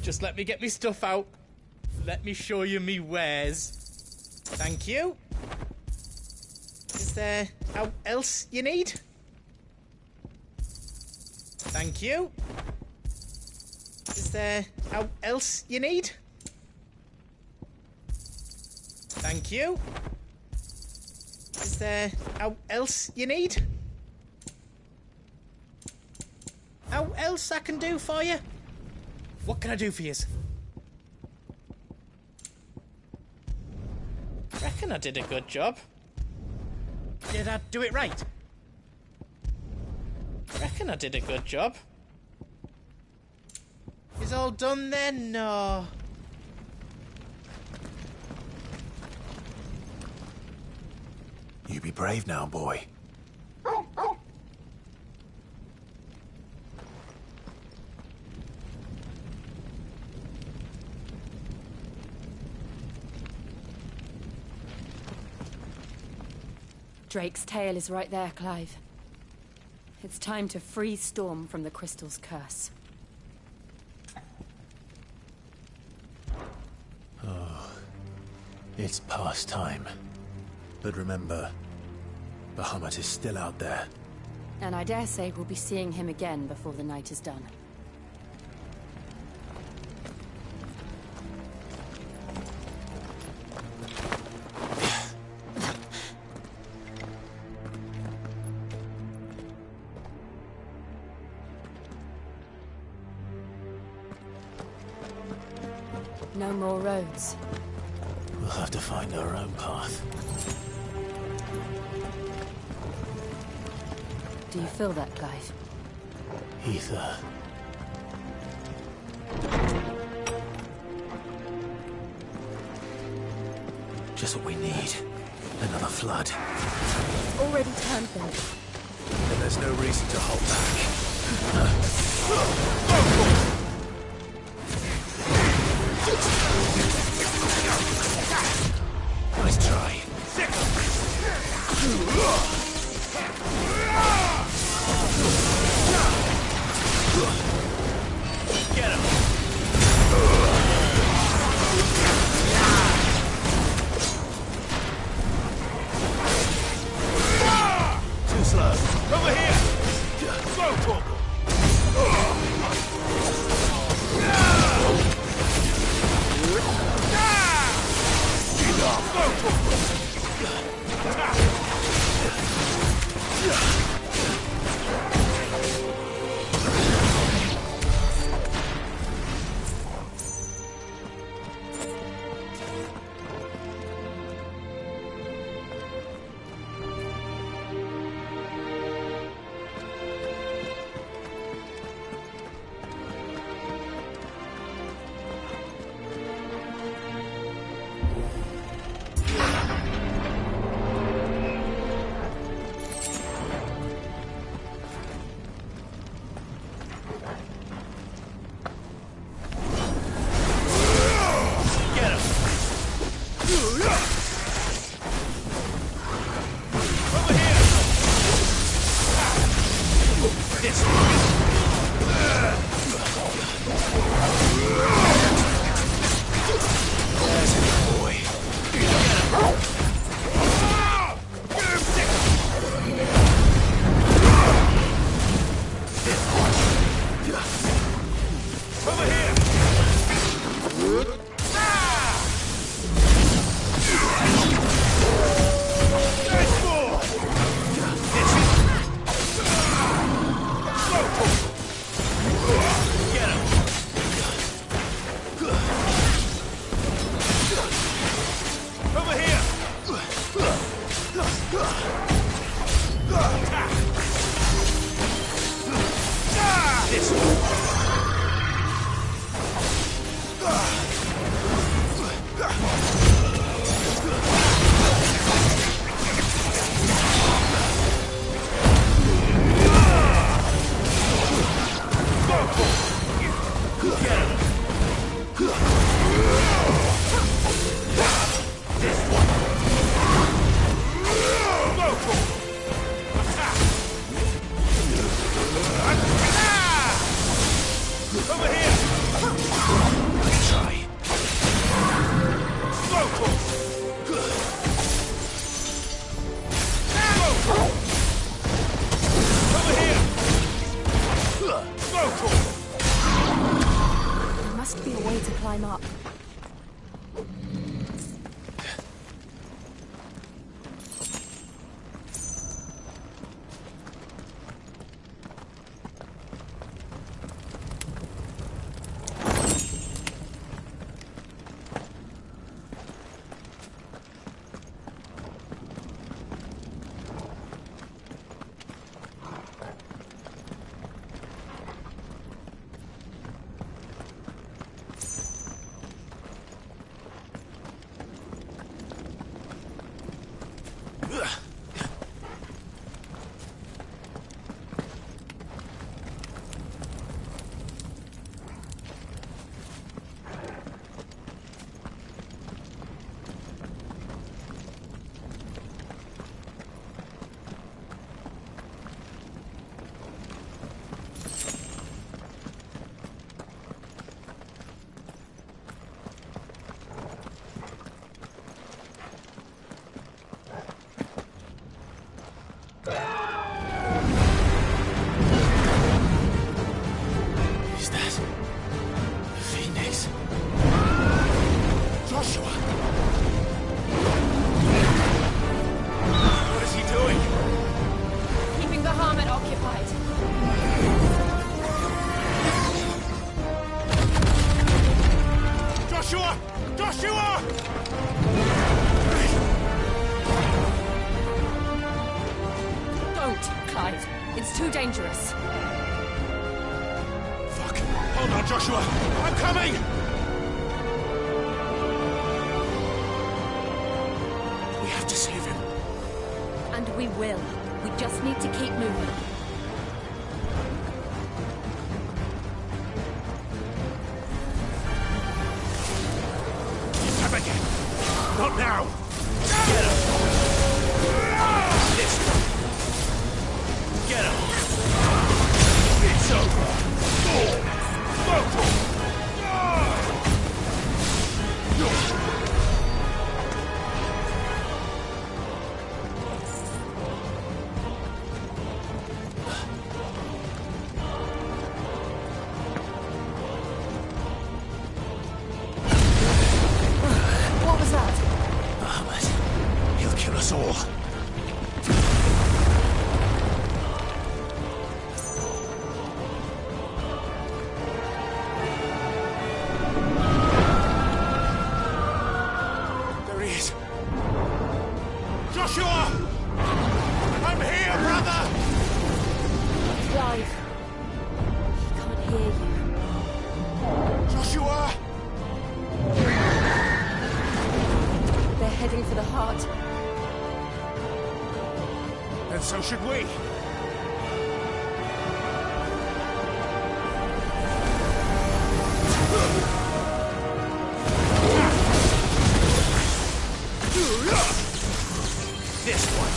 Just let me get me stuff out. Let me show you me wares. Thank you. Is there out else you need? Thank you. Is there out else you need? Thank you. Is there out else you need? Out else I can do for you? What can I do for yous? Reckon I did a good job. Did I do it right? Reckon I did a good job. Is all done then? No. You be brave now, boy. Drake's tail is right there, Clive. It's time to free Storm from the Crystal's curse. Oh, it's past time. But remember, Bahamut is still out there. And I dare say we'll be seeing him again before the night is done. No more roads. We'll have to find our own path. Do you feel that, Clive? Ether. Just what we need. Another flood. It's already turned them. Then there's no reason to hold back. Nice try. Get him. Too slow. Over here. Slow talk. Over here! way to climb up. It's too dangerous. Fuck. Hold on, Joshua. I'm coming! We have to save him. And we will. We just need to keep moving. Come again. Not now. Get him. This one. Get him. It's over. What was that? Bahamut. He'll kill us all. Joshua! I'm here, brother! Clive. He can't hear you. Joshua! They're heading for the heart. And so should we. This one.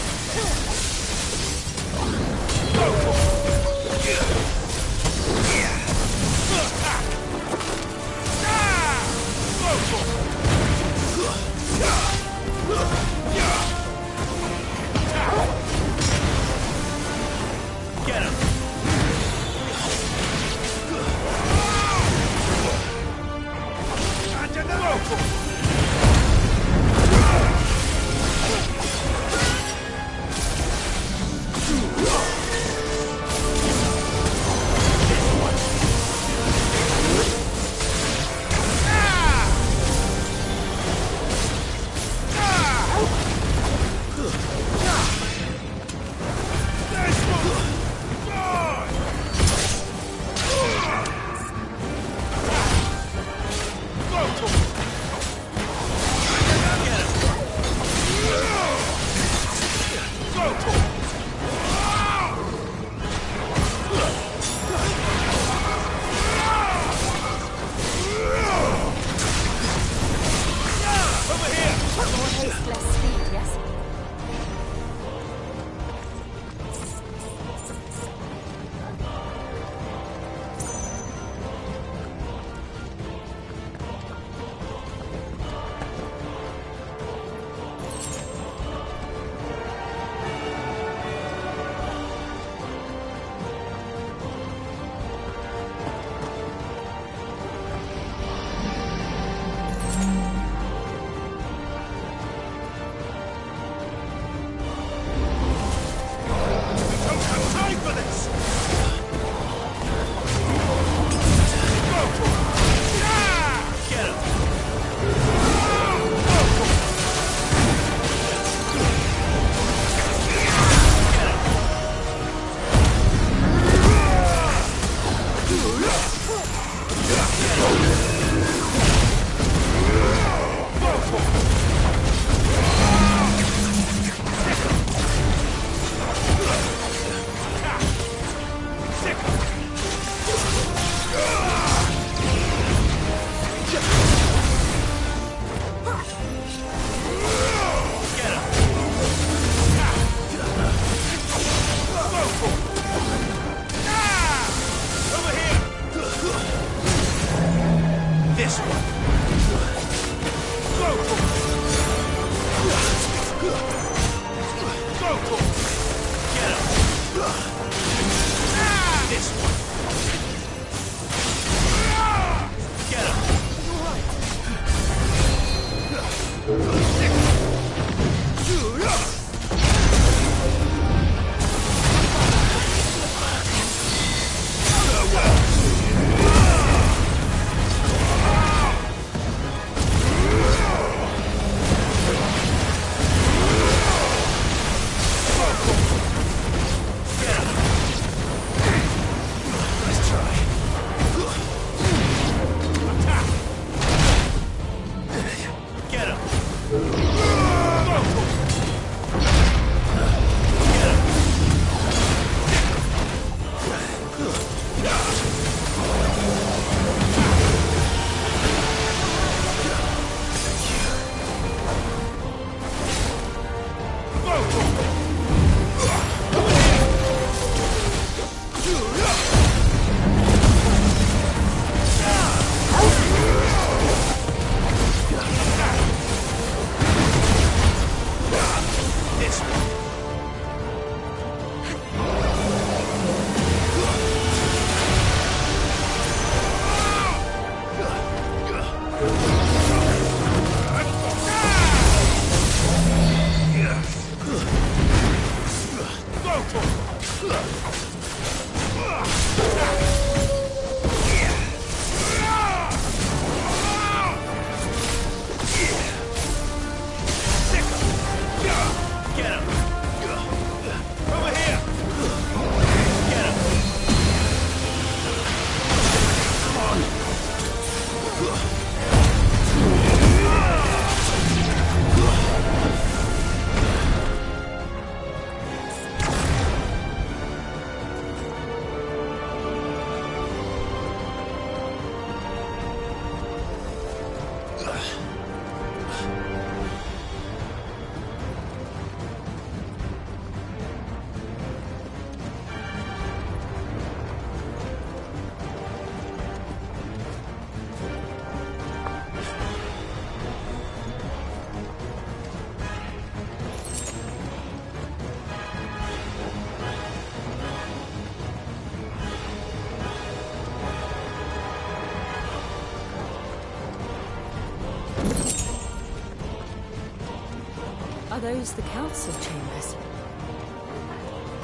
Are those the council chambers?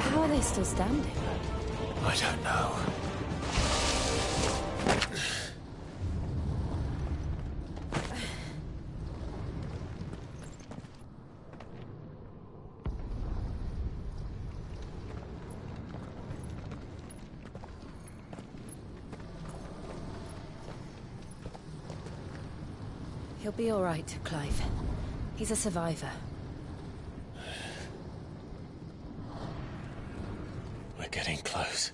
How are they still standing? I don't know. He'll be all right, Clive. He's a survivor. We're getting close.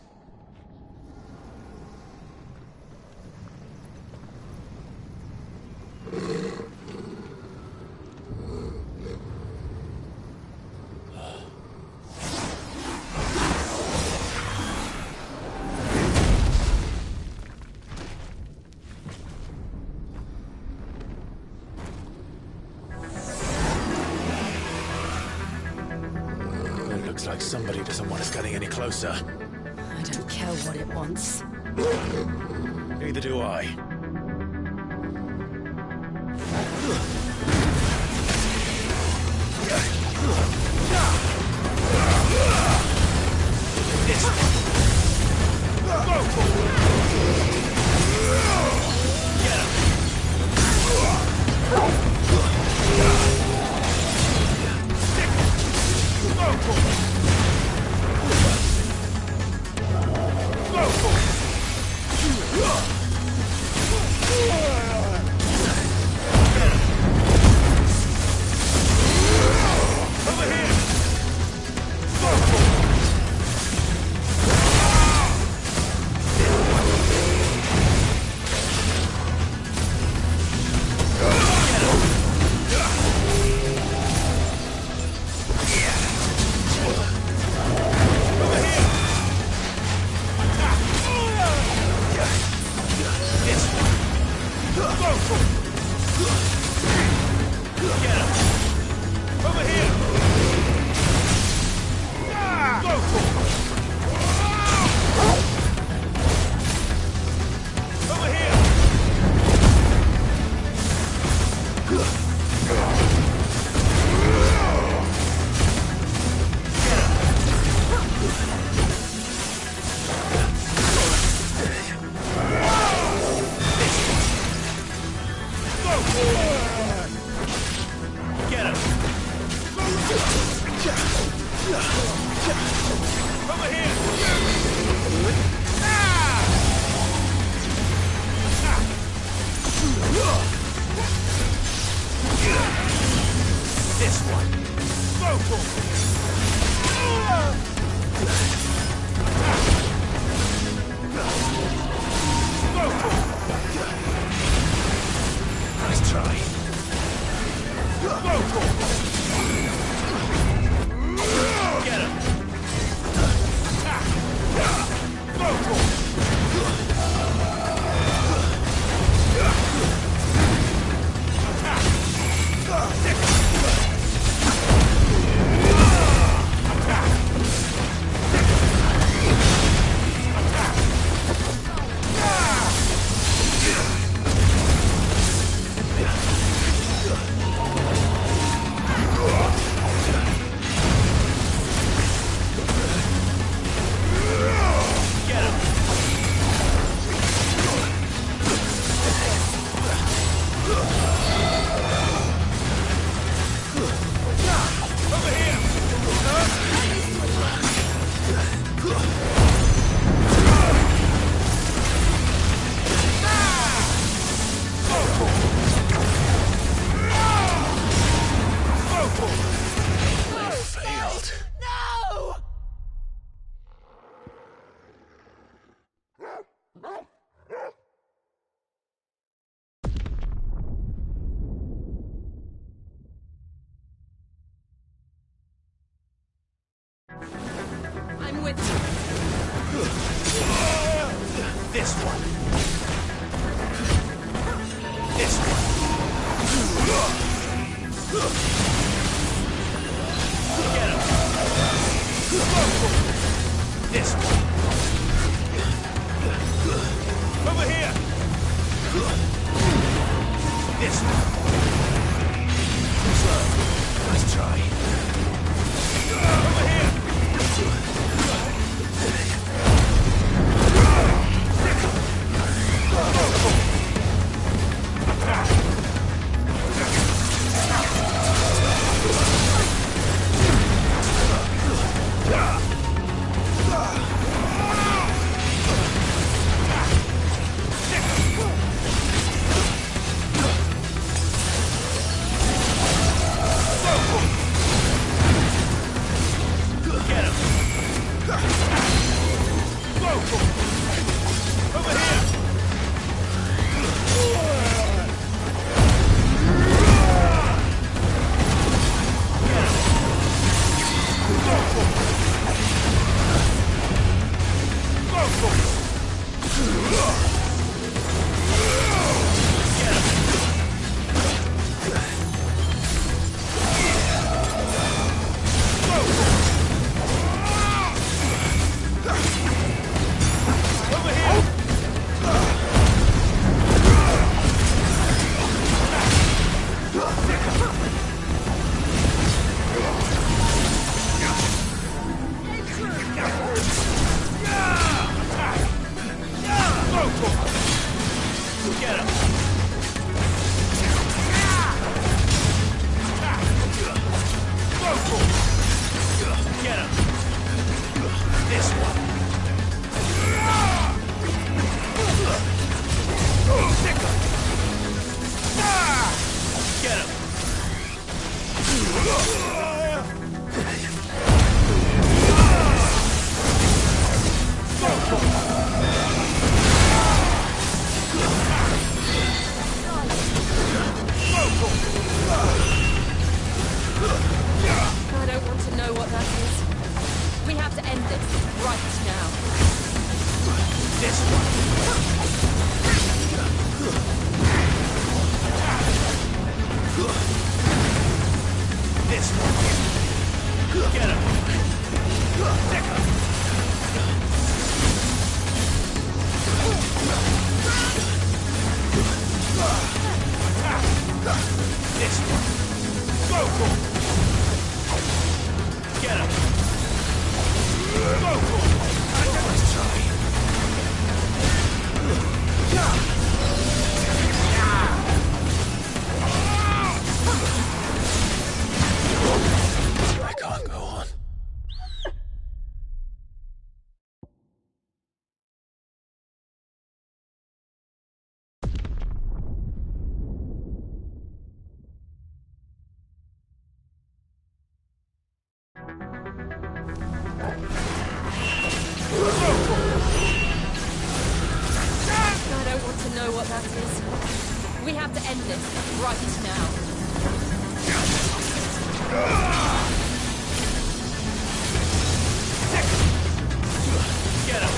Looks like somebody doesn't want us getting any closer. I don't care what it wants. Neither do I. Get him! Over here! Go for it! Over here! Go! This one. Go for it. Get him. Go for it. Let's try. I can't go on. I don't want to know what that is. We have to end this right now. Get him. Get him.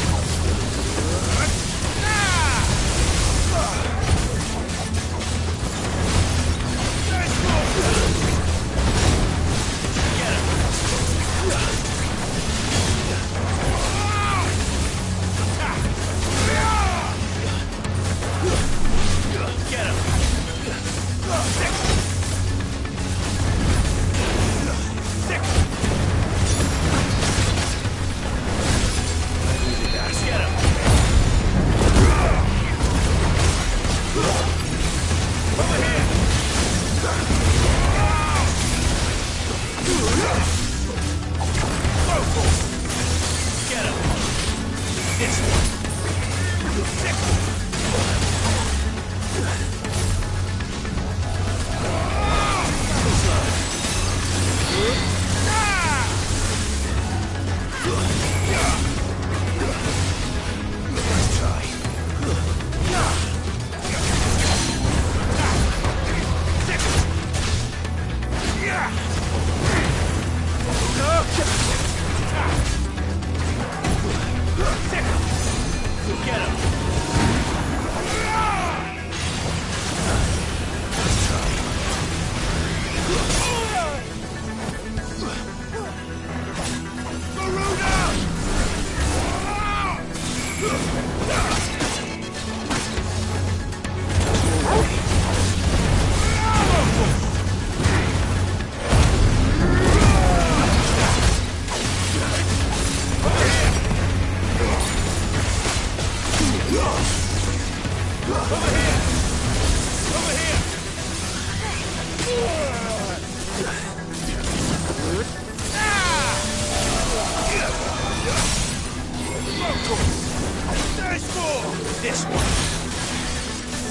This one.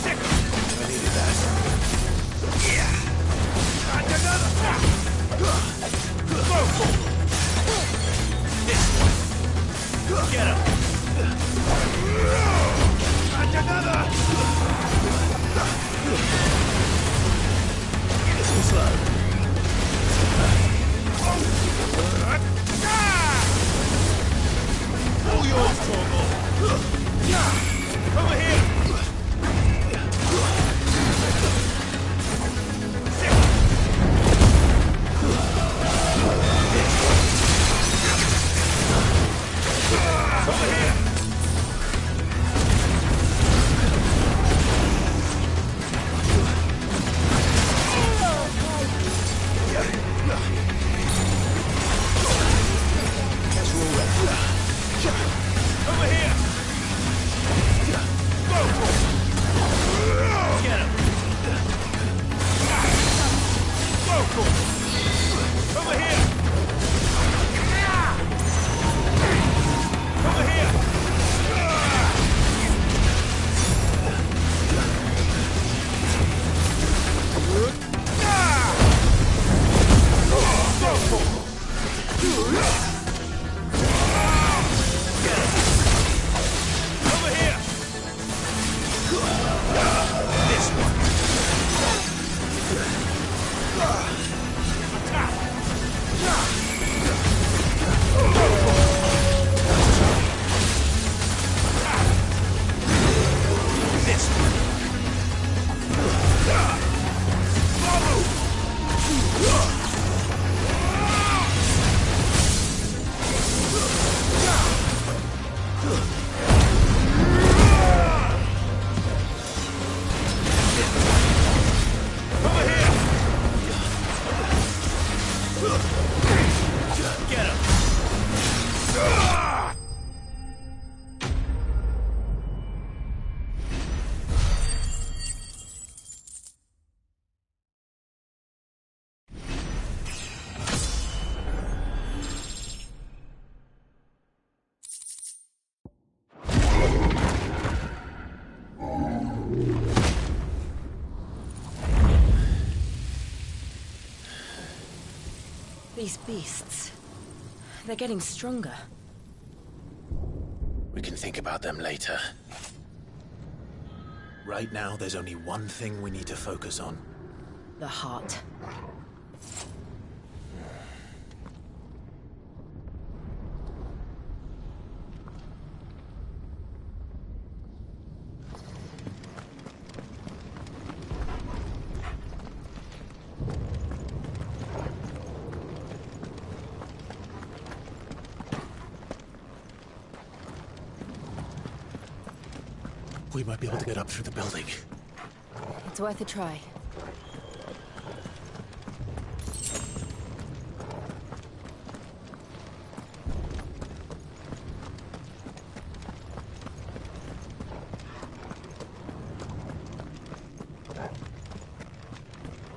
Sick. I needed that. Yeah. And another. Go for it. This one. Get him. And another. Too slow. All yours, Torgal. Over here. These beasts... they're getting stronger. We can think about them later. Right now, there's only one thing we need to focus on. The heart. We might be able to get up through the building. It's worth a try.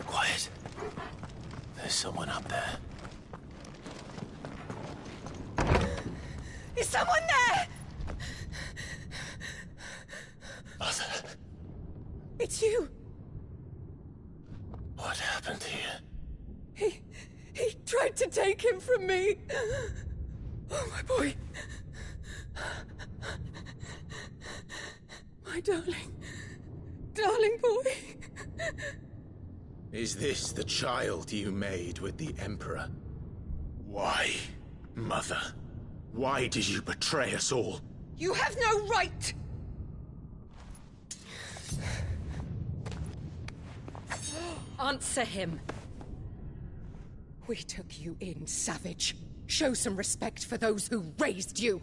Quiet. There's someone up there. Is someone there? Mother. It's you. What happened here? He tried to take him from me. Oh, my boy. My darling. Darling boy. Is this the child you made with the Emperor? Why, Mother? Why did you betray us all? You have no right! Answer him. We took you in, savage. Show some respect for those who raised you.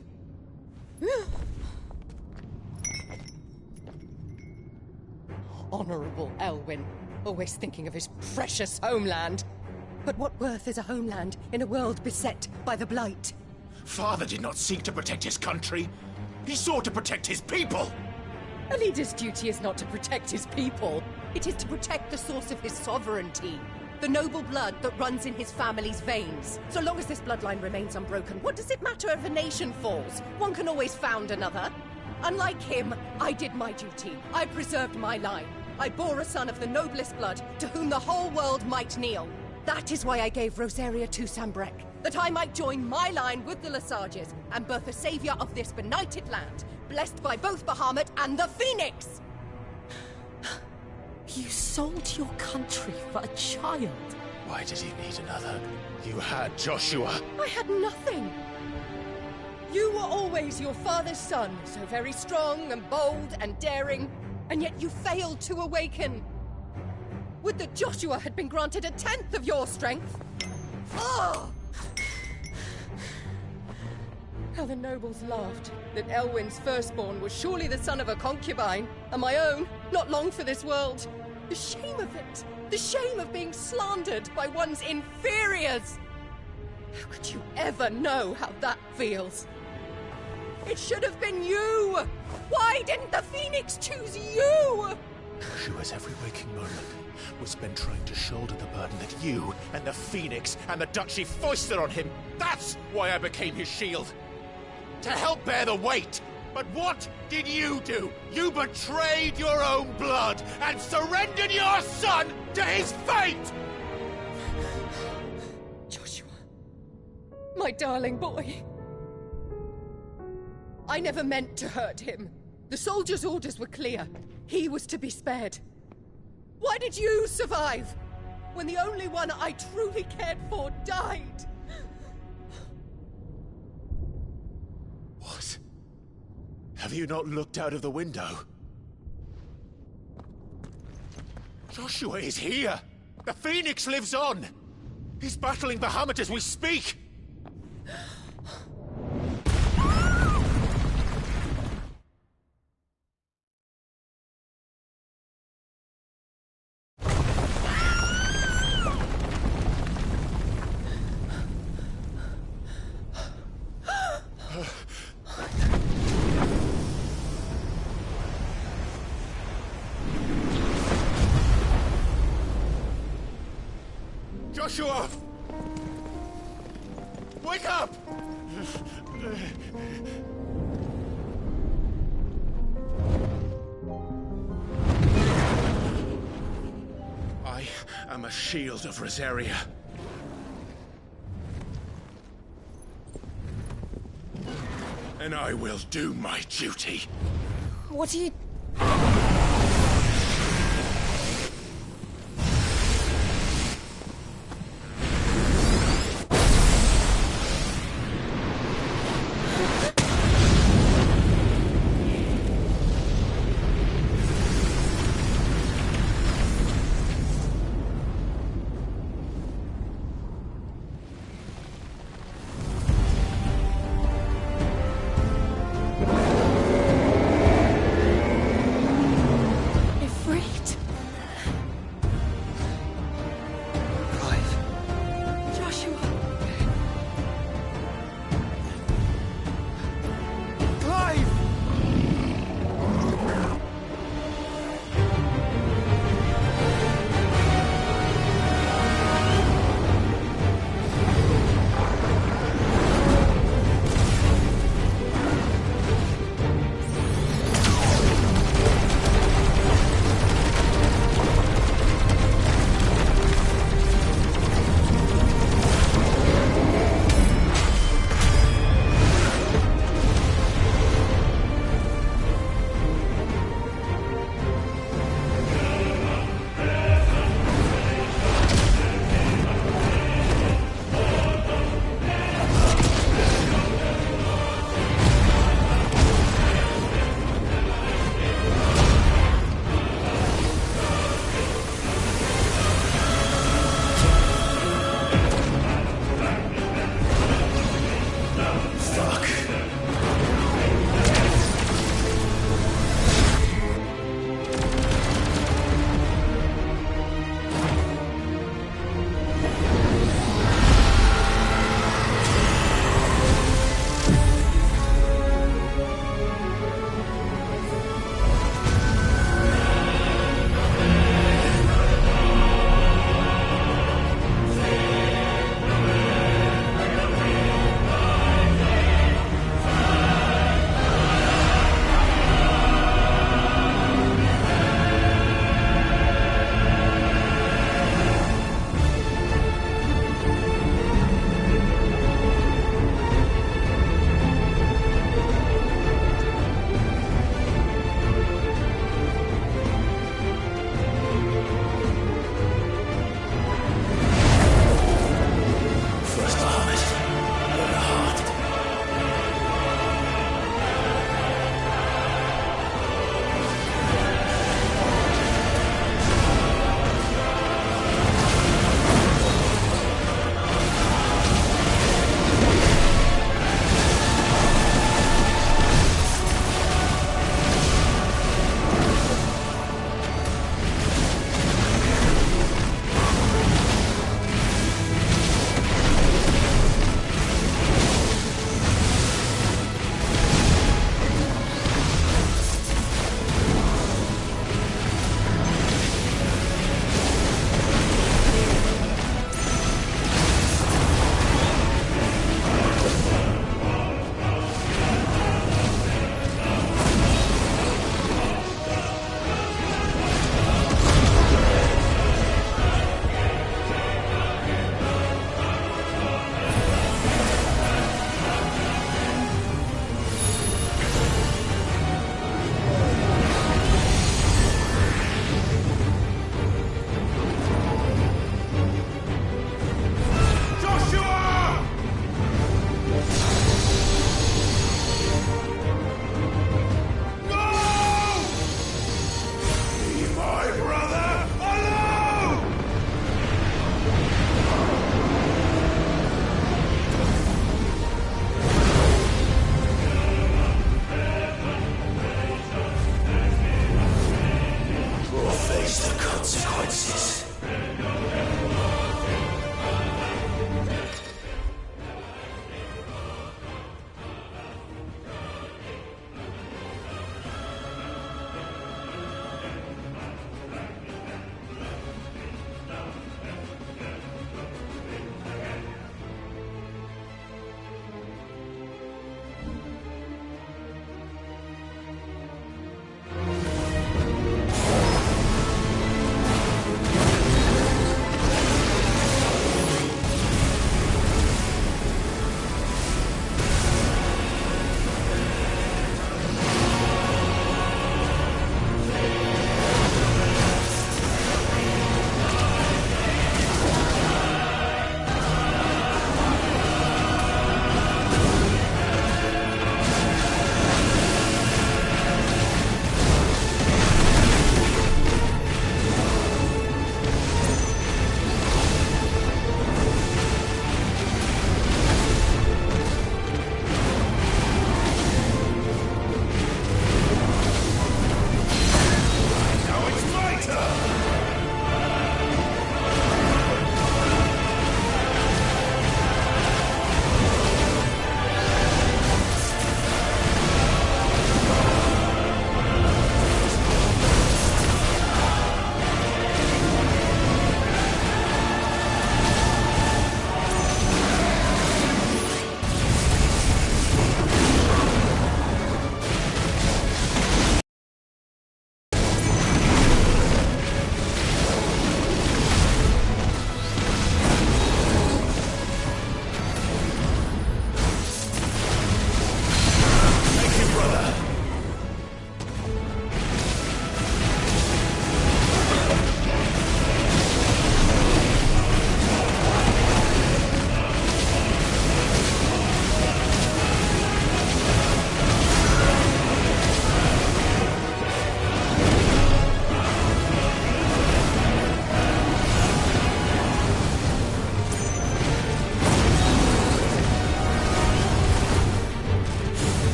Honorable Elwyn, always thinking of his precious homeland. But what worth is a homeland in a world beset by the Blight? Father did not seek to protect his country. He sought to protect his people. A leader's duty is not to protect his people. It is to protect the source of his sovereignty. The noble blood that runs in his family's veins. So long as this bloodline remains unbroken, what does it matter if a nation falls? One can always found another. Unlike him, I did my duty. I preserved my line. I bore a son of the noblest blood, to whom the whole world might kneel. That is why I gave Rosaria to Sambrek, that I might join my line with the Lesages and birth a savior of this benighted land, blessed by both Bahamut and the Phoenix! You sold your country for a child. Why did he need another? You had Joshua. I had nothing. You were always your father's son, so very strong and bold and daring, and yet you failed to awaken. Would that Joshua had been granted 1/10 of your strength? Oh! How the nobles laughed that Elwyn's firstborn was surely the son of a concubine, and my own, not long for this world. The shame of it! The shame of being slandered by one's inferiors! How could you ever know how that feels? It should have been you! Why didn't the Phoenix choose you? Joshua's every waking moment was spent trying to shoulder the burden that you and the Phoenix and the Duchy foisted on him. That's why I became his shield. To help bear the weight. But what did you do? You betrayed your own blood and surrendered your son to his fate! Joshua, my darling boy. I never meant to hurt him. The soldiers' orders were clear. He was to be spared. Why did you survive when the only one I truly cared for died? What? Have you not looked out of the window? Joshua is here! The Phoenix lives on! He's battling Bahamut as we speak! Joshua! Wake up! I am a shield of Rosaria. and I will do my duty. What are you...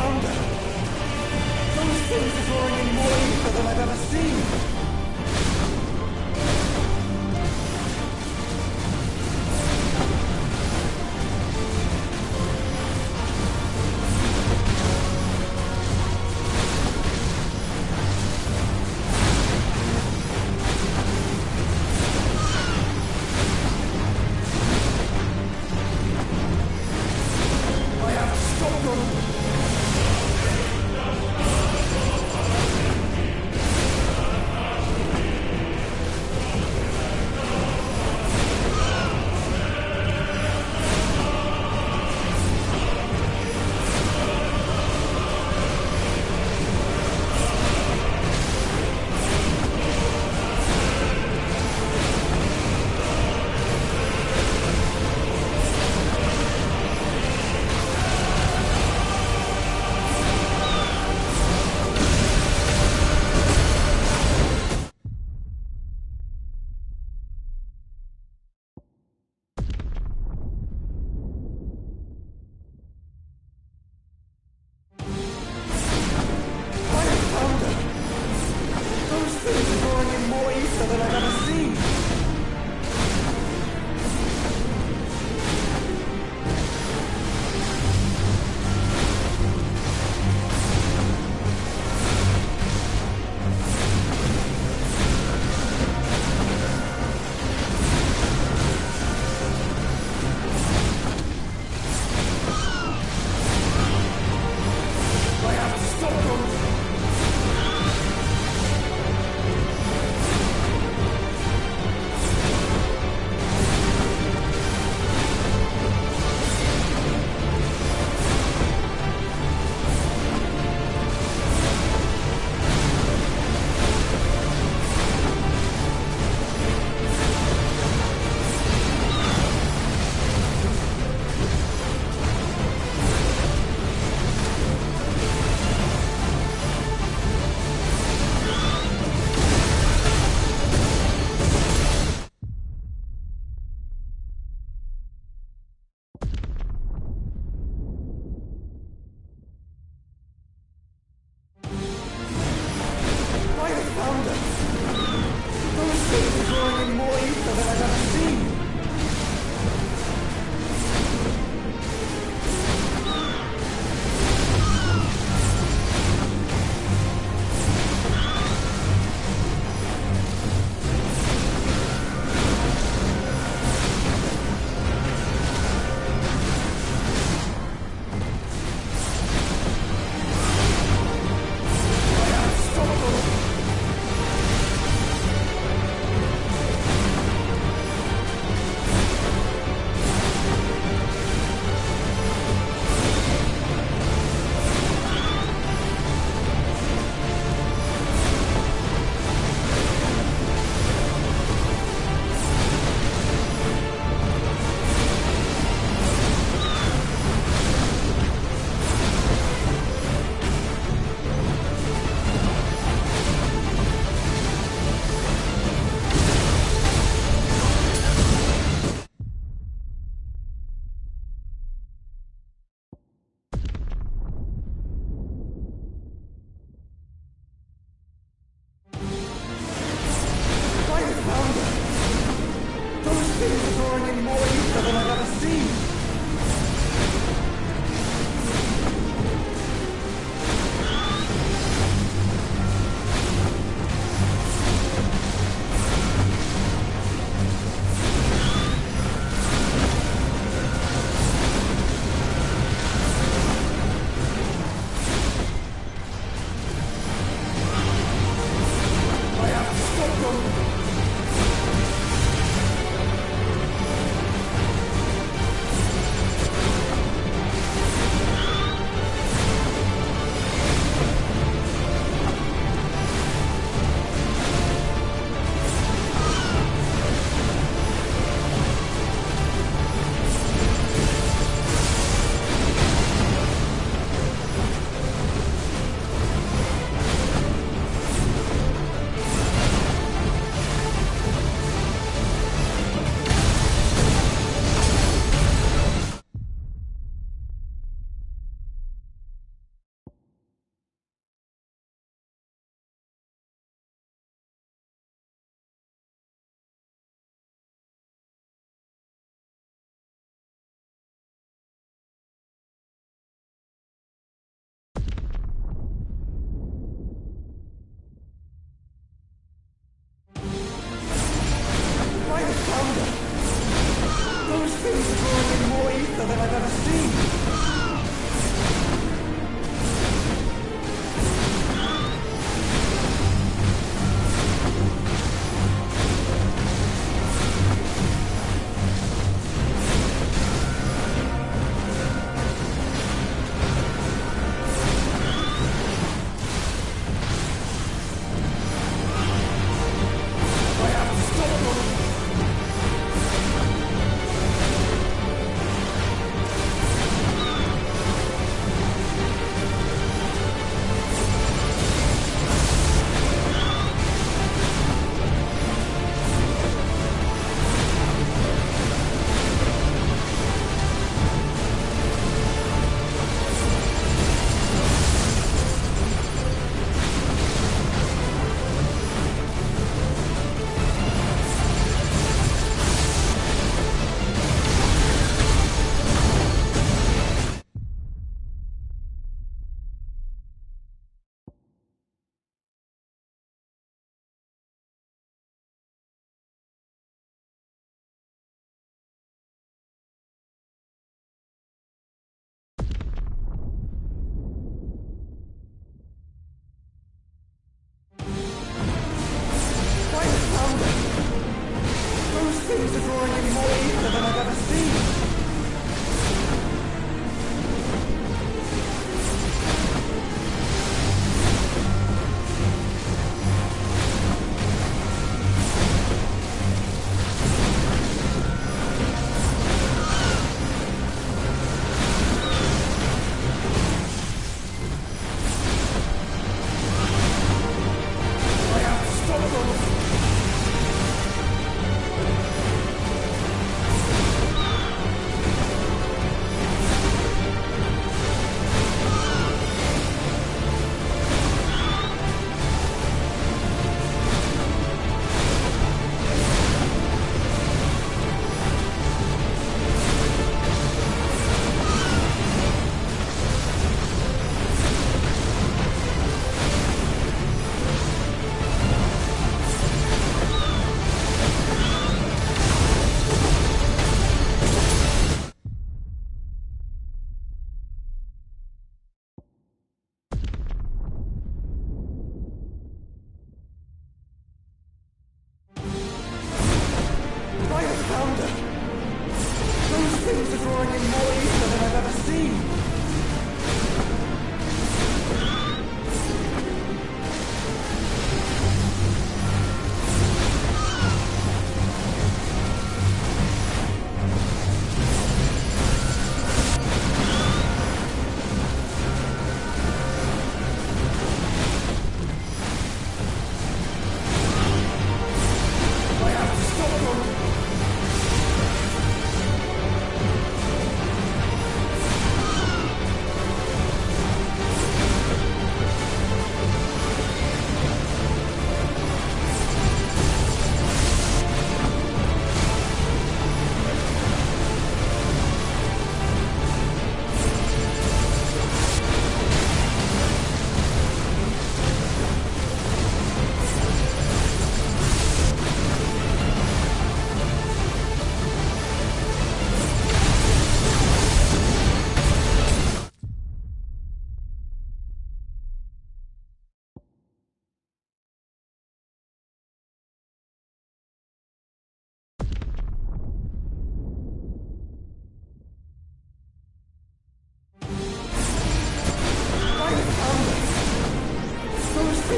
found them. Those things are drawing in more ether than I've ever seen.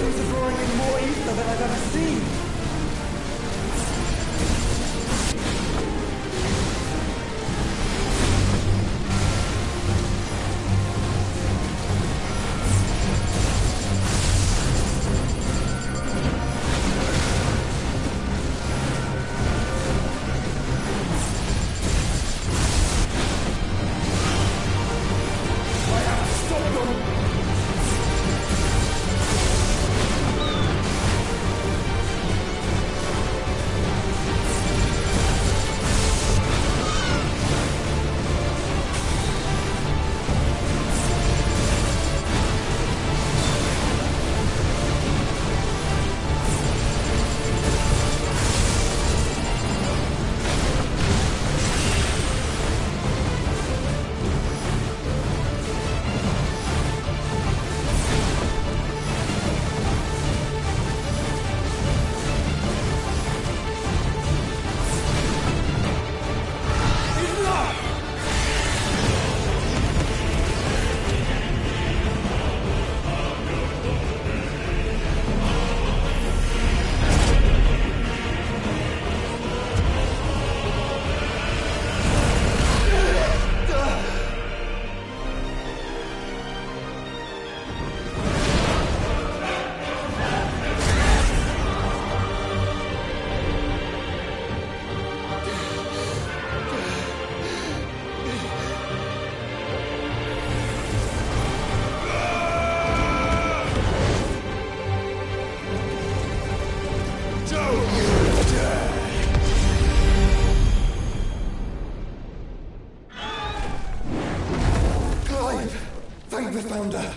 Things are drawing in more ether than I've ever seen. Thank the Founder!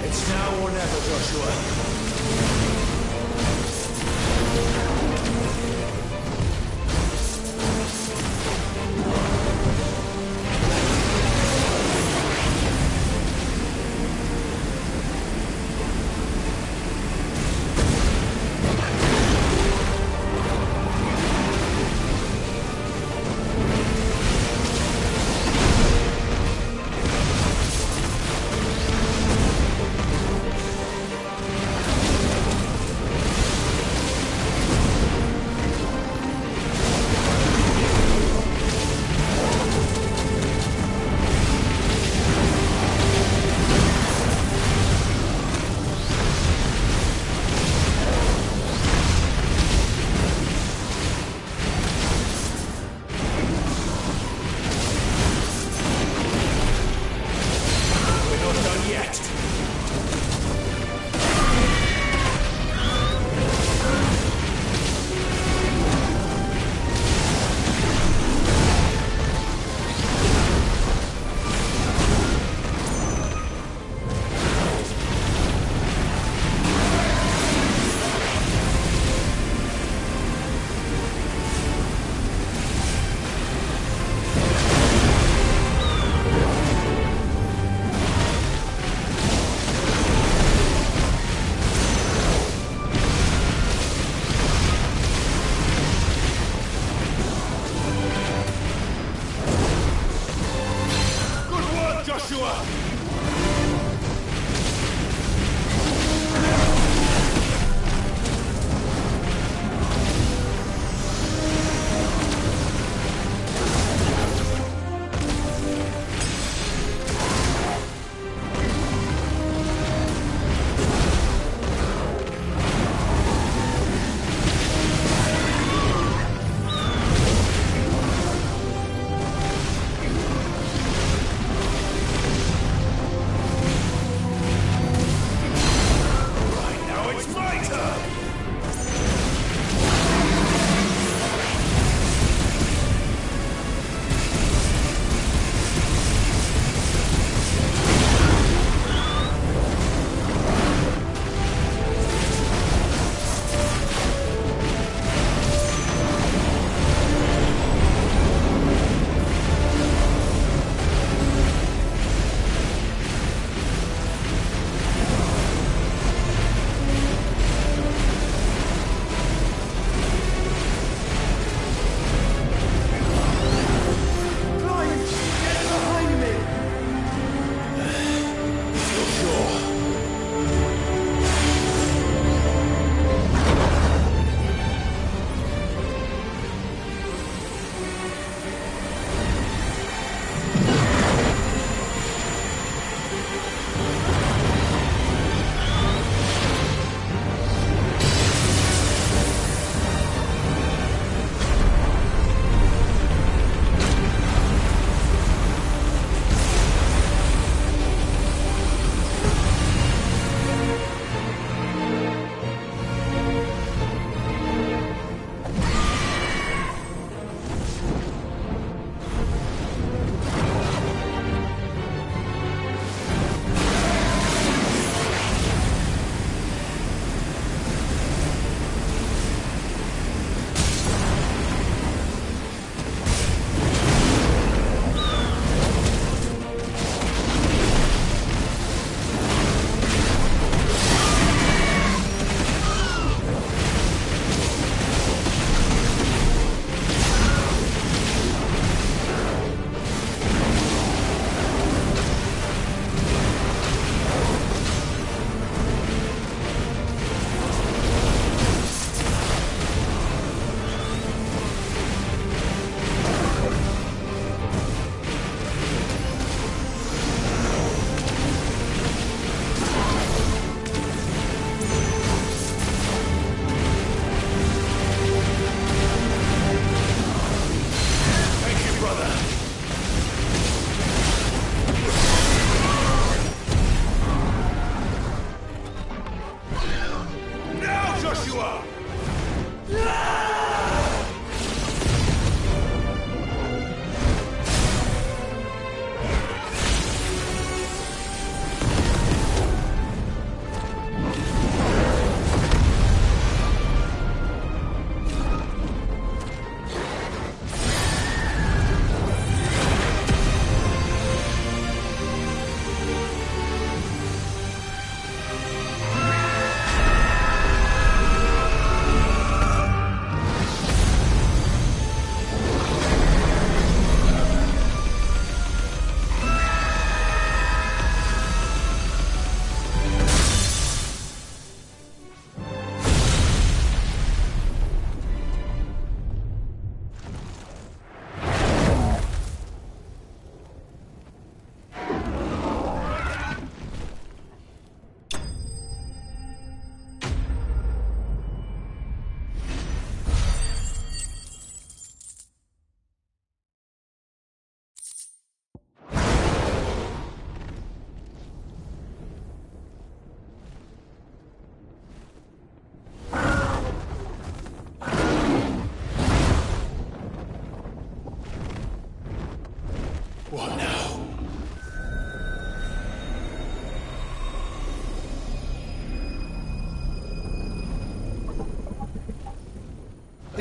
It's now or never, Joshua.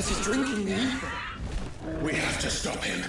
This is drinking the evil. We have to stop him.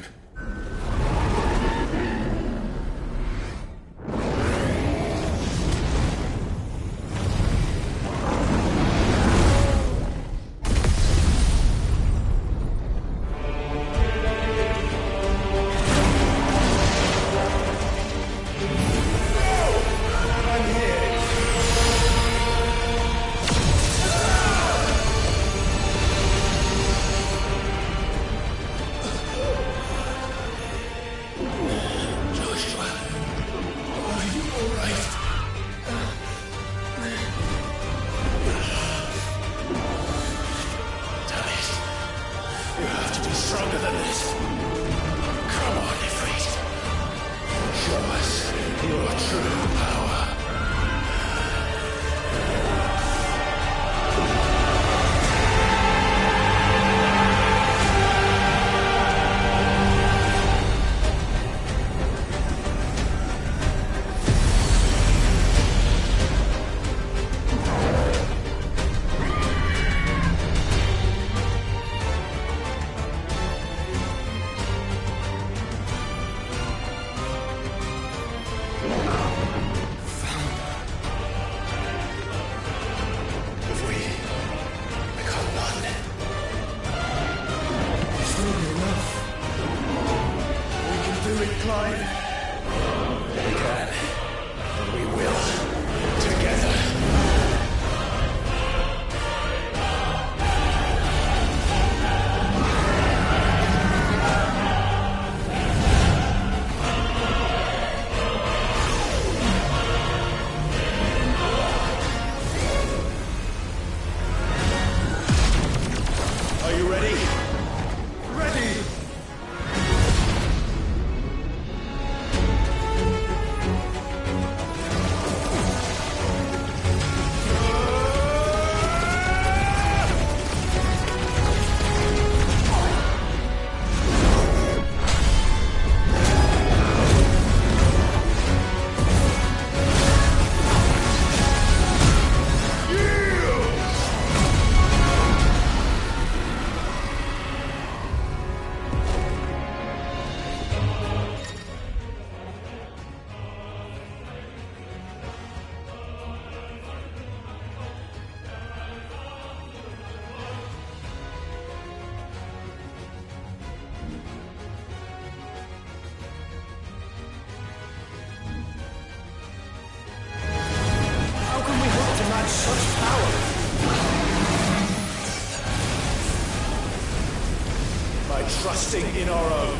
Stronger than this. Come on, Ifrit. Show us your true power. Such power! By trusting in our own.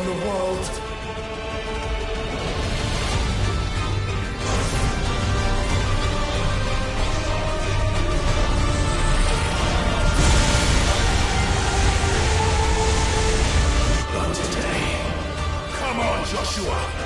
the world. Not today. Come on, Joshua.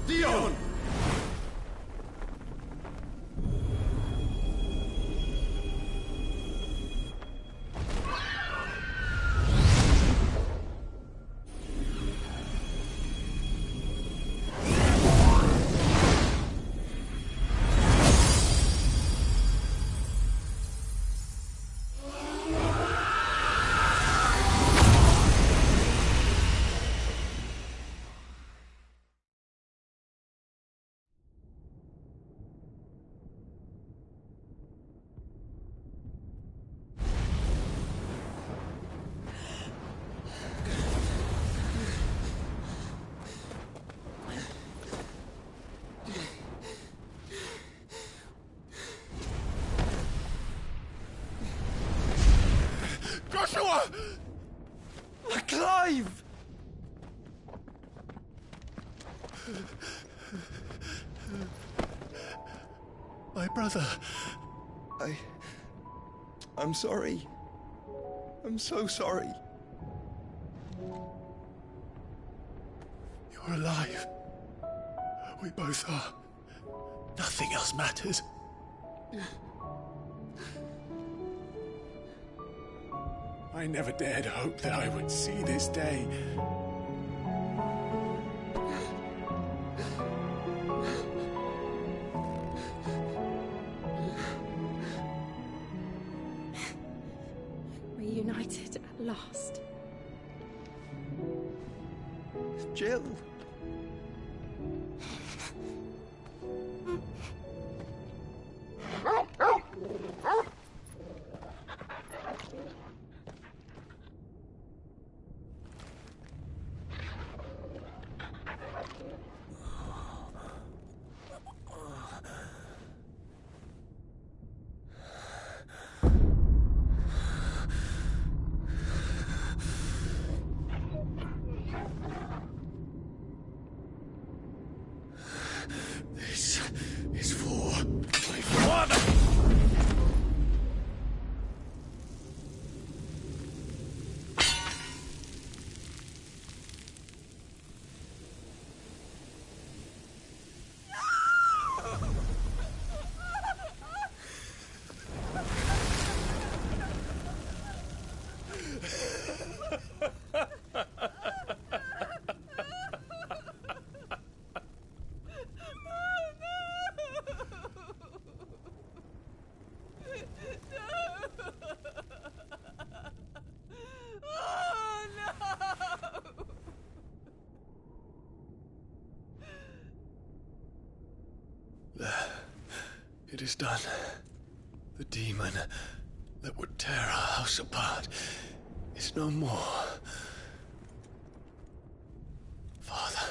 Dion! Joshua! Clive! My brother. I'm sorry. I'm so sorry. You're alive. We both are. Nothing else matters. I never dared hope that I would see this day. Reunited at last. Jill. This is for my father! It is done. The demon that would tear our house apart is no more. Father.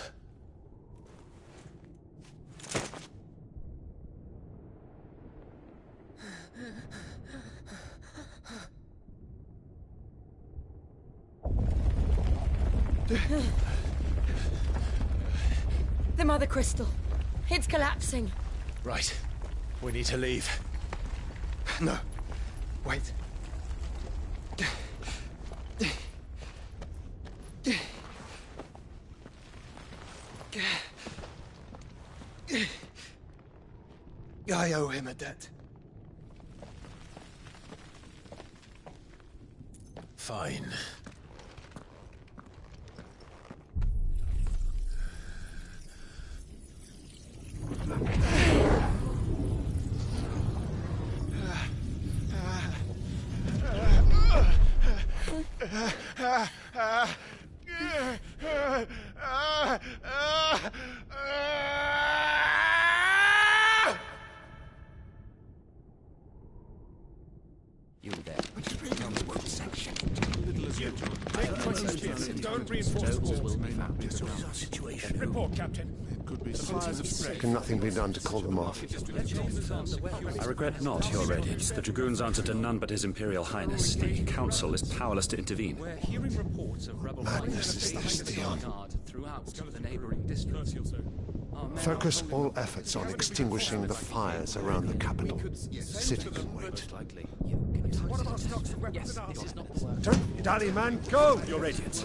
The Mother Crystal. It's collapsing. Right. We need to leave. No. Wait. I owe him a debt. Fine. You there. Tell me what section. Don't reinforce the walls. Our situation. Report, Captain. Can nothing be done to call them off? I regret not, Your Radiance. The Dragoons answer to none but His Imperial Highness. The Council is powerless to intervene. We're hearing reports of rebel Madness is this, Dion. throughout the neighboring districts. Focus all efforts on extinguishing the fires around the capital. City can wait. Don't dally, man, go! Your Radiance.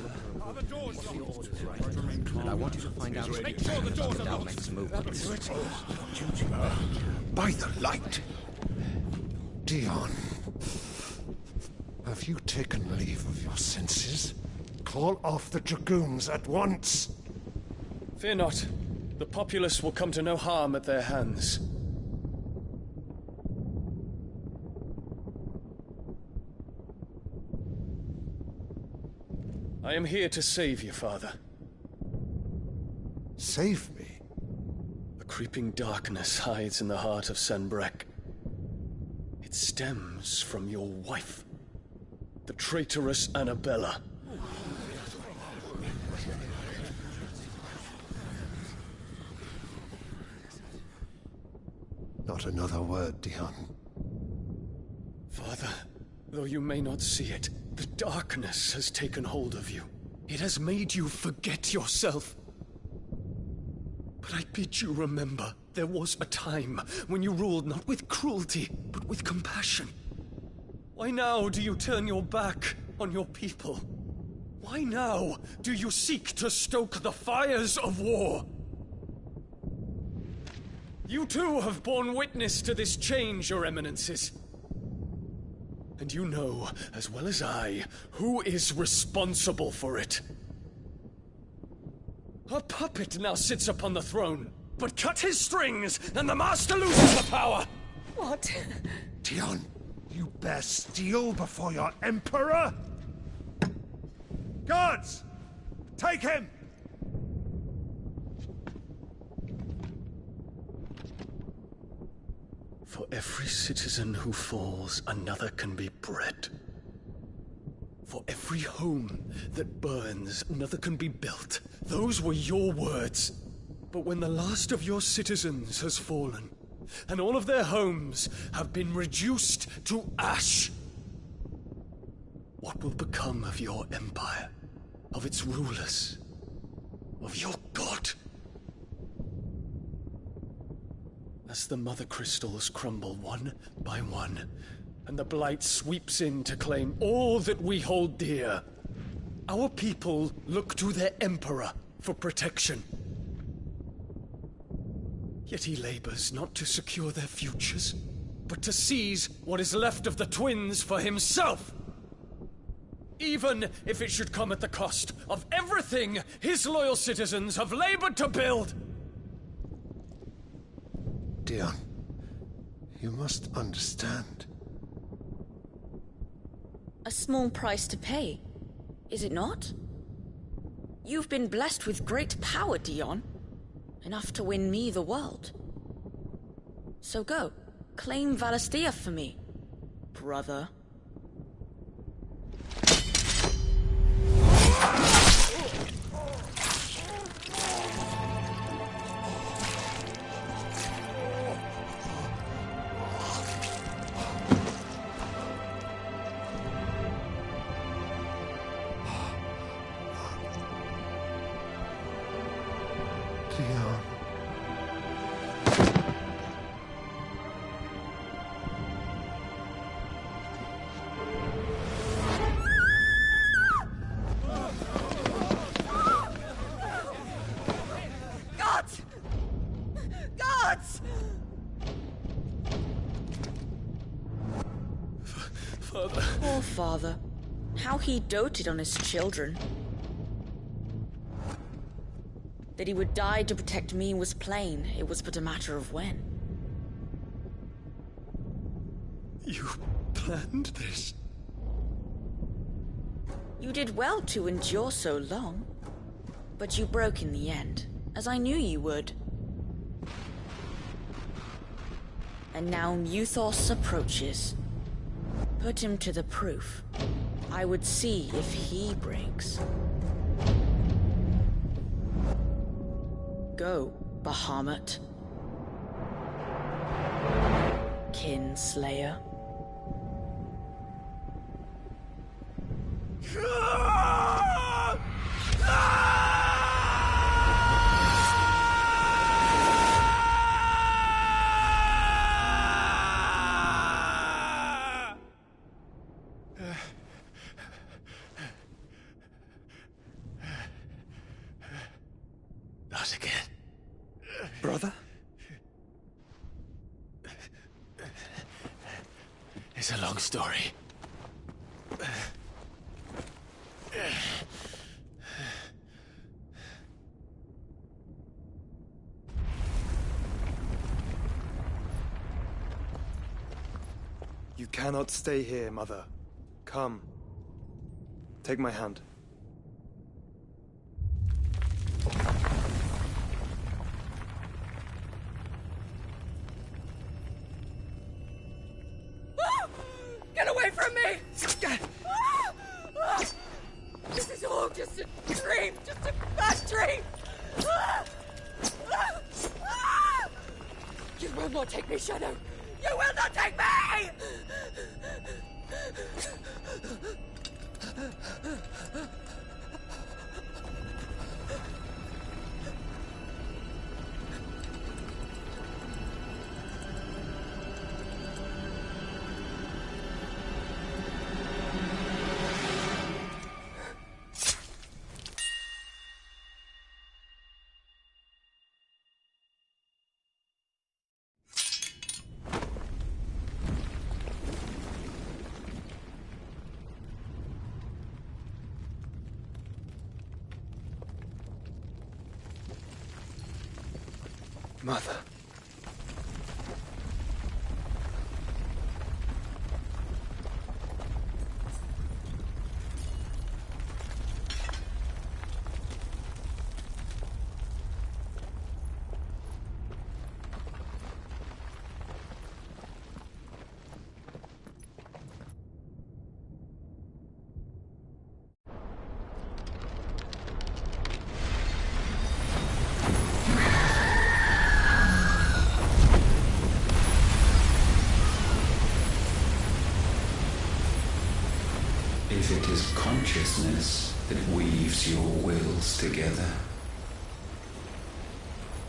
And I want you to find out Make sure the doors are locked. Dalmec's movements. By the light! Dion, have you taken leave of your senses? Call off the Dragoons at once! Fear not. The populace will come to no harm at their hands. I am here to save you, Father. Save me? A creeping darkness hides in the heart of Sanbreque. It stems from your wife, the traitorous Annabella. Not another word, Dion. Father, though you may not see it, the darkness has taken hold of you. It has made you forget yourself. But I bid you remember, there was a time when you ruled not with cruelty, but with compassion. Why now do you turn your back on your people? Why now do you seek to stoke the fires of war? You too have borne witness to this change, Your Eminences. And you know, as well as I, who is responsible for it. A puppet now sits upon the throne, but cut his strings, and the master loses the power! What? Dion, you bear steel before your Emperor? Guards! Take him! For every citizen who falls, another can be bred. For every home that burns, another can be built. Those were your words. But when the last of your citizens has fallen, and all of their homes have been reduced to ash, what will become of your empire, of its rulers, of your god? As the Mother Crystals crumble one by one, and the Blight sweeps in to claim all that we hold dear, our people look to their Emperor for protection. Yet he labors not to secure their futures, but to seize what is left of the twins for himself! Even if it should come at the cost of everything his loyal citizens have labored to build! Dion, you must understand. A small price to pay, is it not? You've been blessed with great power, Dion. Enough to win me the world. So go, claim Valisthea for me, brother. Dion. Gods! Gods! Father. Poor father. How he doted on his children. That he would die to protect me was plain. It was but a matter of when. You planned this? You did well to endure so long. But you broke in the end, as I knew you would. And now Muthos approaches. Put him to the proof. I would see if he breaks. Go, Bahamut. Kinslayer. Not again. Brother? It's a long story. You cannot stay here, Mother. Come. Take my hand. Get away from me! This is all just a dream, just a bad dream! You will not take me, Shadow! You will not take me! Mother. If it is consciousness that weaves your wills together,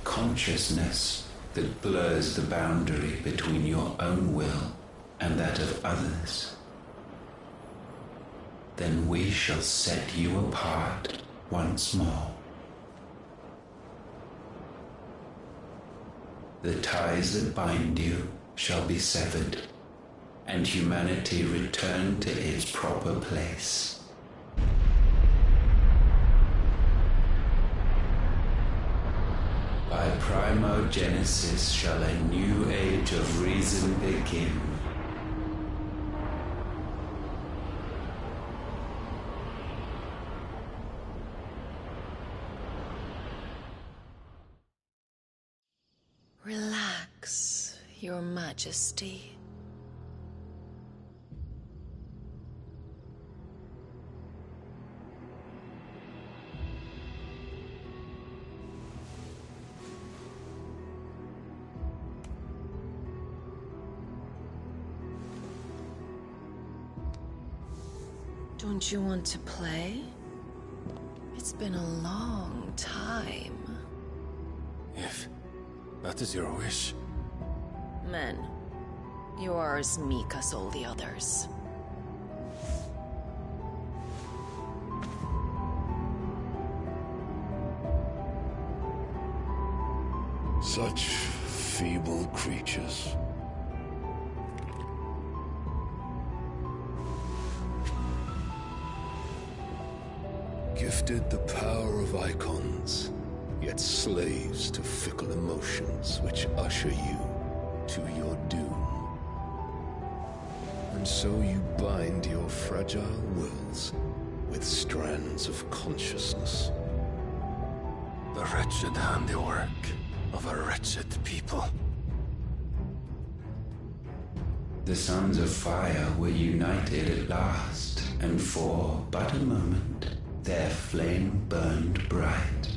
consciousness that blurs the boundary between your own will and that of others, then we shall set you apart once more. The ties that bind you shall be severed, and humanity return to its proper place. By primogenesis shall a new age of reason begin. Relax, Your Majesty. Don't you want to play? It's been a long time. That is your wish. Men, you are as meek as all the others. Such feeble creatures. Gifted the power of icons, yet slaves to fickle emotions which usher you to your doom. And so you bind your fragile wills with strands of consciousness. The wretched handiwork of a wretched people. The Sons of Fire were united at last, and for but a moment, their flame burned bright.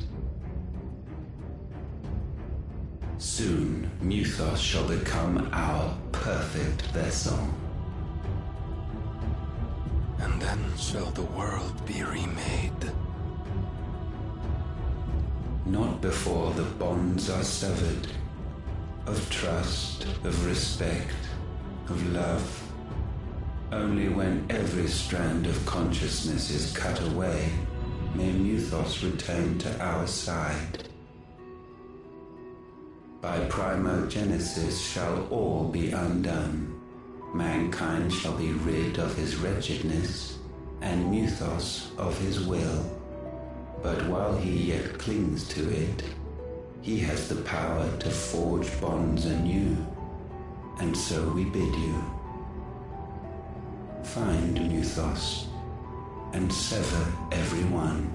Soon, Muthos shall become our perfect vessel. And then shall the world be remade. Not before the bonds are severed, of trust, of respect, of love. Only when every strand of consciousness is cut away, may Muthos return to our side. By primogenesis shall all be undone. Mankind shall be rid of his wretchedness, and Muthos of his will. But while he yet clings to it, he has the power to forge bonds anew. And so we bid you, find Muthos, and sever every one.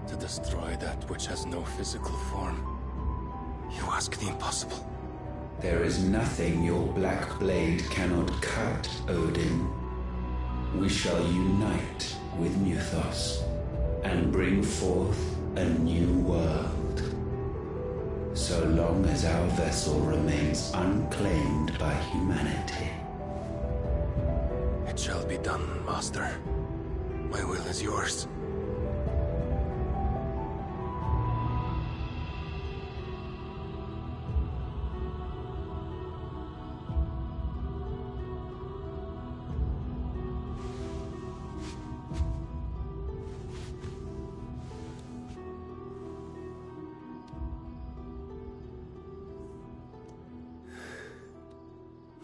To destroy that which has no physical form, you ask the impossible. There is nothing your black blade cannot cut, Odin. We shall unite with Muthos, and bring forth a new world. So long as our vessel remains unclaimed by humanity. It shall be done, Master. My will is yours.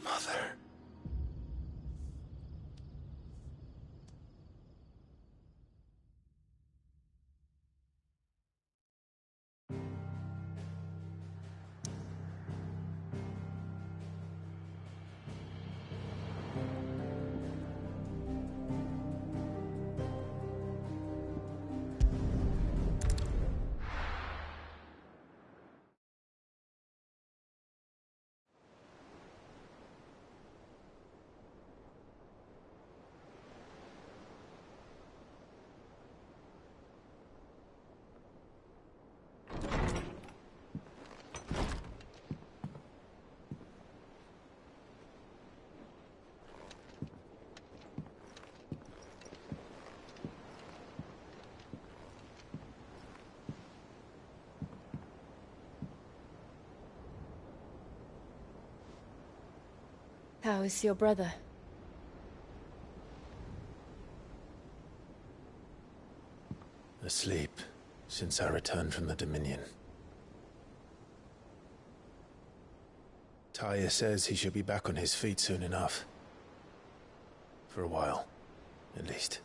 Mother. How is your brother? Asleep since I returned from the Dominion. Taya says he should be back on his feet soon enough. For a while, at least.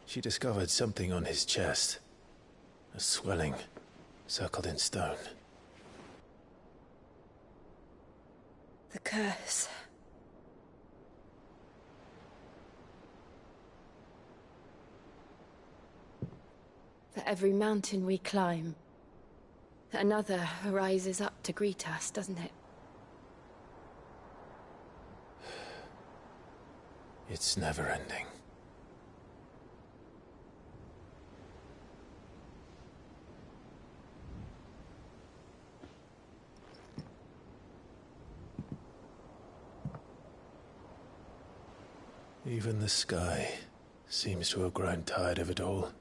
She discovered something on his chest. A swelling, circled in stone. The curse. For every mountain we climb, another rises up to greet us, doesn't it? It's never ending. Even the sky seems to have grown tired of it all.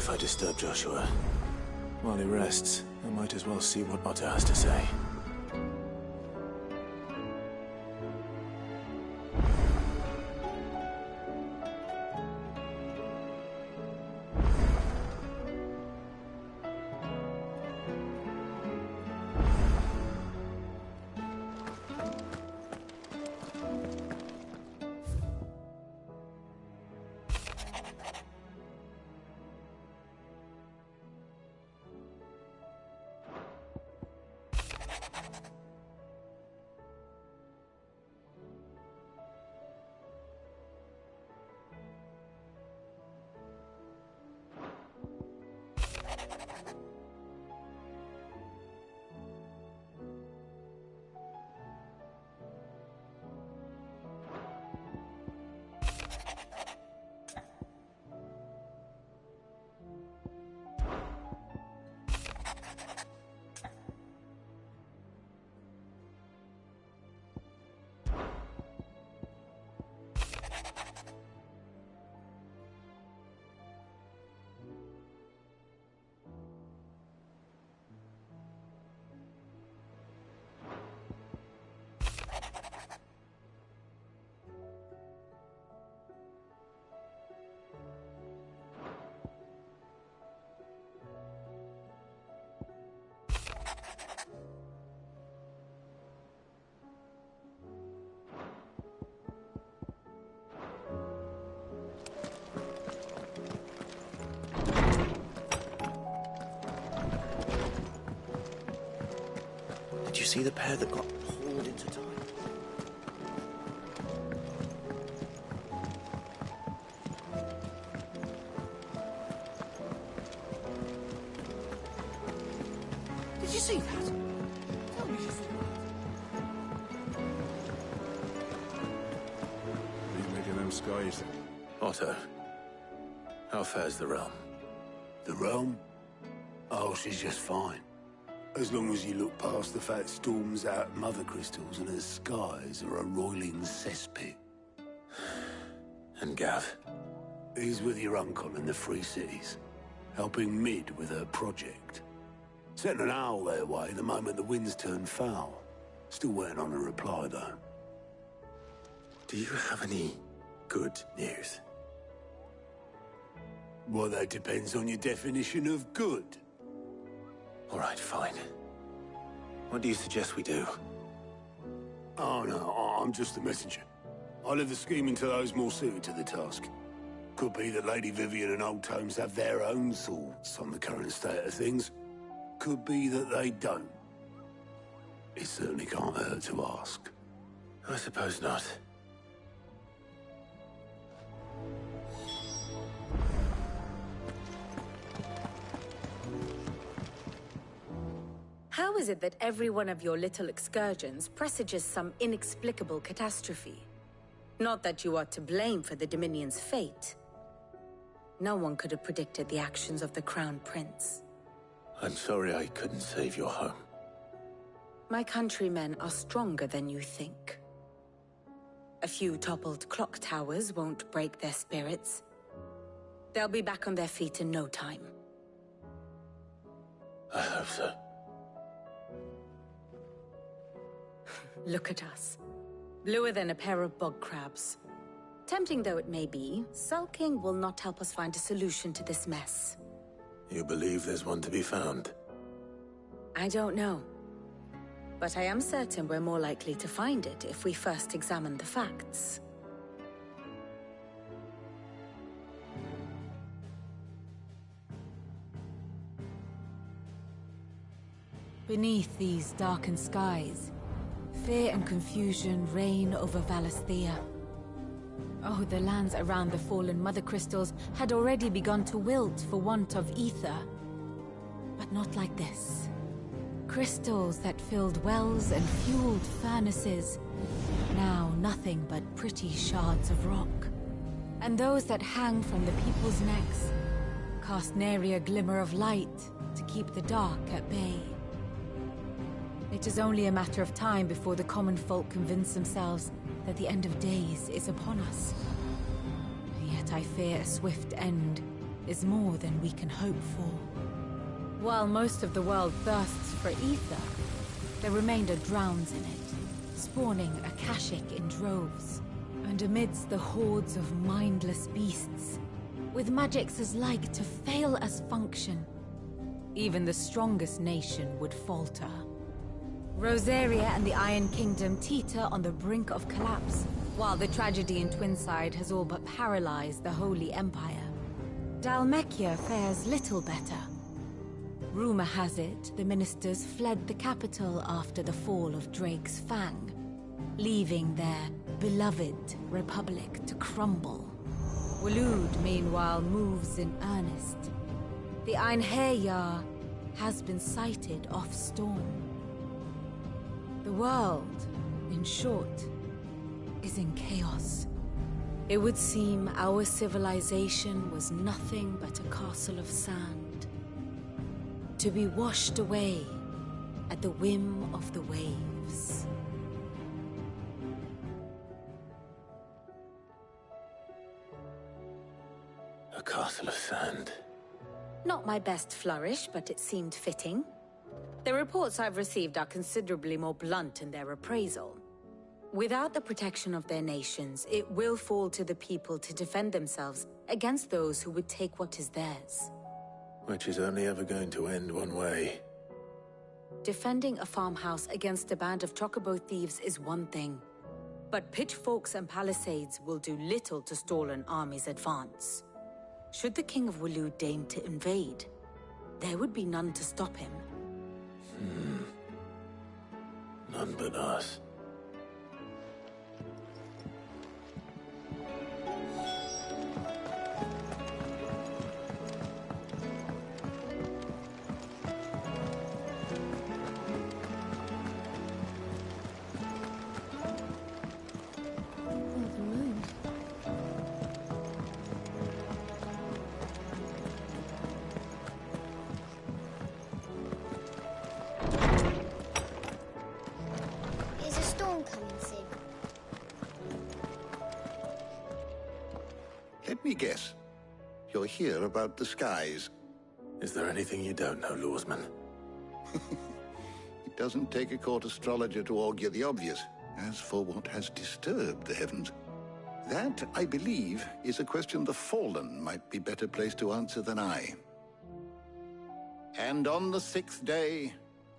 if I disturb Joshua. While he rests, I might as well see what Otto has to say. Did you see the pair that got pulled into time? Did you see that? Tell me you saw that. What are you making them skies? Otto, how fares the realm? The realm? Oh, she's just fine. As long as you look past the fact storms out mother crystals and her skies are a roiling cesspit. And Gav? He's with your uncle in the Free Cities, helping Mid with her project. Sent an owl their way the moment the winds turned foul. Still waiting on a reply, though. Do you have any good news? Well, that depends on your definition of good. All right, fine. What do you suggest we do? Oh, no, I'm just the messenger. I leave the scheming to those more suited to the task. Could be that Lady Vivian and Old Tomes have their own thoughts on the current state of things. Could be that they don't. It certainly can't hurt to ask. I suppose not. How is it that every one of your little excursions presages some inexplicable catastrophe? Not that you are to blame for the Dominion's fate. No one could have predicted the actions of the Crown Prince. I'm sorry I couldn't save your home. My countrymen are stronger than you think. A few toppled clock towers won't break their spirits. They'll be back on their feet in no time. I hope so. Look at us. Bluer than a pair of bog crabs. Tempting though it may be, sulking will not help us find a solution to this mess. You believe there's one to be found? I don't know. But I am certain we're more likely to find it if we first examine the facts. Beneath these darkened skies, fear and confusion reign over Valisthea. Oh, the lands around the fallen Mother Crystals had already begun to wilt for want of ether. But not like this. Crystals that filled wells and fueled furnaces, now nothing but pretty shards of rock. And those that hang from the people's necks cast nary a glimmer of light to keep the dark at bay. It is only a matter of time before the common folk convince themselves that the end of days is upon us. Yet I fear a swift end is more than we can hope for. While most of the world thirsts for ether, the remainder drowns in it, spawning Akashic in droves. And amidst the hordes of mindless beasts, with magics as like to fail as function, even the strongest nation would falter. Rosaria and the Iron Kingdom teeter on the brink of collapse, while the tragedy in Twinside has all but paralyzed the Holy Empire. Dhalmekia fares little better. Rumor has it the ministers fled the capital after the fall of Drake's Fang, leaving their beloved republic to crumble. Waloed, meanwhile, moves in earnest. The Einherjar has been sighted off Storm. The world, in short, is in chaos. It would seem our civilization was nothing but a castle of sand, to be washed away at the whim of the waves. A castle of sand. Not my best flourish, but it seemed fitting. The reports I've received are considerably more blunt in their appraisal. Without the protection of their nations, it will fall to the people to defend themselves against those who would take what is theirs. Which is only ever going to end one way. Defending a farmhouse against a band of chocobo thieves is one thing, but pitchforks and palisades will do little to stall an army's advance. Should the King of Waloed deign to invade, there would be none to stop him. None but us. Let me guess. You're here about the skies. Is there anything you don't know, Lawsman? It doesn't take a court astrologer to augur the obvious. As for what has disturbed the heavens, that, I believe, is a question the Fallen might be better placed to answer than I. And on the 6th day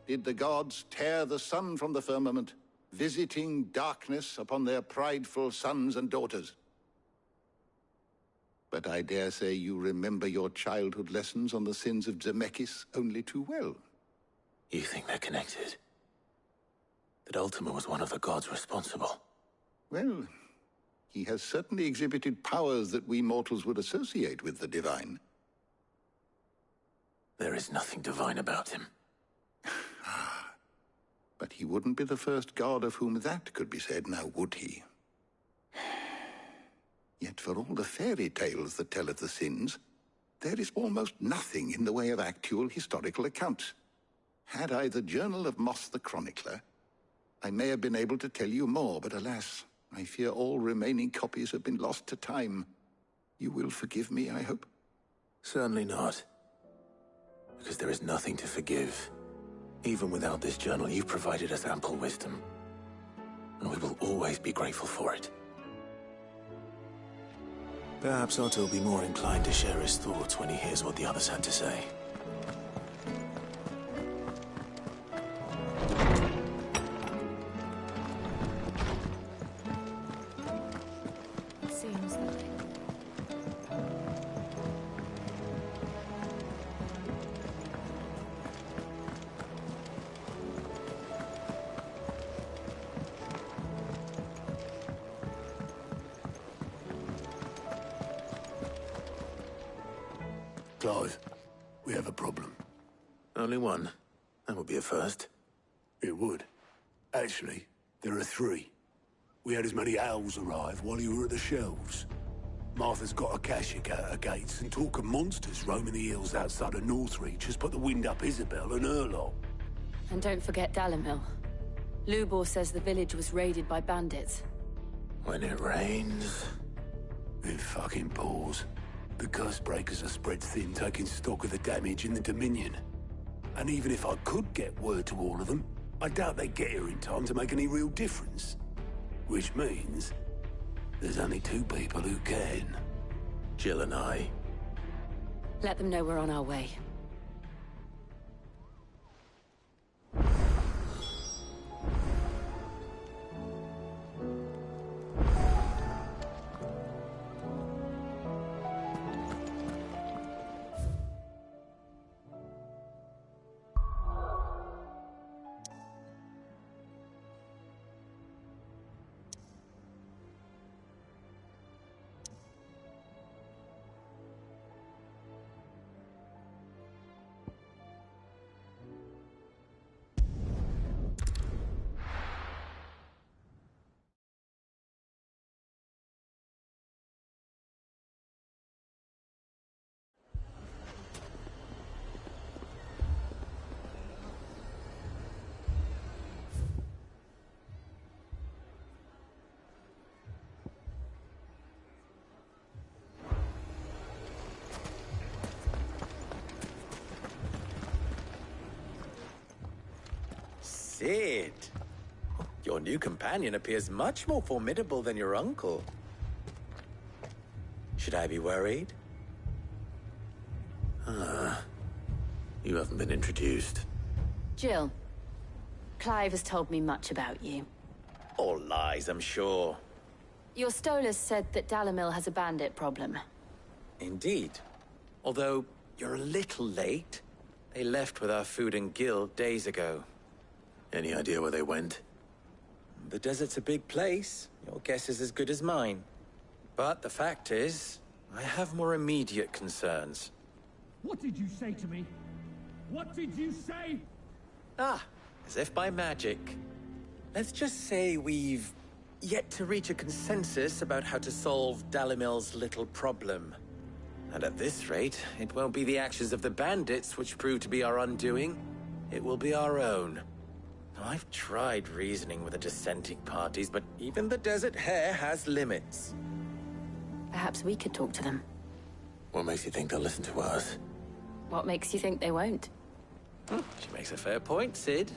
did the gods tear the sun from the firmament, visiting darkness upon their prideful sons and daughters. But I dare say you remember your childhood lessons on the sins of Zemeckis only too well. You think they're connected? That Ultima was one of the gods responsible? Well, he has certainly exhibited powers that we mortals would associate with the divine. There is nothing divine about him. But he wouldn't be the first god of whom that could be said, now would he? Yet for all the fairy tales that tell of the sins, there is almost nothing in the way of actual historical accounts. Had I the Journal of Moss the Chronicler, I may have been able to tell you more, but alas, I fear all remaining copies have been lost to time. You will forgive me, I hope? Certainly not. Because there is nothing to forgive. Even without this journal, you've provided us ample wisdom. And we will always be grateful for it. Perhaps Otto will be more inclined to share his thoughts when he hears what the others had to say. Seems like... Clive, we have a problem. Only one. That would be a first. It would. Actually, there are 3. We had as many owls arrive while you were at the shelves. Martha's got Akashic at her gates, and talk of monsters roaming the hills outside of Northreach has put the wind up Isabel and her lot. And don't forget Dalimil. Lubor says the village was raided by bandits. When it rains... It fucking pours. The curse breakers are spread thin, taking stock of the damage in the Dominion. And even if I could get word to all of them, I doubt they'd get here in time to make any real difference. Which means there's only two people who can. Jill and I. Let them know we're on our way. Sid, your new companion appears much more formidable than your uncle. Should I be worried? You haven't been introduced. Jill, Clive has told me much about you. All lies, I'm sure. Your Stolas said that Dalamil has a bandit problem. Indeed. Although, you're a little late. They left with our food and guild days ago. Any idea where they went? The desert's a big place. Your guess is as good as mine. But the fact is, I have more immediate concerns. What did you say to me? What did you say? As if by magic. Let's just say we've yet to reach a consensus about how to solve Dalamil's little problem. And at this rate, it won't be the actions of the bandits which prove to be our undoing. It will be our own. I've tried reasoning with the dissenting parties, but even the Desert Hare has limits. Perhaps we could talk to them. What makes you think they'll listen to us? What makes you think they won't? She makes a fair point, Sid.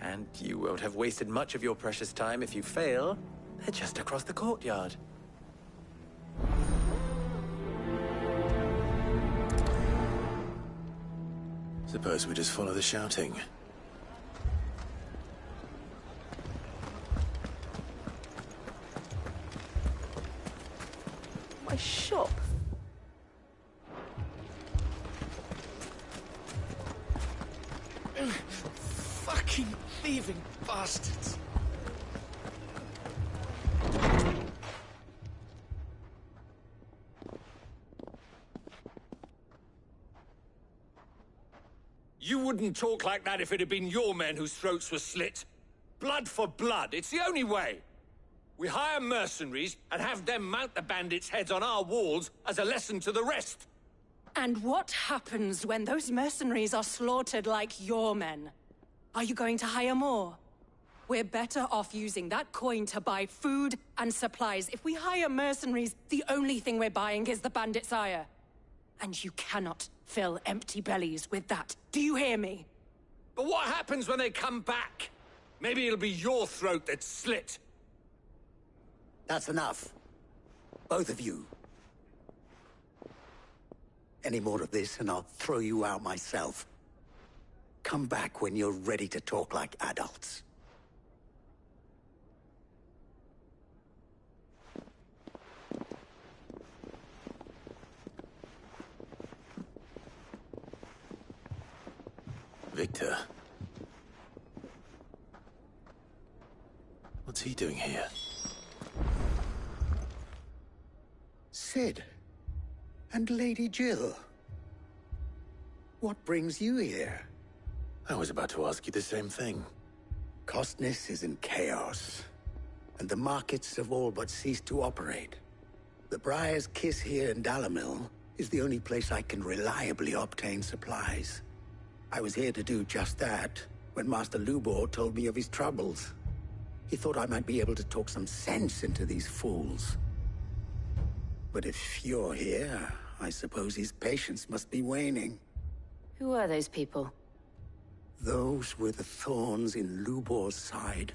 And you won't have wasted much of your precious time if you fail. They're just across the courtyard. Suppose we just follow the shouting. My shop. Fucking thieving bastards. You wouldn't talk like that if it had been your men whose throats were slit. Blood for blood, it's the only way. We hire mercenaries and have them mount the bandits' heads on our walls as a lesson to the rest. And what happens when those mercenaries are slaughtered like your men? Are you going to hire more? We're better off using that coin to buy food and supplies. If we hire mercenaries, the only thing we're buying is the bandits' ire. And you cannot fill empty bellies with that. Do you hear me? But what happens when they come back? Maybe it'll be your throat that's slit. That's enough. Both of you. Any more of this and I'll throw you out myself. Come back when you're ready to talk like adults. Victor. What's he doing here? Sid. And Lady Jill. What brings you here? I was about to ask you the same thing. Costness is in chaos, and the markets have all but ceased to operate. The Briar's Kiss here in Dalamil is the only place I can reliably obtain supplies. I was here to do just that when Master Lubor told me of his troubles. He thought I might be able to talk some sense into these fools. But if you're here, I suppose his patience must be waning. Who are those people? Those were the thorns in Lubor's side.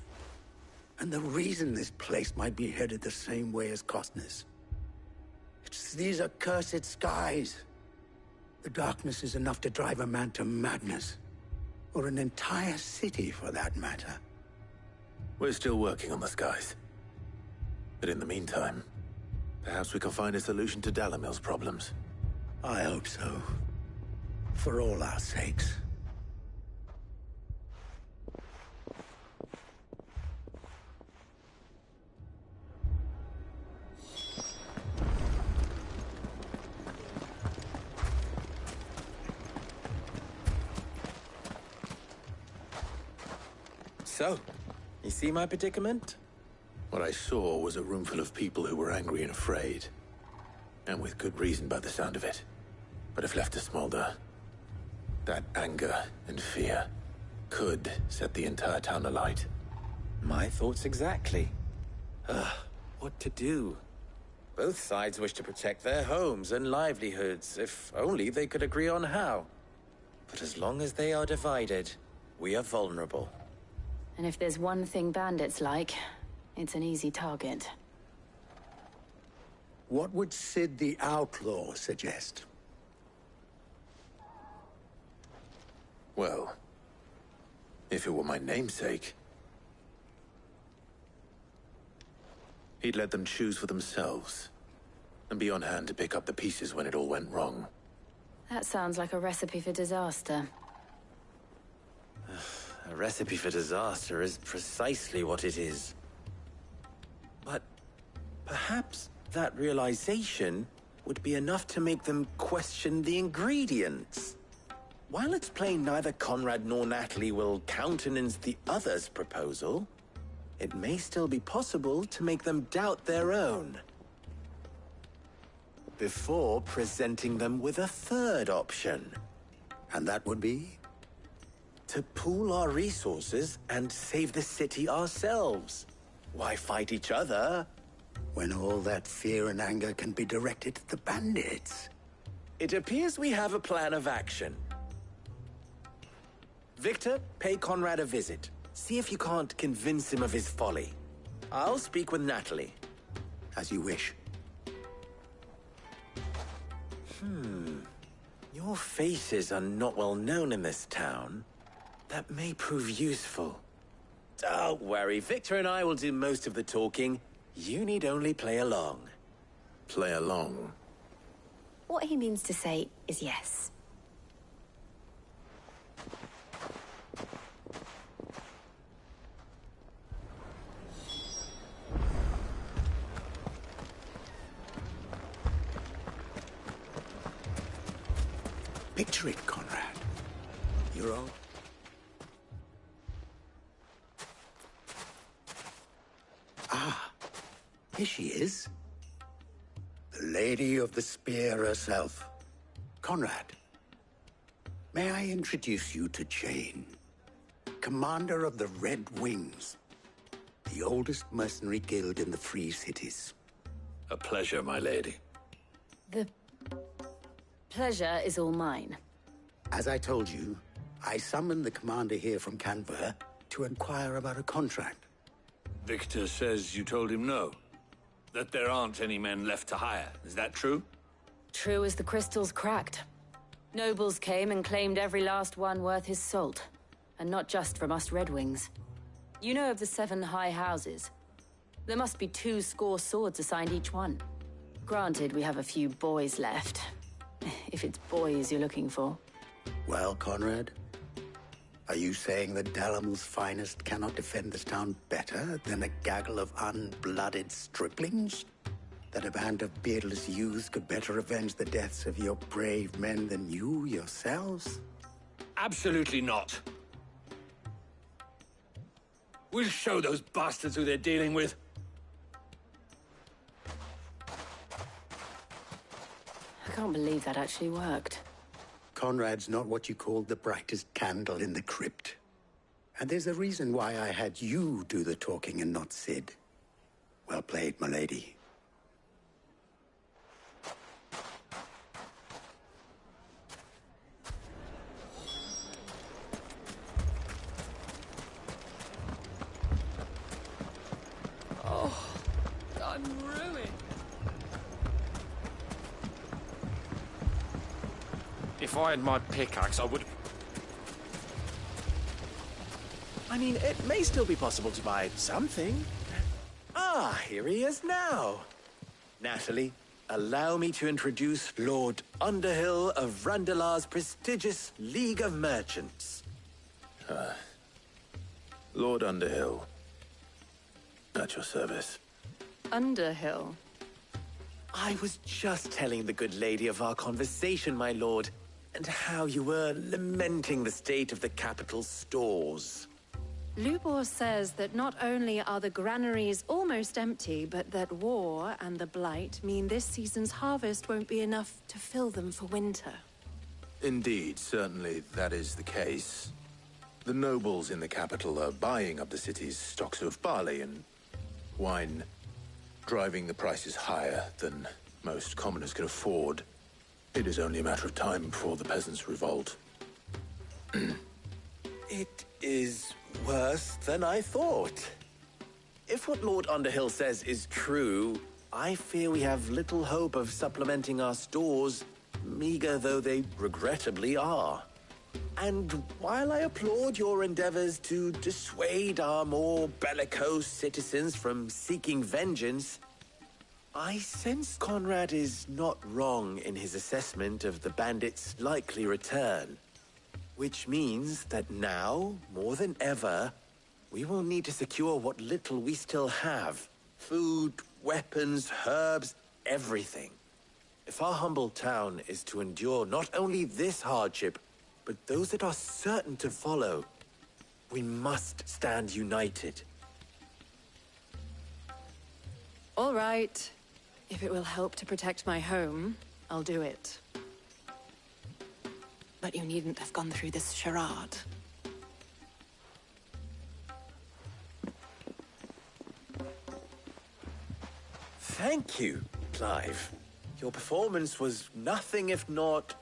And the reason this place might be headed the same way as Costner's. It's these accursed skies. The darkness is enough to drive a man to madness. Or an entire city, for that matter. We're still working on the skies. But in the meantime, perhaps we can find a solution to Dalimil's problems. I hope so. For all our sakes. So, you see my predicament? What I saw was a room full of people who were angry and afraid. And with good reason by the sound of it. But if left to smolder, that anger and fear could set the entire town alight. My thoughts exactly. What to do? Both sides wish to protect their homes and livelihoods, if only they could agree on how. But as long as they are divided, we are vulnerable. And if there's one thing bandits like, it's an easy target. What would Sid the Outlaw suggest? Well, if it were my namesake, he'd let them choose for themselves, and be on hand to pick up the pieces when it all went wrong. That sounds like a recipe for disaster. A recipe for disaster is precisely what it is. But perhaps that realization would be enough to make them question the ingredients. While it's plain neither Conrad nor Natalie will countenance the other's proposal, it may still be possible to make them doubt their own. Before presenting them with a third option. And that would be? To pool our resources and save the city ourselves. Why fight each other? When all that fear and anger can be directed at the bandits. It appears we have a plan of action. Victor, pay Conrad a visit. See if you can't convince him of his folly. I'll speak with Natalie. As you wish. Your faces are not well known in this town. That may prove useful. Don't worry, Victor and I will do most of the talking. You need only play along. Play along? What he means to say is yes. Picture it, Conrad. You're all... Ah, here she is. The Lady of the Spear herself. Conrad, may I introduce you to Jane, commander of the Red Wings, the oldest mercenary guild in the Free Cities. A pleasure, my lady. The pleasure is all mine. As I told you, I summoned the commander here from Canberra to inquire about a contract. Victor says you told him no. That there aren't any men left to hire. Is that true? True as the crystals cracked. Nobles came and claimed every last one worth his salt. And not just from us Red Wings. You know of the 7 high houses. There must be 200 swords assigned each one. Granted, we have a few boys left. If it's boys you're looking for. Well, Conrad, are you saying that Dalimil's finest cannot defend this town better than a gaggle of unblooded striplings? That a band of beardless youths could better avenge the deaths of your brave men than you yourselves? Absolutely not. We'll show those bastards who they're dealing with. I can't believe that actually worked. Conrad's not what you called the brightest candle in the crypt. And there's a reason why I had you do the talking and not Sid. Well played, my lady. I'm ruined. If I had my pickaxe, I would... I mean, it may still be possible to buy something. Ah, here he is now. Natalie, allow me to introduce Lord Underhill of Randalar's prestigious League of Merchants. Lord Underhill. At your service. Underhill? I was just telling the good lady of our conversation, my lord, and how you were lamenting the state of the capital's stores. Lubor says that not only are the granaries almost empty, but that war and the Blight mean this season's harvest won't be enough to fill them for winter. Indeed, certainly that is the case. The nobles in the capital are buying up the city's stocks of barley and wine, driving the prices higher than most commoners can afford. It is only a matter of time before the peasants revolt. It is worse than I thought. If what Lord Underhill says is true, I fear we have little hope of supplementing our stores, meager though they regrettably are. And while I applaud your endeavors to dissuade our more bellicose citizens from seeking vengeance, I sense Conrad is not wrong in his assessment of the bandits' likely return. Which means that now, more than ever, we will need to secure what little we still have. Food, weapons, herbs, everything. If our humble town is to endure not only this hardship, but those that are certain to follow, we must stand united. All right. If it will help to protect my home, I'll do it. But you needn't have gone through this charade. Thank you, Clive. Your performance was nothing if not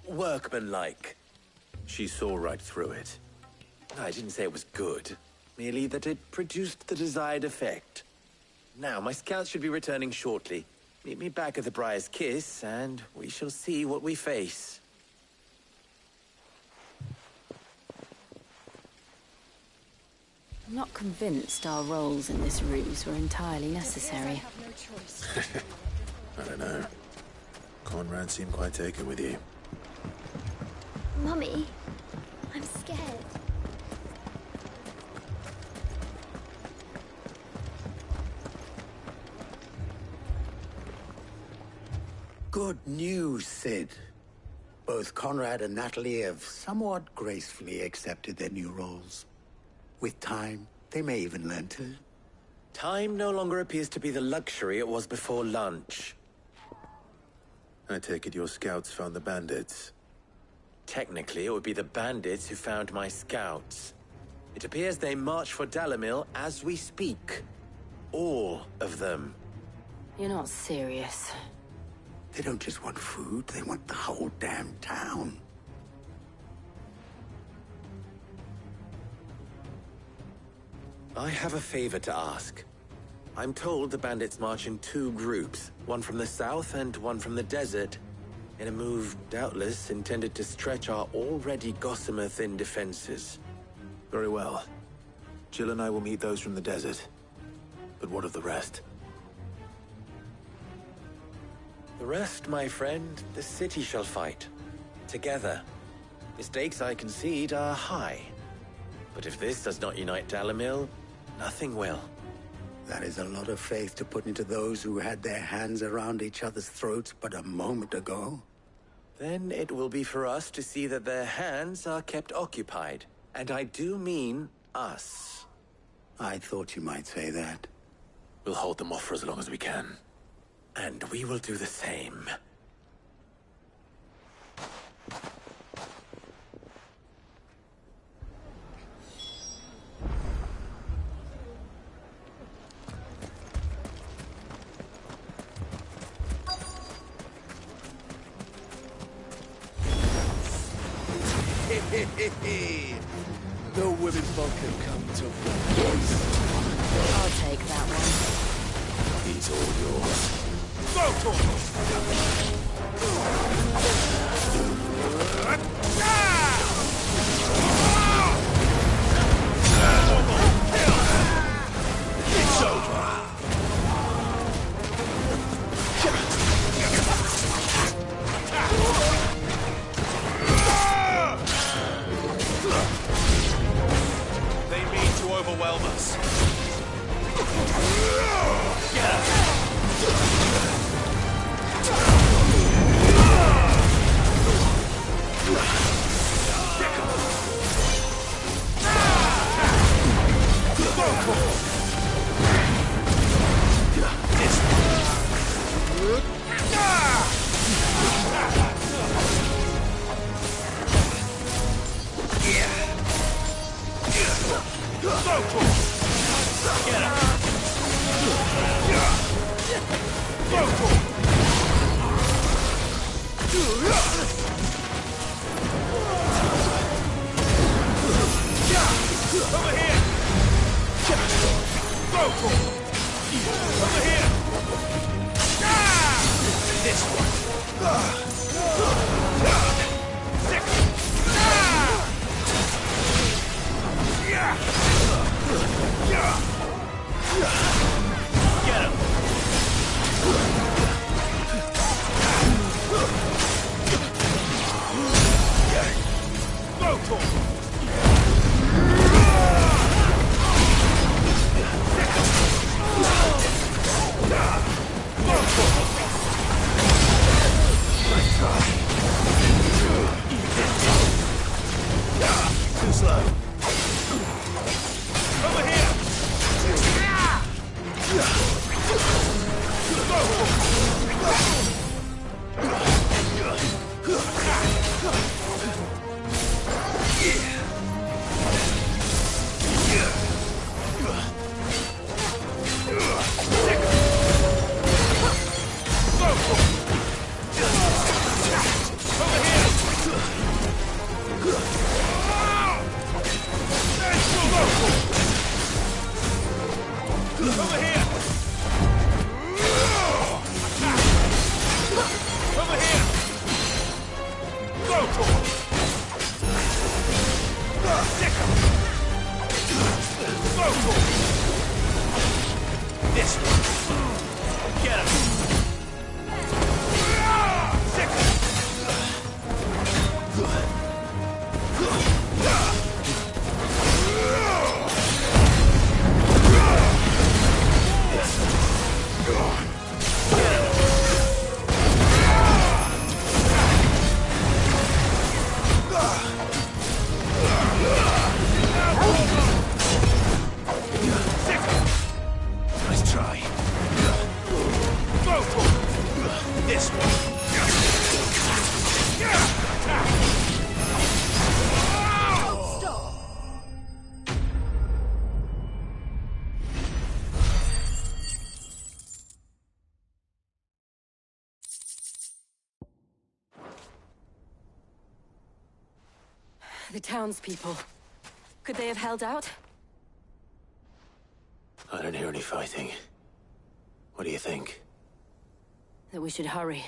workmanlike. She saw right through it. I didn't say it was good, merely that it produced the desired effect. Now, my scouts should be returning shortly. Meet me back at the Briar's Kiss, and we shall see what we face. I'm not convinced our roles in this ruse were entirely necessary. I don't know. Conrad seemed quite taken with you. Mummy, I'm scared. Good news, Sid. Both Conrad and Natalie have somewhat gracefully accepted their new roles. With time, they may even learn to. Time no longer appears to be the luxury it was before lunch. I take it your scouts found the bandits. Technically, it would be the bandits who found my scouts. It appears they march for Dalimil as we speak. All of them. You're not serious. They don't just want food, they want the whole damn town. I have a favor to ask. I'm told the bandits march in two groups, one from the south and one from the desert, in a move doubtless intended to stretch our already gossamer-thin defenses. Very well. Jill and I will meet those from the desert. But what of the rest? The rest, my friend, the city shall fight. Together. The stakes, I concede, are high. But if this does not unite Dalimil, nothing will. That is a lot of faith to put into those who had their hands around each other's throats but a moment ago. Then it will be for us to see that their hands are kept occupied. And I do mean us. I thought you might say that. We'll hold them off for as long as we can. And we will do the same. No women folk have come to war. I'll take that one. He's This one. Get him. Nice try. This one. The townspeople. Could they have held out? I don't hear any fighting. What do you think? That we should hurry.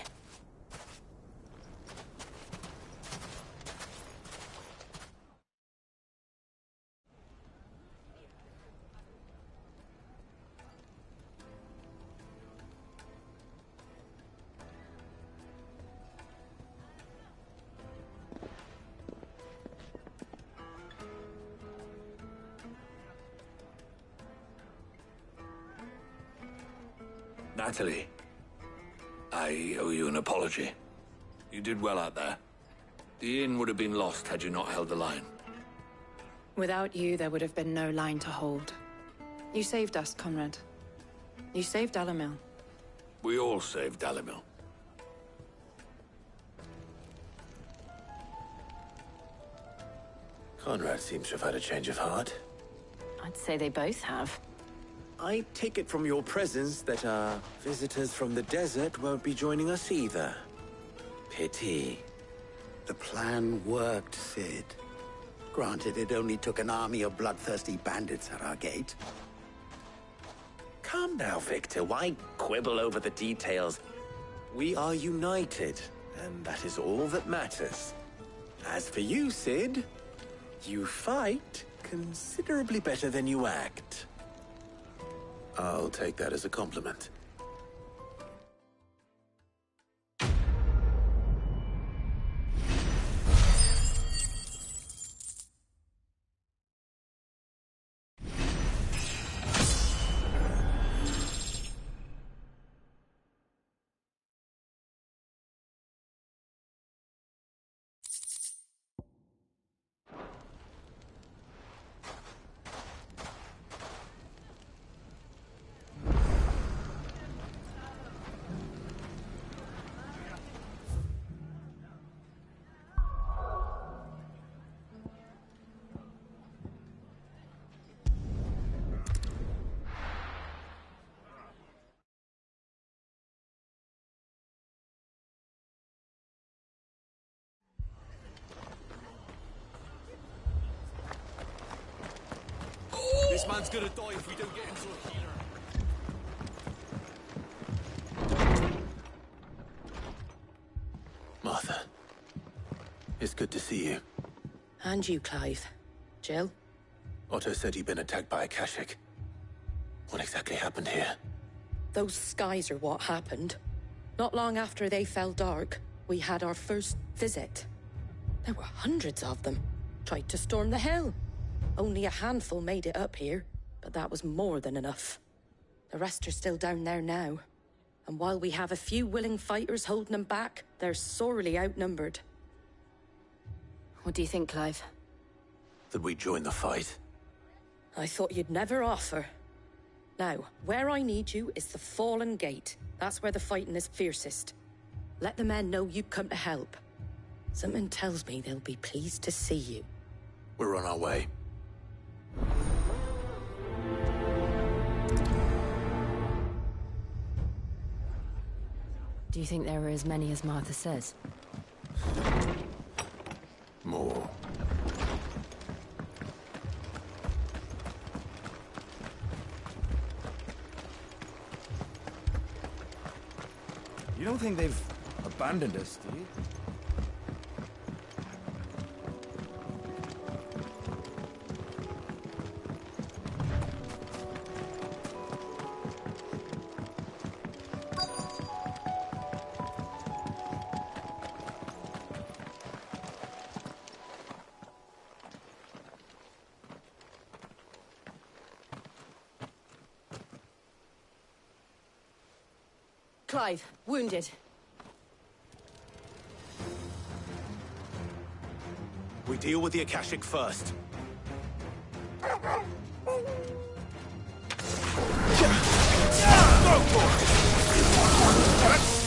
Natalie, I owe you an apology. You did well out there. The inn would have been lost had you not held the line. Without you, there would have been no line to hold. You saved us, Conrad. You saved Dalimil. We all saved Dalimil. Conrad seems to have had a change of heart. I'd say they both have. I take it from your presence that our visitors from the desert won't be joining us either. Pity. The plan worked, Sid. Granted, it only took an army of bloodthirsty bandits at our gate. Calm now, Victor. Why quibble over the details? We are united, and that is all that matters. As for you, Sid, you fight considerably better than you act. I'll take that as a compliment. This man's gonna die if we don't get him to a healer. Martha, it's good to see you. And you, Clive. Jill? Otto said you'd been attacked by a Kashik. What exactly happened here? Those skies are what happened. Not long after they fell dark, we had our first visit. There were hundreds of them. Tried to storm the hill. Only a handful made it up here, but that was more than enough. The rest are still down there now. And while we have a few willing fighters holding them back, they're sorely outnumbered. What do you think, Clive? That we join the fight? I thought you'd never offer. Now, where I need you is the Fallen Gate. That's where the fighting is fiercest. Let the men know you come to help. Something tells me they'll be pleased to see you. We're on our way. Do you think there are as many as Martha says? More. You don't think they've abandoned us, do you? Clive, wounded. We deal with the Akashic first. Go for it!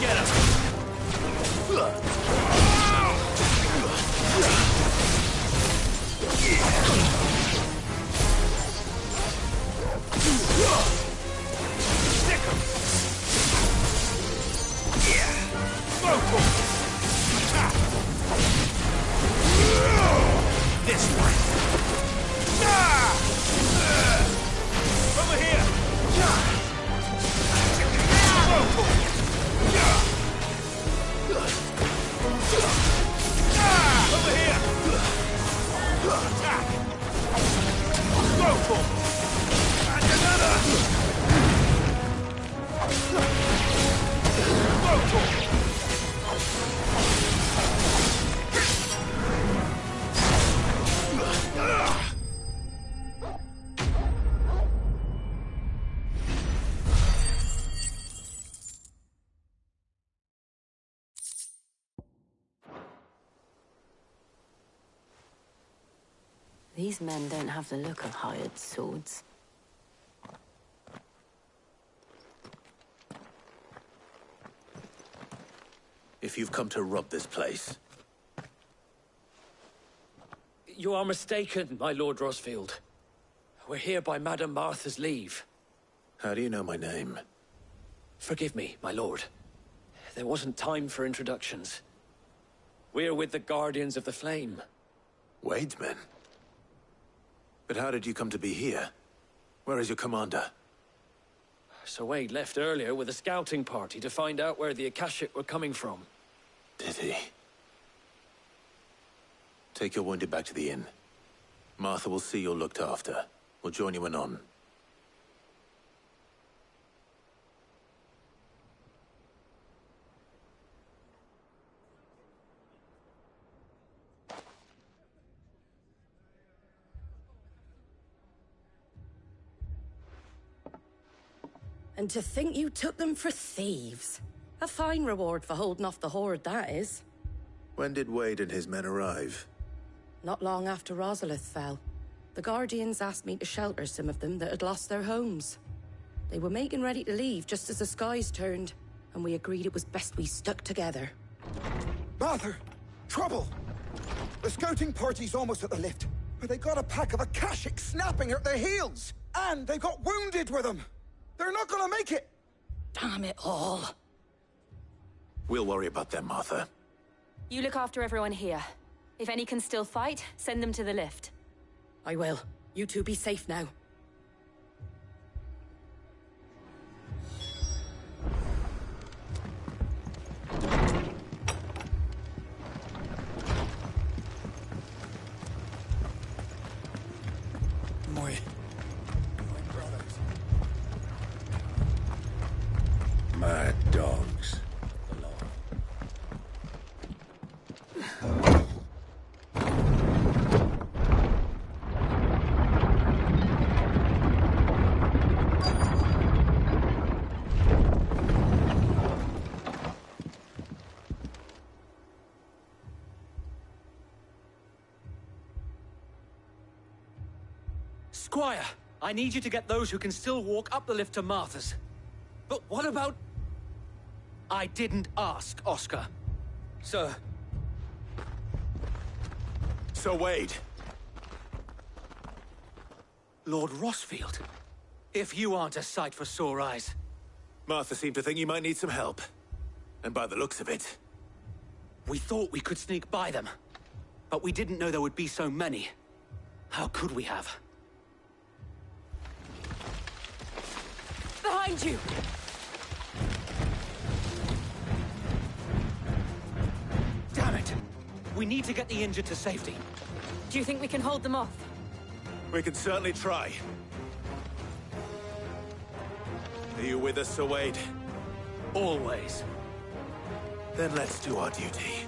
Get him! Stick him! Go for it! This way! Over here! Go for it! Over here! Attack! Go for it! And another! Go for it! These men don't have the look of hired swords. If you've come to rob this place, You are mistaken, my Lord Rosfield. We're here by Madame Martha's leave. how do you know my name? Forgive me, my lord. There wasn't time for introductions. We're with the Guardians of the Flame. Wade's men? But how did you come to be here? Where is your commander? Sir Wade left earlier with a scouting party to find out where the Akashic were coming from. Did he? Take your wounded back to the inn. Martha will see you're looked after. We'll join you anon. And to think you took them for thieves. A fine reward for holding off the horde, that is. When did Wade and his men arrive? Not long after Rosalith fell. The Guardians asked me to shelter some of them that had lost their homes. They were making ready to leave just as the skies turned, and we agreed it was best we stuck together. Martha! Trouble! The scouting party's almost at the lift, but they got a pack of Akashic snapping at their heels! And they got wounded with them! They're not gonna make it! Damn it all. We'll worry about them, Martha. You look after everyone here. If any can still fight, send them to the lift. I will. You two be safe now. Mad dogs. Squire, I need you to get those who can still walk up the lift to Martha's. But what about... I didn't ask, Oscar. Sir. Sir Wade. Lord Rosfield. If you aren't a sight for sore eyes. Martha seemed to think you might need some help. And by the looks of it... We thought we could sneak by them. But we didn't know there would be so many. How could we have? Behind you! Damn it! We need to get the injured to safety. Do you think we can hold them off? We can certainly try. Are you with us, Sir Wade? Always. Then let's do our duty.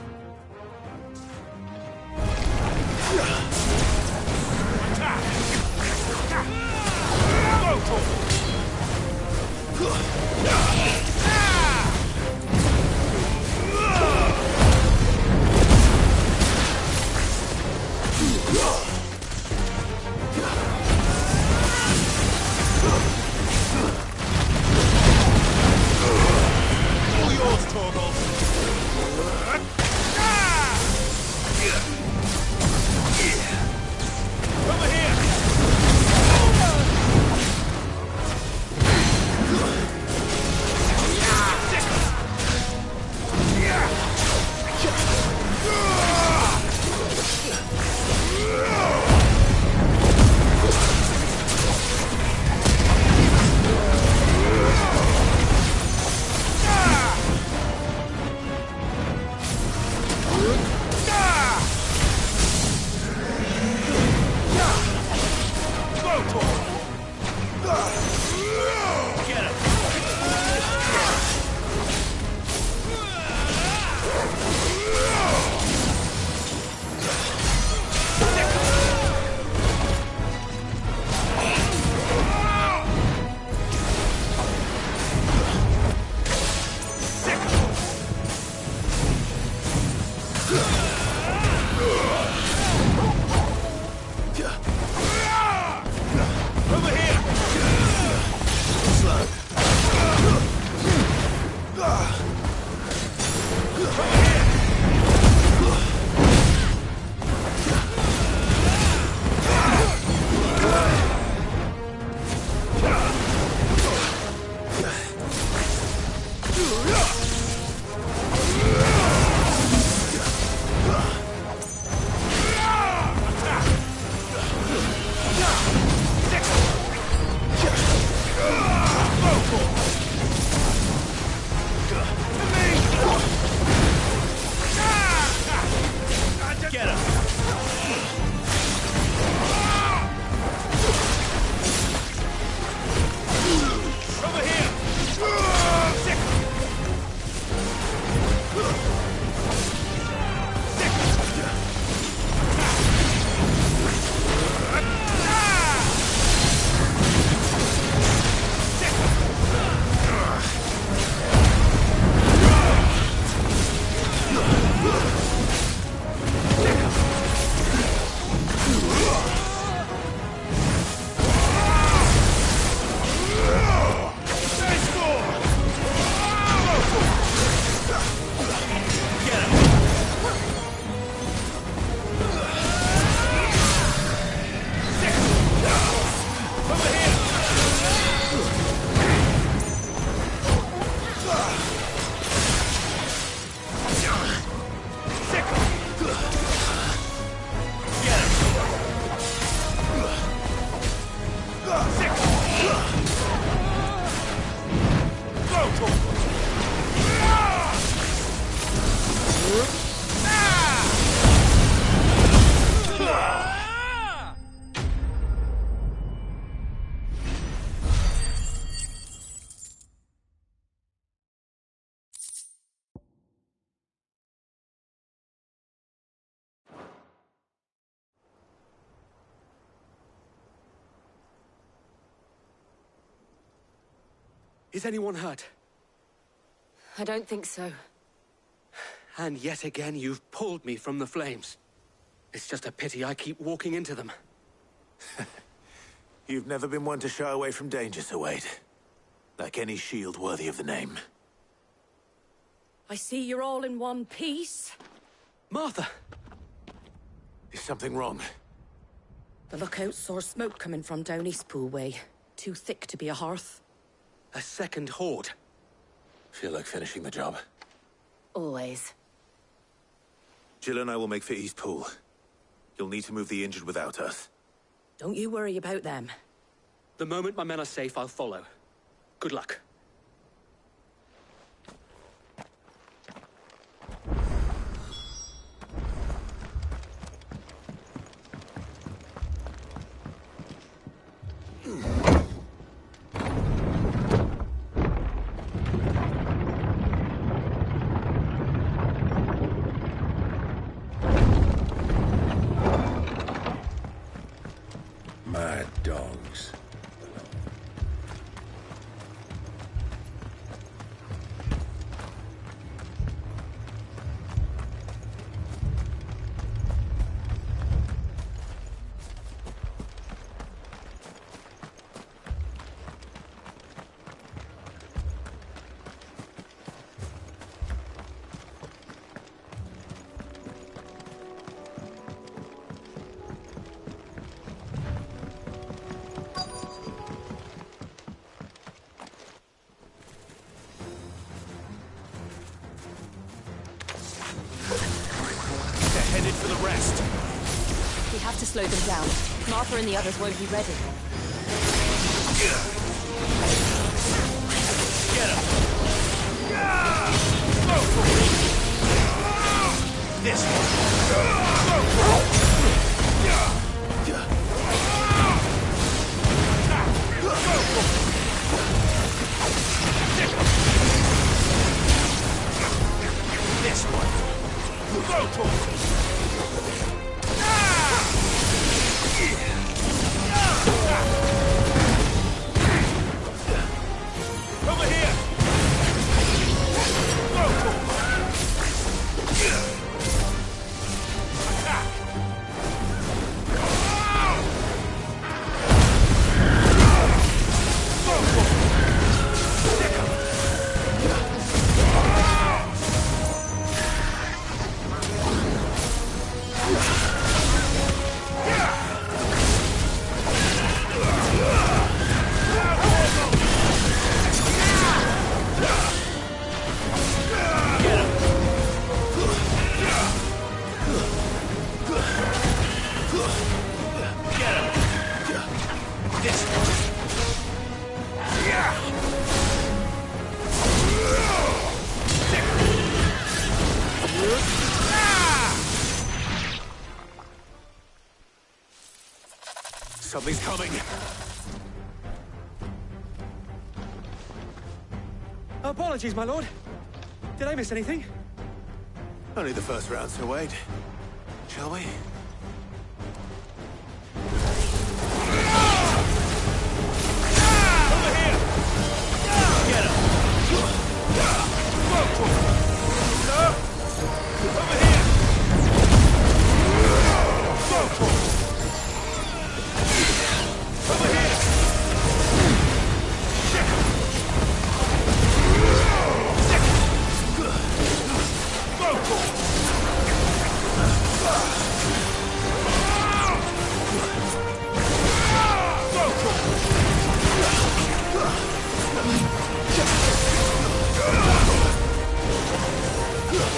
Is anyone hurt? I don't think so. And yet again, you've pulled me from the flames. It's just a pity I keep walking into them. You've never been one to shy away from danger, Sir Wade. Like any shield worthy of the name. I see you're all in one piece. Martha! Is something wrong? The lookout saw smoke coming from down Eastpool way. Too thick to be a hearth. A second horde. Feel like finishing the job. Always. Jill and I will make for Eastpool. You'll need to move the injured without us. Don't you worry about them. The moment my men are safe, I'll follow. Good luck. head for the rest. We have to slow them down. Martha and the others won't be ready. Get him! Go for it! This one! Go for it! Go for it! This one! Go for it! Over here! Go for it! Attack! Go for it! Stick 'em! Something's coming. Apologies, my lord. Did I miss anything? Only the first round, so wait. Shall we? Over here! Get him! Go for it! Over here! Go for it! Over here! Stick him! Stick him! Go for it! Go for it!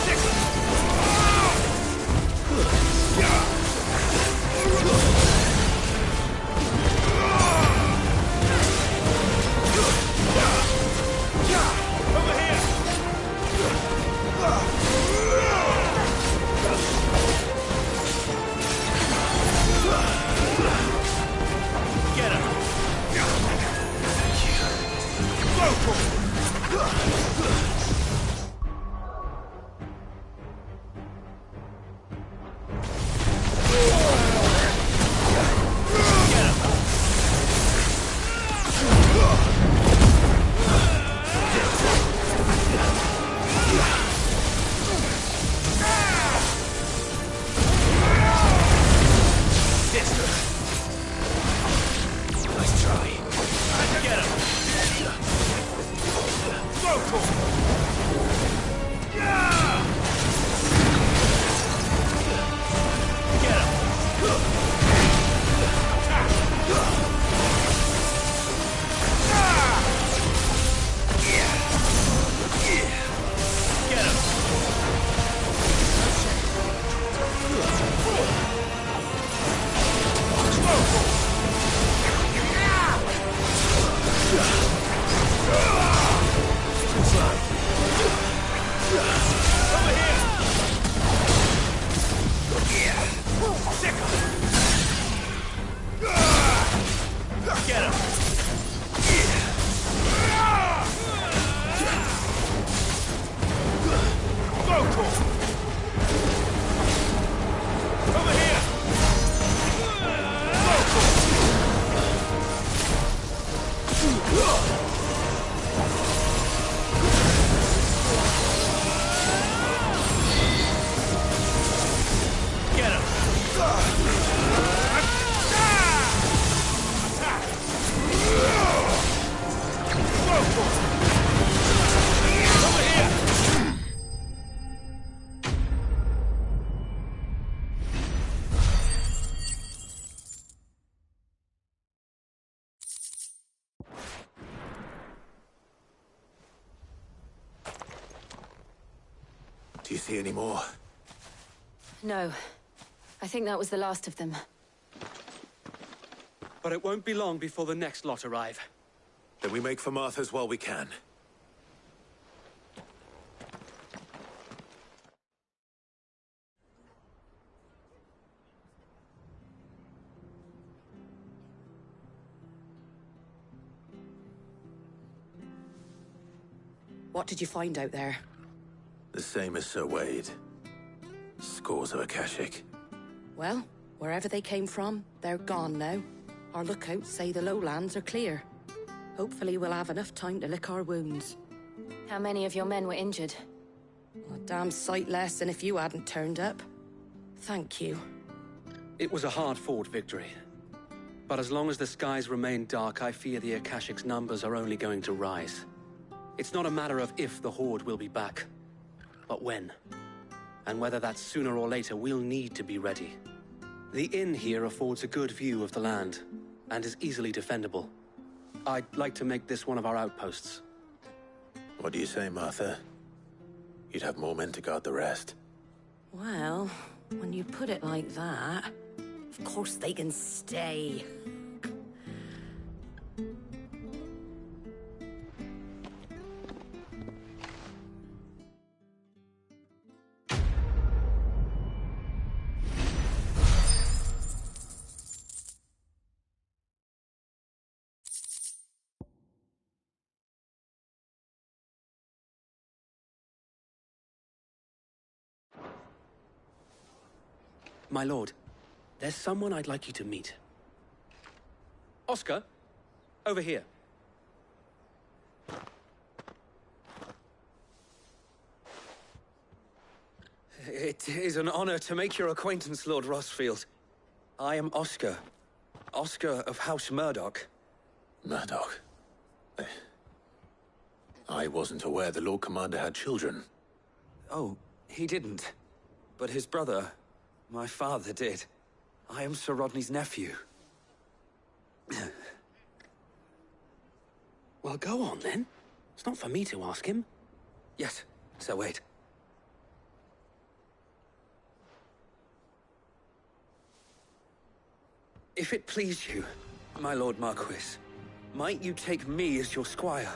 Stick him! Over here! Get him! Go for it! Nice try. Get him! Go for it! Get him! Attack! Get him! Go for it! Over here! Stick him! Get him! Go for it! Over here! Go for it! Get him! Attack! Go for it! Over here! Do you see any more? No, I think that was the last of them. But it won't be long before the next lot arrive. Then we make for Martha's while we can. What did you find out there? The same as Sir Wade. Scores of Akashic. Well, wherever they came from, they're gone now. Our lookouts say the lowlands are clear. Hopefully we'll have enough time to lick our wounds. How many of your men were injured? A damn sight less than if you hadn't turned up. Thank you. It was a hard-fought victory. But as long as the skies remain dark, I fear the Akashic's numbers are only going to rise. It's not a matter of if the Horde will be back, but when. And whether that's sooner or later, we'll need to be ready. The inn here affords a good view of the land, and is easily defendable. I'd like to make this one of our outposts. What do you say, Martha? You'd have more men to guard the rest. Well, when you put it like that, of course they can stay. My lord, there's someone I'd like you to meet. Oscar, over here. It is an honor to make your acquaintance, Lord Rossfield. I am Oscar. Oscar of House Murdoch. Murdoch? I wasn't aware the Lord Commander had children. Oh, he didn't. But his brother, my father, did. I am Sir Rodney's nephew. Well, go on, then. It's not for me to ask him. Yes, Sir Wade. If it please you, my Lord Marquis, might you take me as your squire?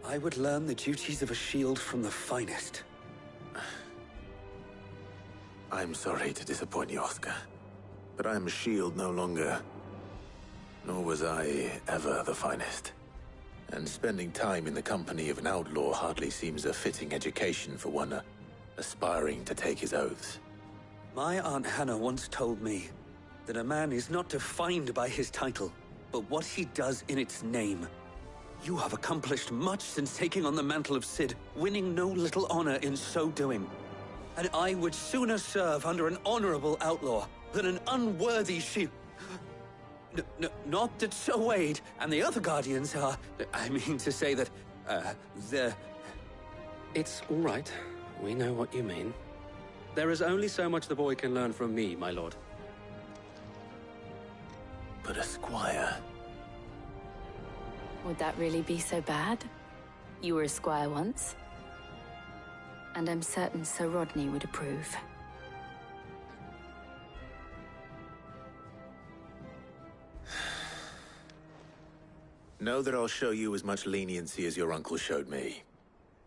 I would learn the duties of a shield from the finest. I'm sorry to disappoint you, Oscar, but I am a shield no longer. Nor was I ever the finest. And spending time in the company of an outlaw hardly seems a fitting education for one aspiring to take his oaths. My Aunt Hannah once told me that a man is not defined by his title, but what he does in its name. You have accomplished much since taking on the mantle of Cid, winning no little honor in so doing. And I would sooner serve under an honorable outlaw than an unworthy shield. Not that Sir Wade and the other Guardians are... I mean to say that, they're... It's all right. We know what you mean. There is only so much the boy can learn from me, my lord. But a squire... Would that really be so bad? You were a squire once. And I'm certain Sir Rodney would approve. Know that I'll show you as much leniency as your uncle showed me.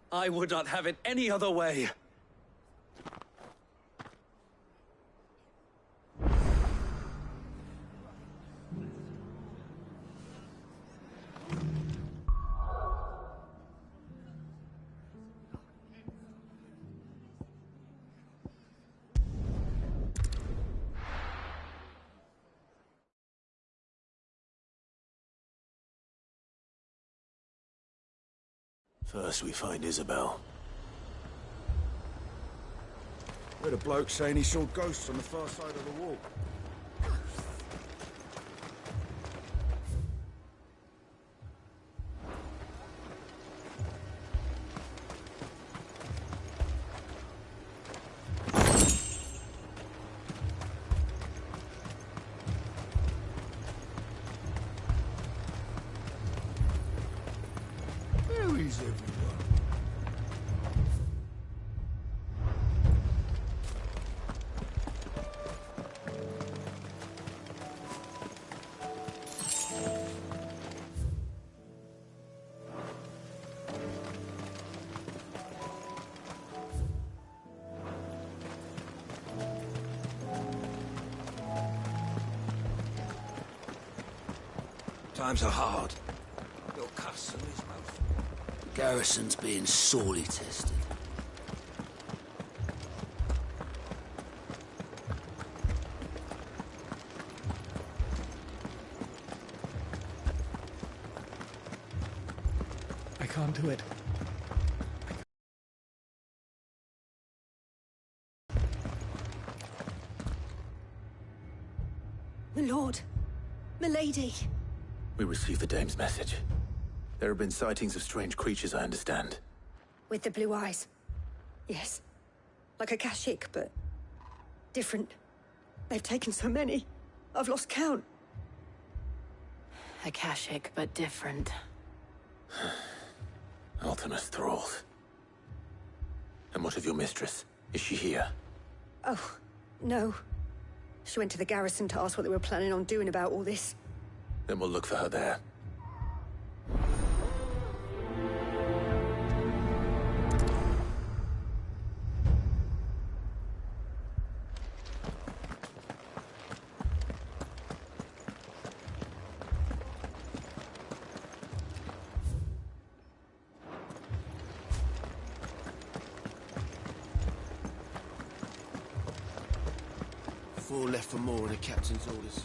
I would not have it any other way. First we find Isabel. We had a bloke saying he saw ghosts on the far side of the wall. Berries everywhere. Times are hard. Your custom is both. The garrison's being sorely tested. I can't do it. My lord. Milady. We received the dame's message. There have been sightings of strange creatures, I understand. With the blue eyes. Yes. Like a Kashik, but different. They've taken so many. I've lost count. Akashic, but different. Ultimus thralls. And what of your mistress? Is she here? Oh, no. She went to the garrison to ask what they were planning on doing about all this. Then we'll look for her there. Four left for more in the captain's orders.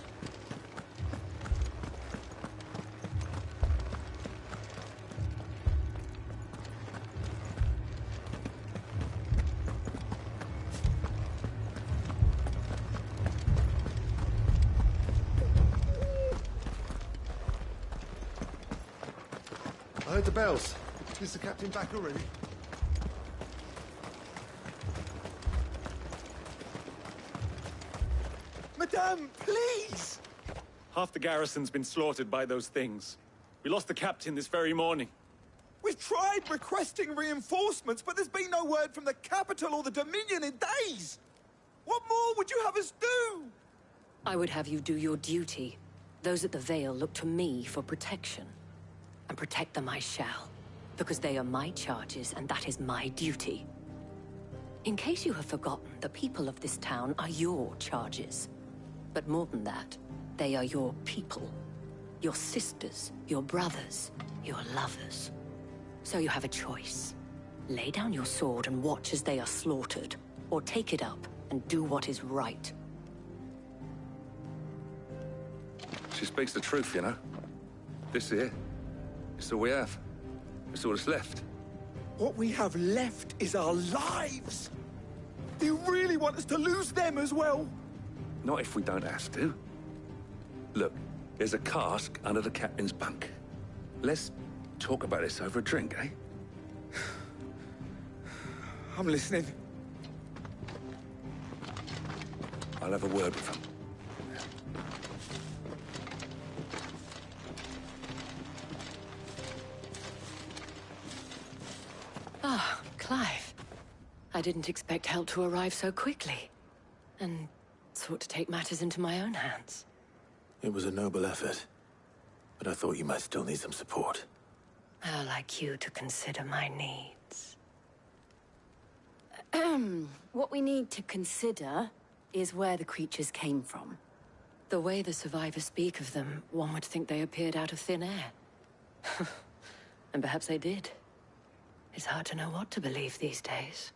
I heard the bells. Is the captain back already? Madame, please! Half the garrison's been slaughtered by those things. We lost the captain this very morning. We've tried requesting reinforcements, but there's been no word from the capital or the Dominion in days! What more would you have us do? I would have you do your duty. Those at the Vale look to me for protection. And protect them I shall. Because they are my charges, and that is my duty. In case you have forgotten, the people of this town are your charges. But more than that, they are your people. Your sisters, your brothers, your lovers. So you have a choice. Lay down your sword and watch as they are slaughtered, or take it up and do what is right. She speaks the truth, you know. This here, it's all we have. It's all that's left. What we have left is our lives! Do you really want us to lose them as well? Not if we don't have to. Look, there's a cask under the captain's bunk. Let's talk about this over a drink, eh? I'm listening. I'll have a word with him. Ah, Clive. I didn't expect help to arrive so quickly. And sought to take matters into my own hands. It was a noble effort, but I thought you might still need some support. I'd like you to consider my needs. What we need to consider is where the creatures came from. The way the survivors speak of them, one would think they appeared out of thin air. And perhaps they did. It's hard to know what to believe these days.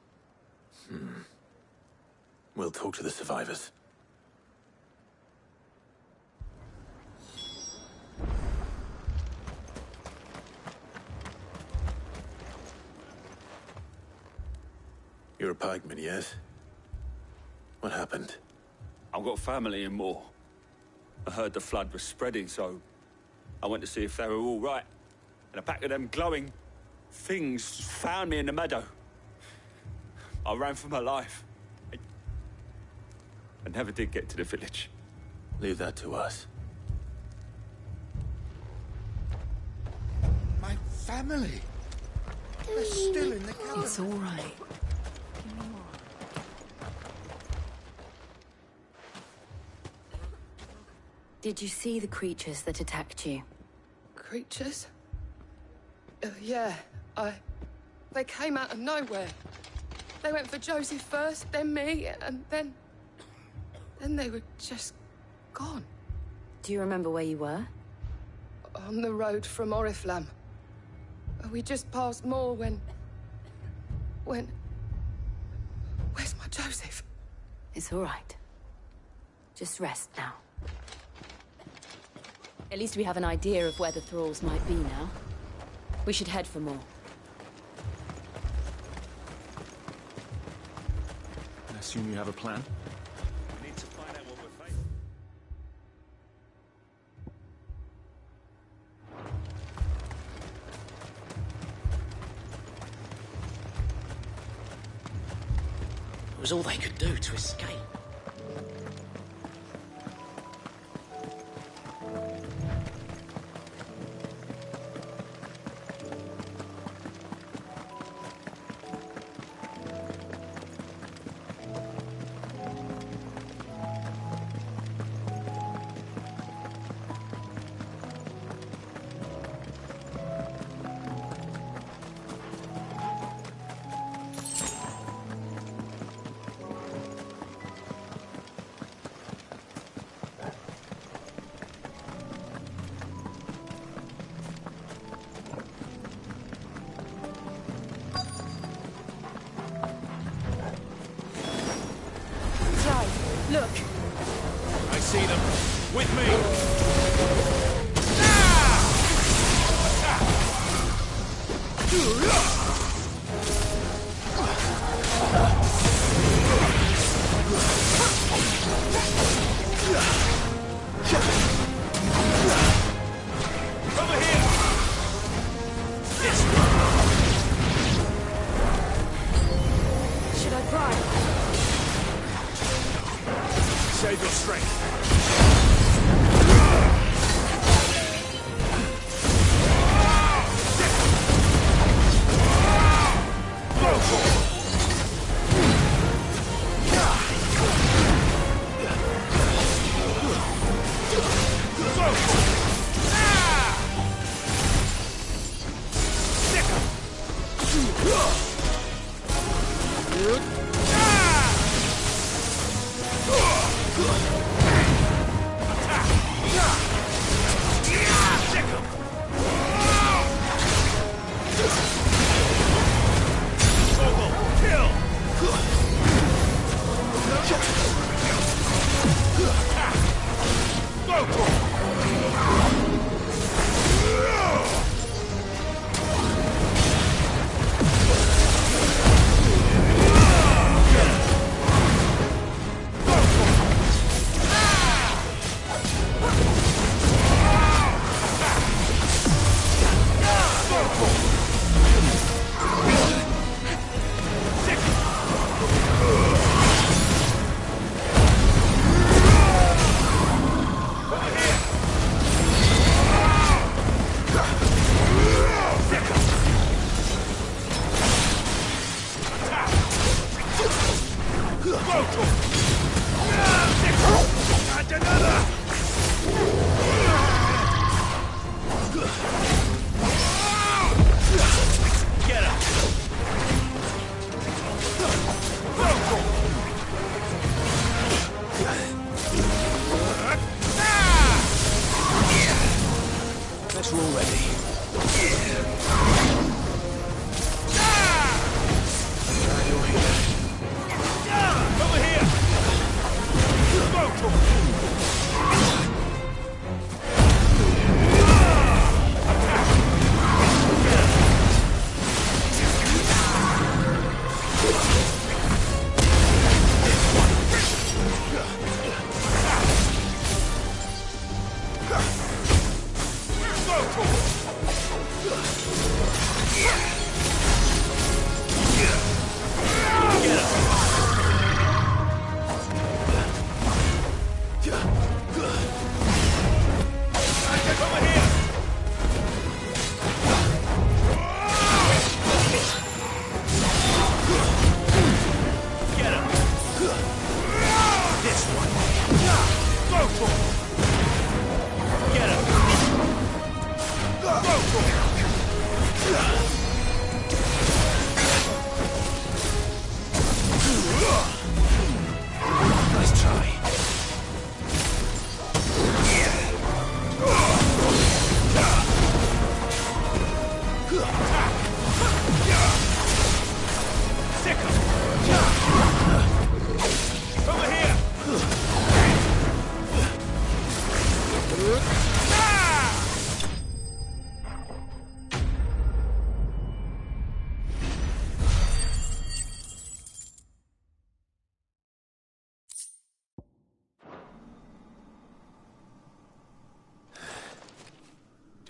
We'll talk to the survivors. You're a pikeman, yes? What happened? I've got family in Moor. I heard the flood was spreading, so I went to see if they were all right. And a pack of them glowing things found me in the meadow. I ran for my life. I never did get to the village. Leave that to us. My family! They're still in the cabin. It's all right. Did you see the creatures that attacked you? Creatures? Yeah, they came out of nowhere. They went for Josie first, then me, and then they were just gone. Do you remember where you were? on the road from Oriflamme. We just passed Moor when... Where's my Joseph? It's all right. Just rest now. At least we have an idea of where the thralls might be now. We should head for more. I assume you have a plan? We need to find out what we're facing. It was all they could do to escape. Look! I see them. With me! Over here! Should I try? Save your strength. We're all ready. You're here. Over here!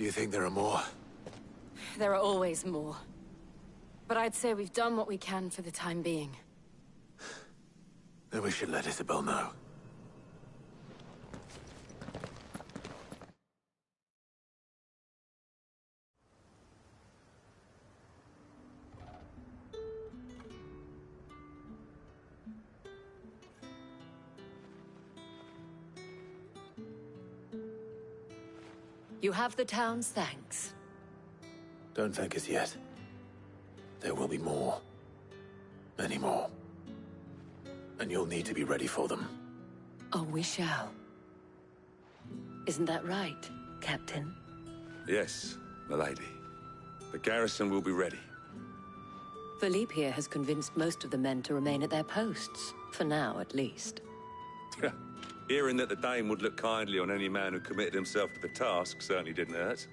Do you think there are more? There are always more. But I'd say we've done what we can for the time being. Then we should let Isabel know. You have the town's thanks. Don't thank us yet. There will be more. Many more. And you'll need to be ready for them. Oh, we shall. Isn't that right, Captain? Yes, milady. The garrison will be ready. Philippe here has convinced most of the men to remain at their posts. For now, at least. Hearing that the Dane would look kindly on any man who committed himself to the task certainly didn't hurt.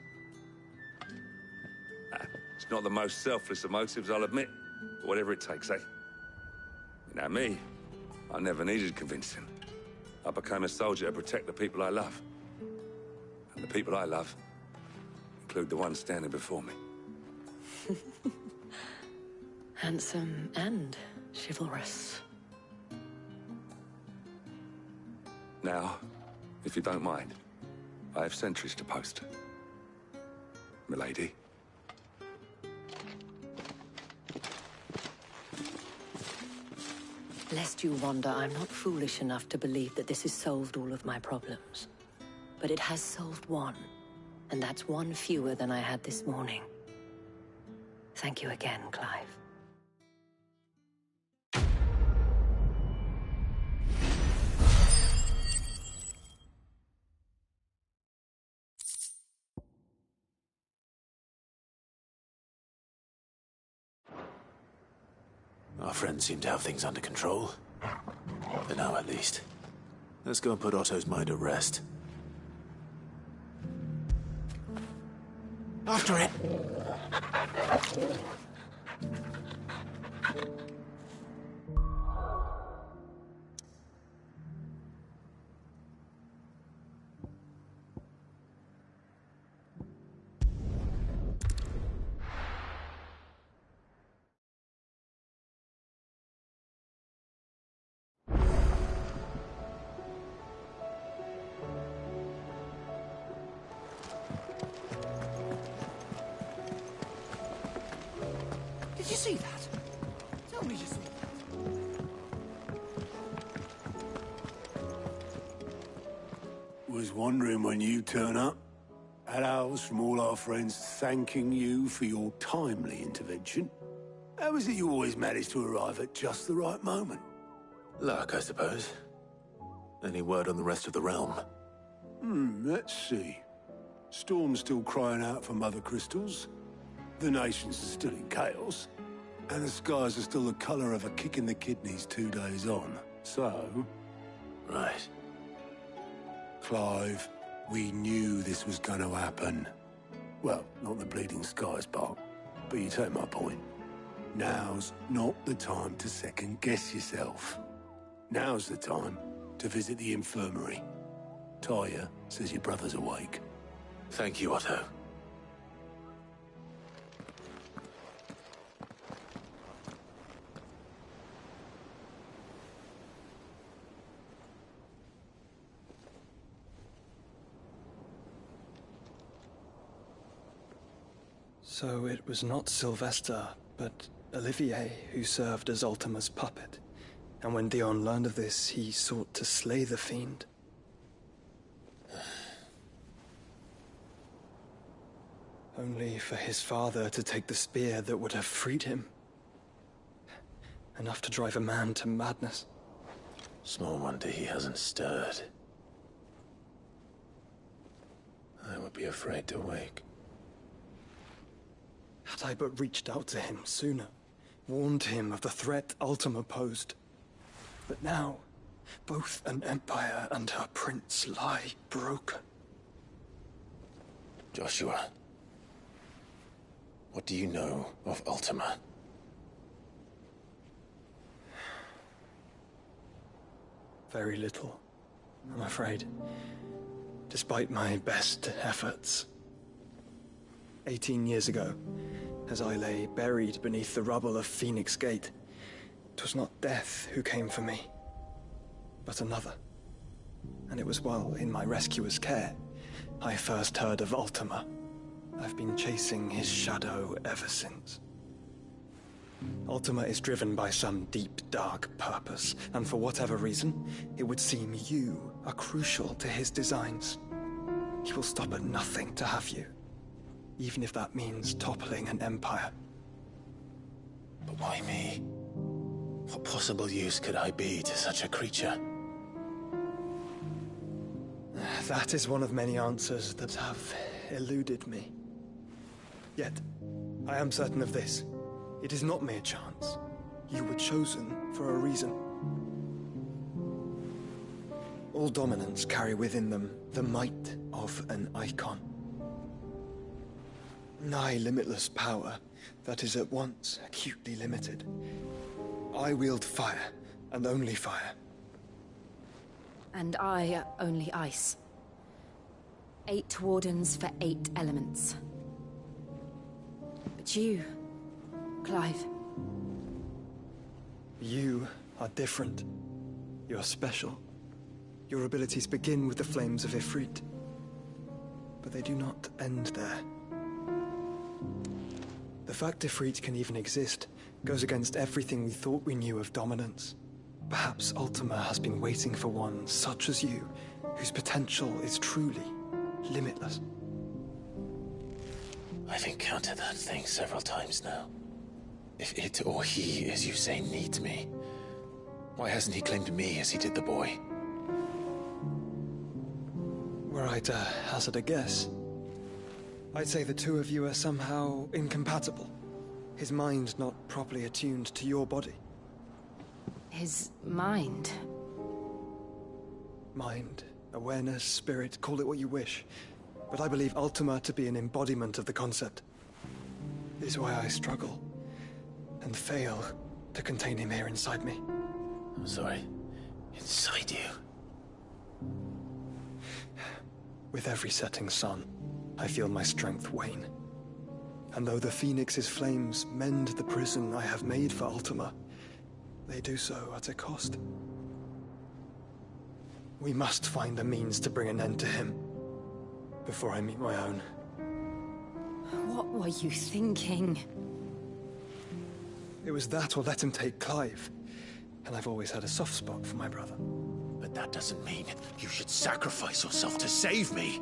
It's not the most selfless of motives, I'll admit. But whatever it takes, eh? Now me, I never needed convincing. I became a soldier to protect the people I love. And the people I love include the ones standing before me. Handsome and chivalrous. Now, if you don't mind, I have sentries to post. Milady. Lest you wonder, I'm not foolish enough to believe that this has solved all of my problems. But it has solved one, and that's one fewer than I had this morning. Thank you again, Clive. Our friends seem to have things under control. For now, at least. Let's go and put Otto's mind at rest. After it! Did you see that? Tell me you saw that. Was wondering when you turn up. Had ours from all our friends thanking you for your timely intervention. How is it you always manage to arrive at just the right moment? Luck, I suppose. Any word on the rest of the realm? Let's see. Storm's still crying out for Mother Crystals. The nations are still in chaos. And the skies are still the colour of a kick in the kidneys 2 days on. So... Right. Clive, we knew this was going to happen. Well, not the bleeding skies part, but you take my point. Now's not the time to second-guess yourself. Now's the time to visit the infirmary. Talia says your brother's awake. Thank you, Otto. So it was not Sylvester, but Olivier who served as Ultima's puppet. And when Dion learned of this, he sought to slay the fiend. Only for his father to take the spear that would have freed him. Enough to drive a man to madness. Small wonder he hasn't stirred. I would be afraid to wake. Had I but reached out to him sooner, warned him of the threat Ultima posed. But now, both an empire and her prince lie broken. Joshua, what do you know of Ultima? Very little, I'm afraid. Despite my best efforts. 18 years ago, as I lay buried beneath the rubble of Phoenix Gate. 'Twas not death who came for me, but another. And it was while in my rescuer's care I first heard of Ultima. I've been chasing his shadow ever since. Ultima is driven by some deep, dark purpose, and for whatever reason, it would seem you are crucial to his designs. He will stop at nothing to have you, even if that means toppling an empire. But why me? What possible use could I be to such a creature? That is one of many answers that have eluded me. Yet, I am certain of this. It is not mere chance. You were chosen for a reason. All dominants carry within them the might of an icon. Nigh limitless power that is at once acutely limited. I wield fire, and only fire. And I only ice. 8 wardens for 8 elements. But you, Clive. You are different. You're special. Your abilities begin with the flames of Ifrit. But they do not end there. The fact Ifrit can even exist goes against everything we thought we knew of dominance. Perhaps Ultima has been waiting for one such as you, whose potential is truly limitless. I've encountered that thing several times now. If it or he, as you say, needs me, why hasn't he claimed me as he did the boy? Were I to hazard a guess, I'd say the two of you are somehow incompatible. His mind not properly attuned to your body. His mind? Mind, awareness, spirit, call it what you wish. But I believe Ultima to be an embodiment of the concept. This is why I struggle and fail to contain him here inside me. I'm sorry. Inside you? With every setting sun, I feel my strength wane. And though the Phoenix's flames mend the prison I have made for Ultima, they do so at a cost. We must find a means to bring an end to him before I meet my own. What were you thinking? It was that or let him take Clive. And I've always had a soft spot for my brother. But that doesn't mean you should sacrifice yourself to save me.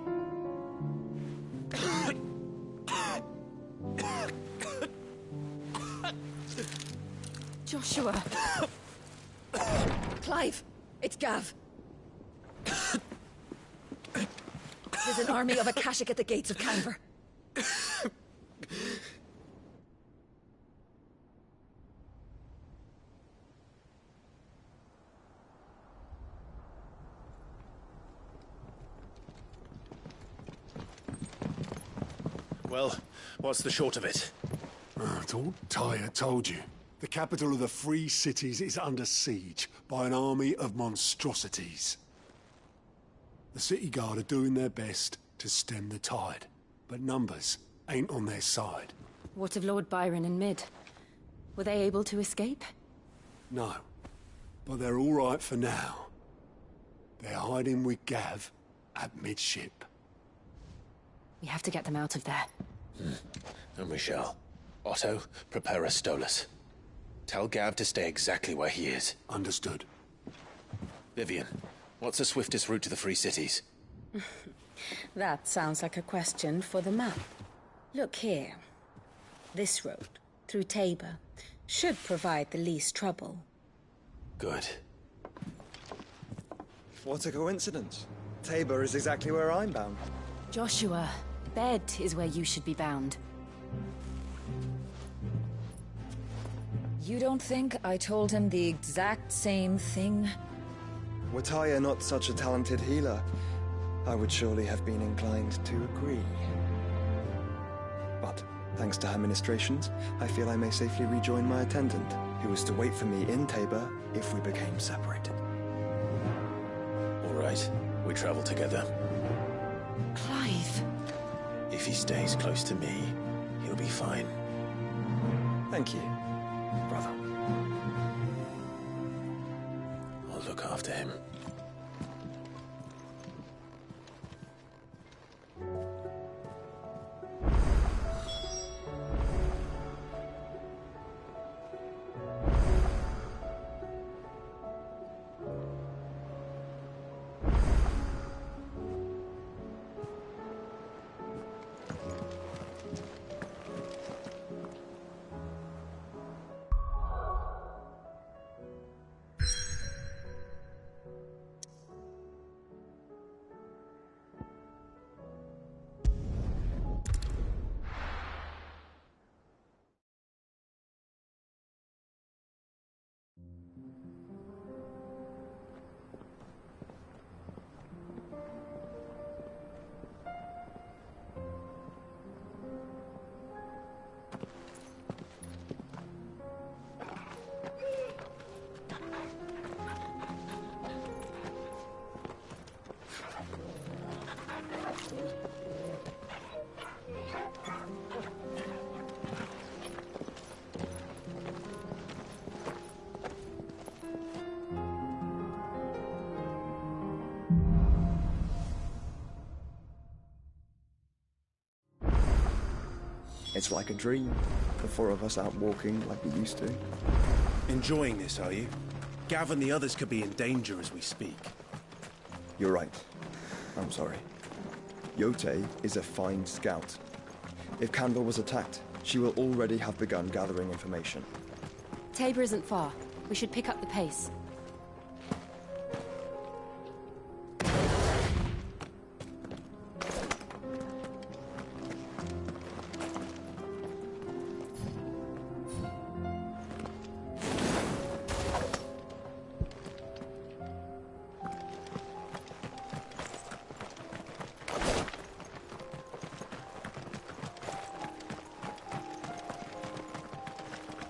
Joshua! Clive! It's Gav! There's an army of Akashic at the gates of Canver. Well, what's the short of it? It's all Tyre told you. The capital of the Free Cities is under siege by an army of monstrosities. The city guard are doing their best to stem the tide, but numbers ain't on their side. What of Lord Byron and Mid? Were they able to escape? No, but they're all right for now. They're hiding with Gav at midship. We have to get them out of there. And we shall. Otto, prepare a Stolas. Tell Gav to stay exactly where he is. Understood. Vivian, what's the swiftest route to the Free Cities? That sounds like a question for the map. Look here. This road, through Tabor, should provide the least trouble. Good. What a coincidence. Tabor is exactly where I'm bound. Joshua, bed is where you should be bound. You don't think I told him the exact same thing? Were Tyre not such a talented healer, I would surely have been inclined to agree. But, thanks to her ministrations, I feel I may safely rejoin my attendant, who was to wait for me in Tabor if we became separated. All right, we travel together. Clive! If he stays close to me, he'll be fine. Thank you, brother. I'll look after him. It's like a dream. The four of us out walking like we used to. Enjoying this, are you? Gav and the others could be in danger as we speak. You're right. I'm sorry. Yote is a fine scout. If Canville was attacked, she will already have begun gathering information. Tabor isn't far. We should pick up the pace.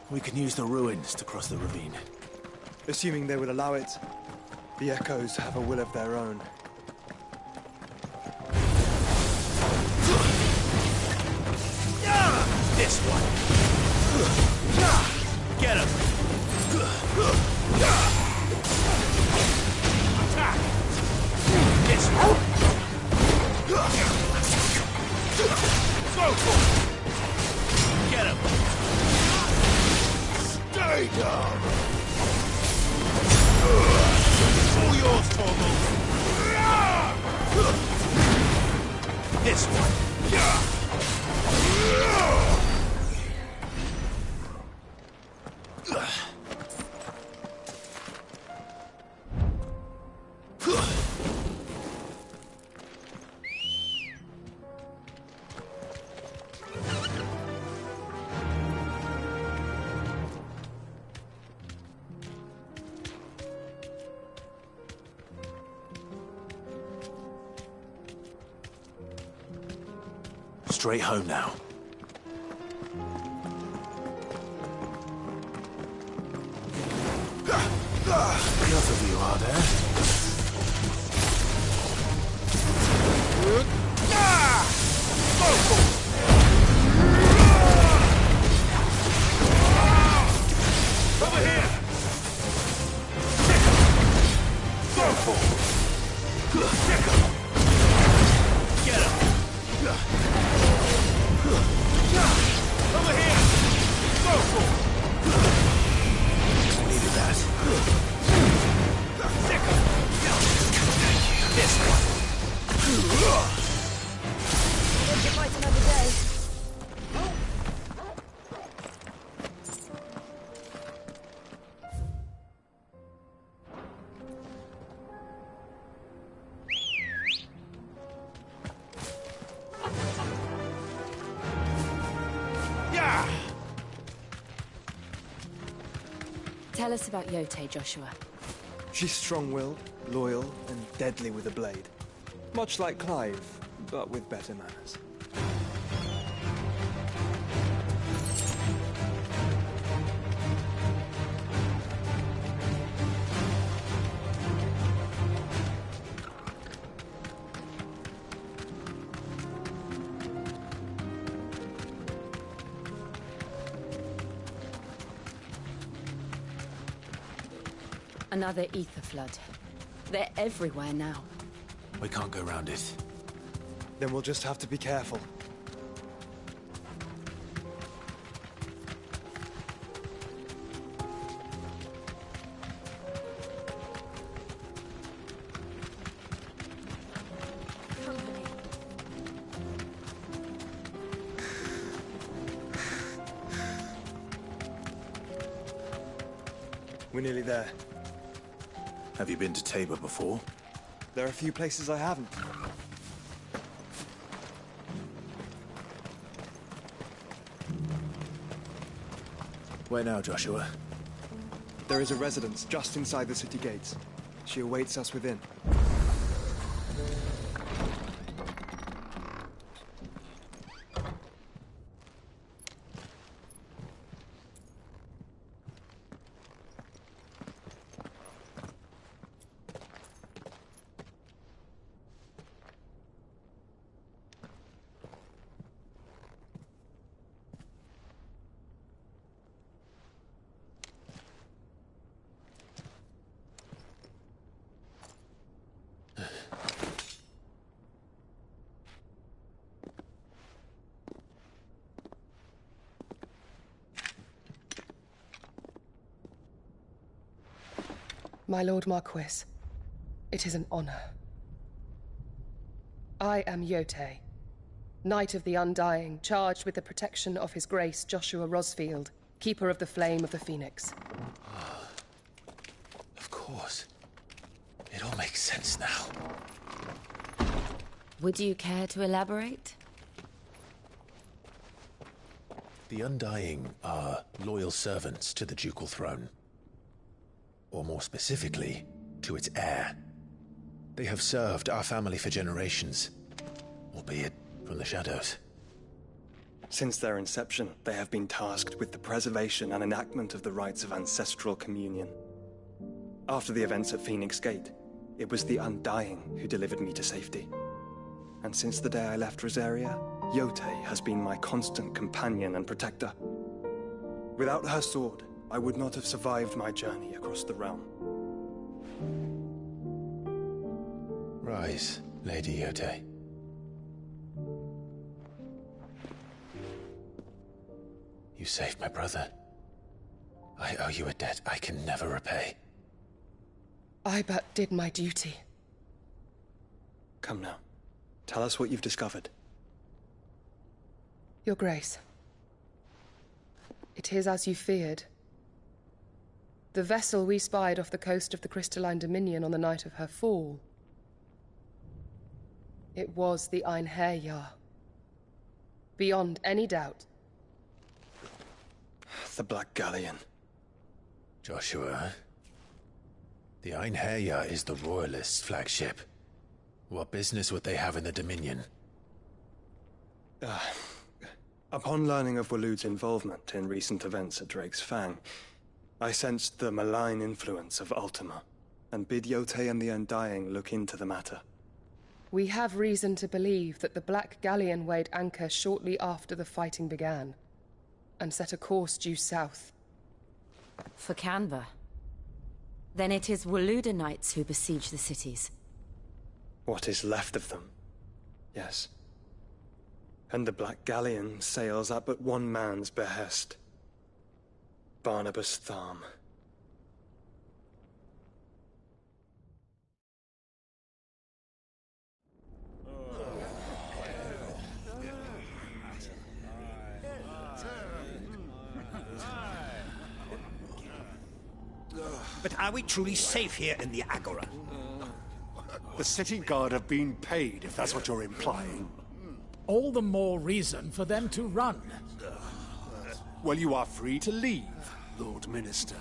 We can use the ruins to cross the ravine. Assuming they would allow it, the Echoes have a will of their own. This one! Get him! Attack! This one! Go for it! Get him! Stay down! All yours, Torgal! This one! Straight home now. Enough of you, are there? Over here! Go for it! Get him! Over here! Go for it! Needed that. This one. Live to fight another day. Tell us about Yote, Joshua. She's strong-willed, loyal, and deadly with a blade. Much like Clive, but with better manners. Another ether flood. They're everywhere now. We can't go round it. Then we'll just have to be careful. We're nearly there. Have you been to Tabor before? There are a few places I haven't. Where now, Joshua? There is a residence just inside the city gates. She awaits us within. My Lord Marquis, it is an honor. I am Yotei, Knight of the Undying, charged with the protection of His Grace Joshua Rosfield, Keeper of the Flame of the Phoenix. Of course. It all makes sense now. Would you care to elaborate? The Undying are loyal servants to the ducal throne. Or more specifically, to its heir. They have served our family for generations, albeit from the shadows. Since their inception, they have been tasked with the preservation and enactment of the rites of ancestral communion. After the events at Phoenix Gate, it was the Undying who delivered me to safety. And since the day I left Rosaria, Yotei has been my constant companion and protector. Without her sword, I would not have survived my journey across the realm. Rise, Lady Yotei. You saved my brother. I owe you a debt I can never repay. I but did my duty. Come now. Tell us what you've discovered. Your Grace. It is as you feared. The vessel we spied off the coast of the Crystalline Dominion on the night of her fall. It was the Einherjar. Beyond any doubt. The Black Galleon. Joshua, the Einherjar is the Royalists' flagship. What business would they have in the Dominion? Upon learning of Waloed's involvement in recent events at Drake's Fang, I sensed the malign influence of Ultima, and bid Yotei and the Undying look into the matter. We have reason to believe that the Black Galleon weighed anchor shortly after the fighting began, and set a course due south. For Canva. Then it is Waloeda Knights who besiege the cities. What is left of them, yes. And the Black Galleon sails at but one man's behest. Barnabas Tharm. But are we truly safe here in the Agora? The city guard have been paid, if that's what you're implying. All the more reason for them to run. Well, you are free to leave, Lord Minister.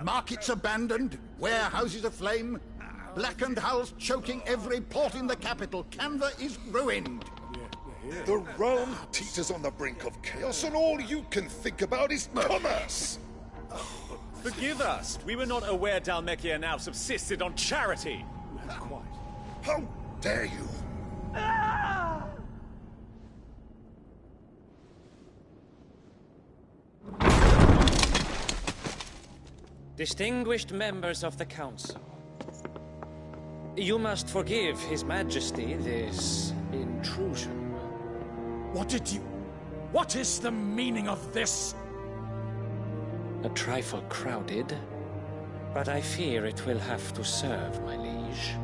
Markets abandoned, warehouses aflame, blackened hulls choking every port in the capital. Canva is ruined. The realm teeters on the brink of chaos, and all you can think about is commerce! Forgive us. We were not aware Dhalmekia now subsisted on charity. How dare you! Distinguished members of the Council, you must forgive His Majesty this intrusion. What is the meaning of this? A trifle crowded, but I fear it will have to serve, my liege.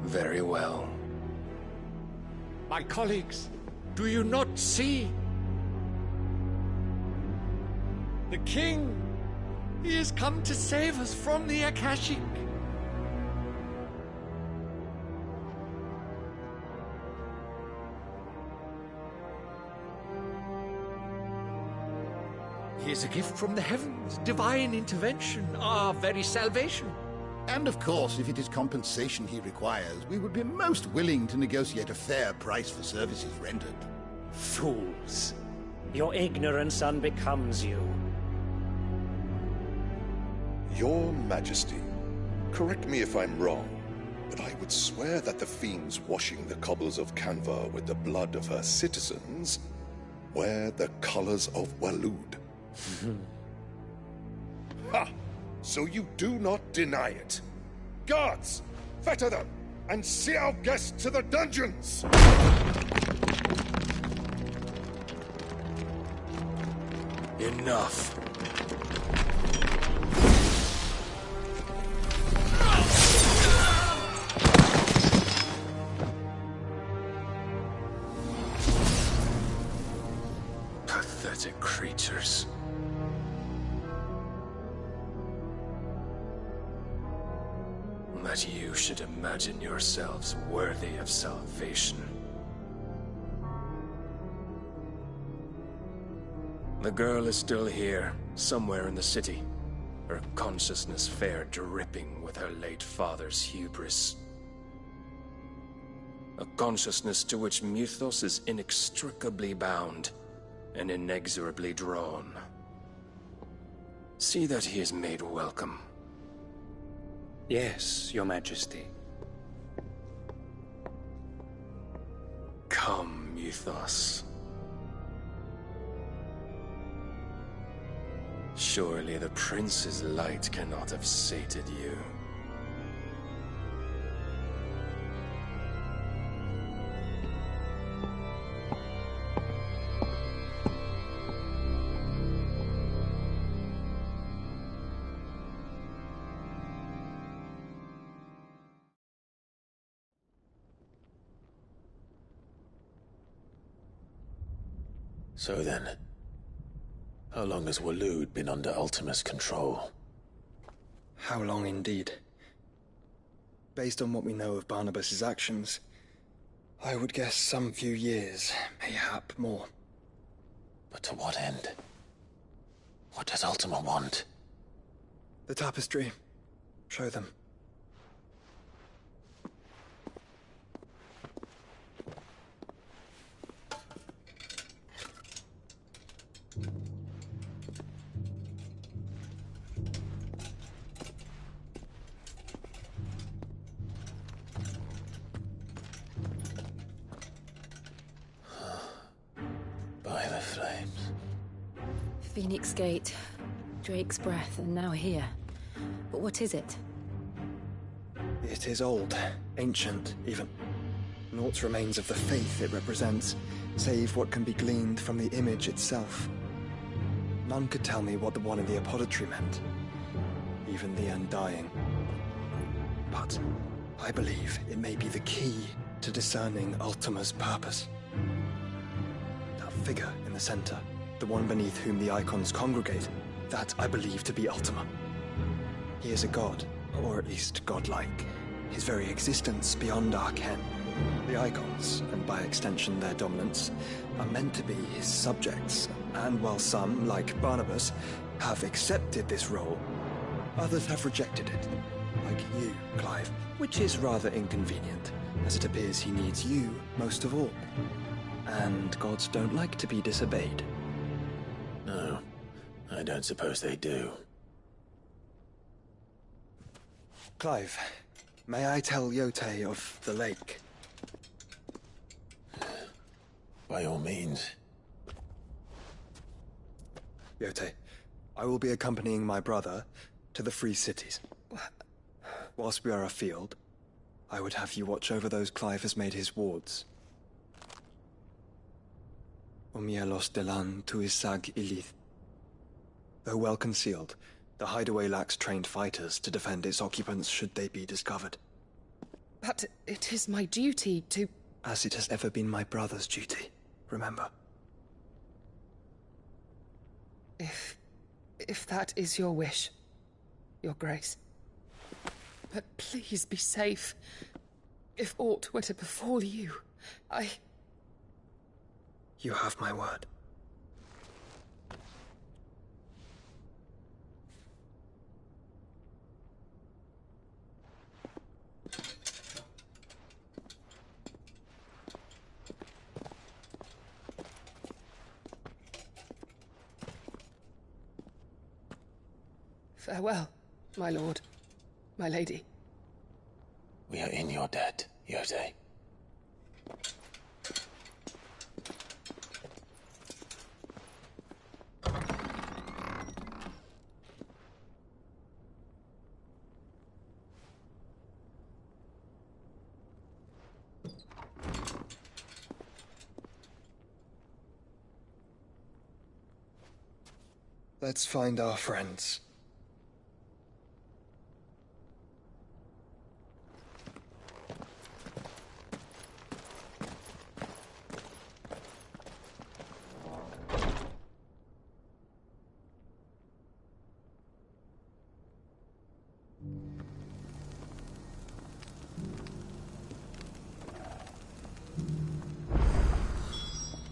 Very well. My colleagues, do you not see? The king! He has come to save us from the Akashic! He is a gift from the heavens, divine intervention, our very salvation. And of course, if it is compensation he requires, we would be most willing to negotiate a fair price for services rendered. Fools! Your ignorance unbecomes you. Your Majesty, correct me if I'm wrong, but I would swear that the fiends washing the cobbles of Canva with the blood of her citizens wear the colors of Waloed. Ha! So you do not deny it. Guards, fetter them, and see our guests to the dungeons! Enough. Pathetic creatures. That you should imagine yourselves worthy of salvation. The girl is still here, somewhere in the city. Her consciousness fair dripping with her late father's hubris. A consciousness to which Mythos is inextricably bound and inexorably drawn. See that he is made welcome. Yes, Your Majesty. Come, Mythos. Surely the prince's light cannot have sated you. So then, how long has Waloed been under Ultima's control? How long indeed? Based on what we know of Barnabas's actions, I would guess some few years, mayhap more. But to what end? What does Ultima want? The tapestry. Show them. By the flames. Phoenix Gate, Drake's Breath, and now here. But what is it? It is old, ancient, even. Naught remains of the faith it represents, save what can be gleaned from the image itself. None could tell me what the one in the apothecary meant, even the Undying. But I believe it may be the key to discerning Ultima's purpose. That figure in the center, the one beneath whom the icons congregate, that I believe to be Ultima. He is a god, or at least godlike, his very existence beyond our ken. The icons, and by extension their dominance, are meant to be his subjects, and while some, like Barnabas, have accepted this role, others have rejected it, like you, Clive, which is rather inconvenient, as it appears he needs you most of all. And gods don't like to be disobeyed. No, I don't suppose they do. Clive, may I tell Yote of the lake? By all means. Yote, I will be accompanying my brother to the Free Cities. Whilst we are afield, I would have you watch over those Clive has made his wards. Omielos delan tuisag ilith. Though well concealed, the hideaway lacks trained fighters to defend its occupants should they be discovered. But it is my duty to... As it has ever been my brother's duty, remember. If that is your wish, Your Grace. But please be safe. If aught were to befall you, You have my word. Farewell, my lord, my lady. We are in your debt, Yote. Let's find our friends.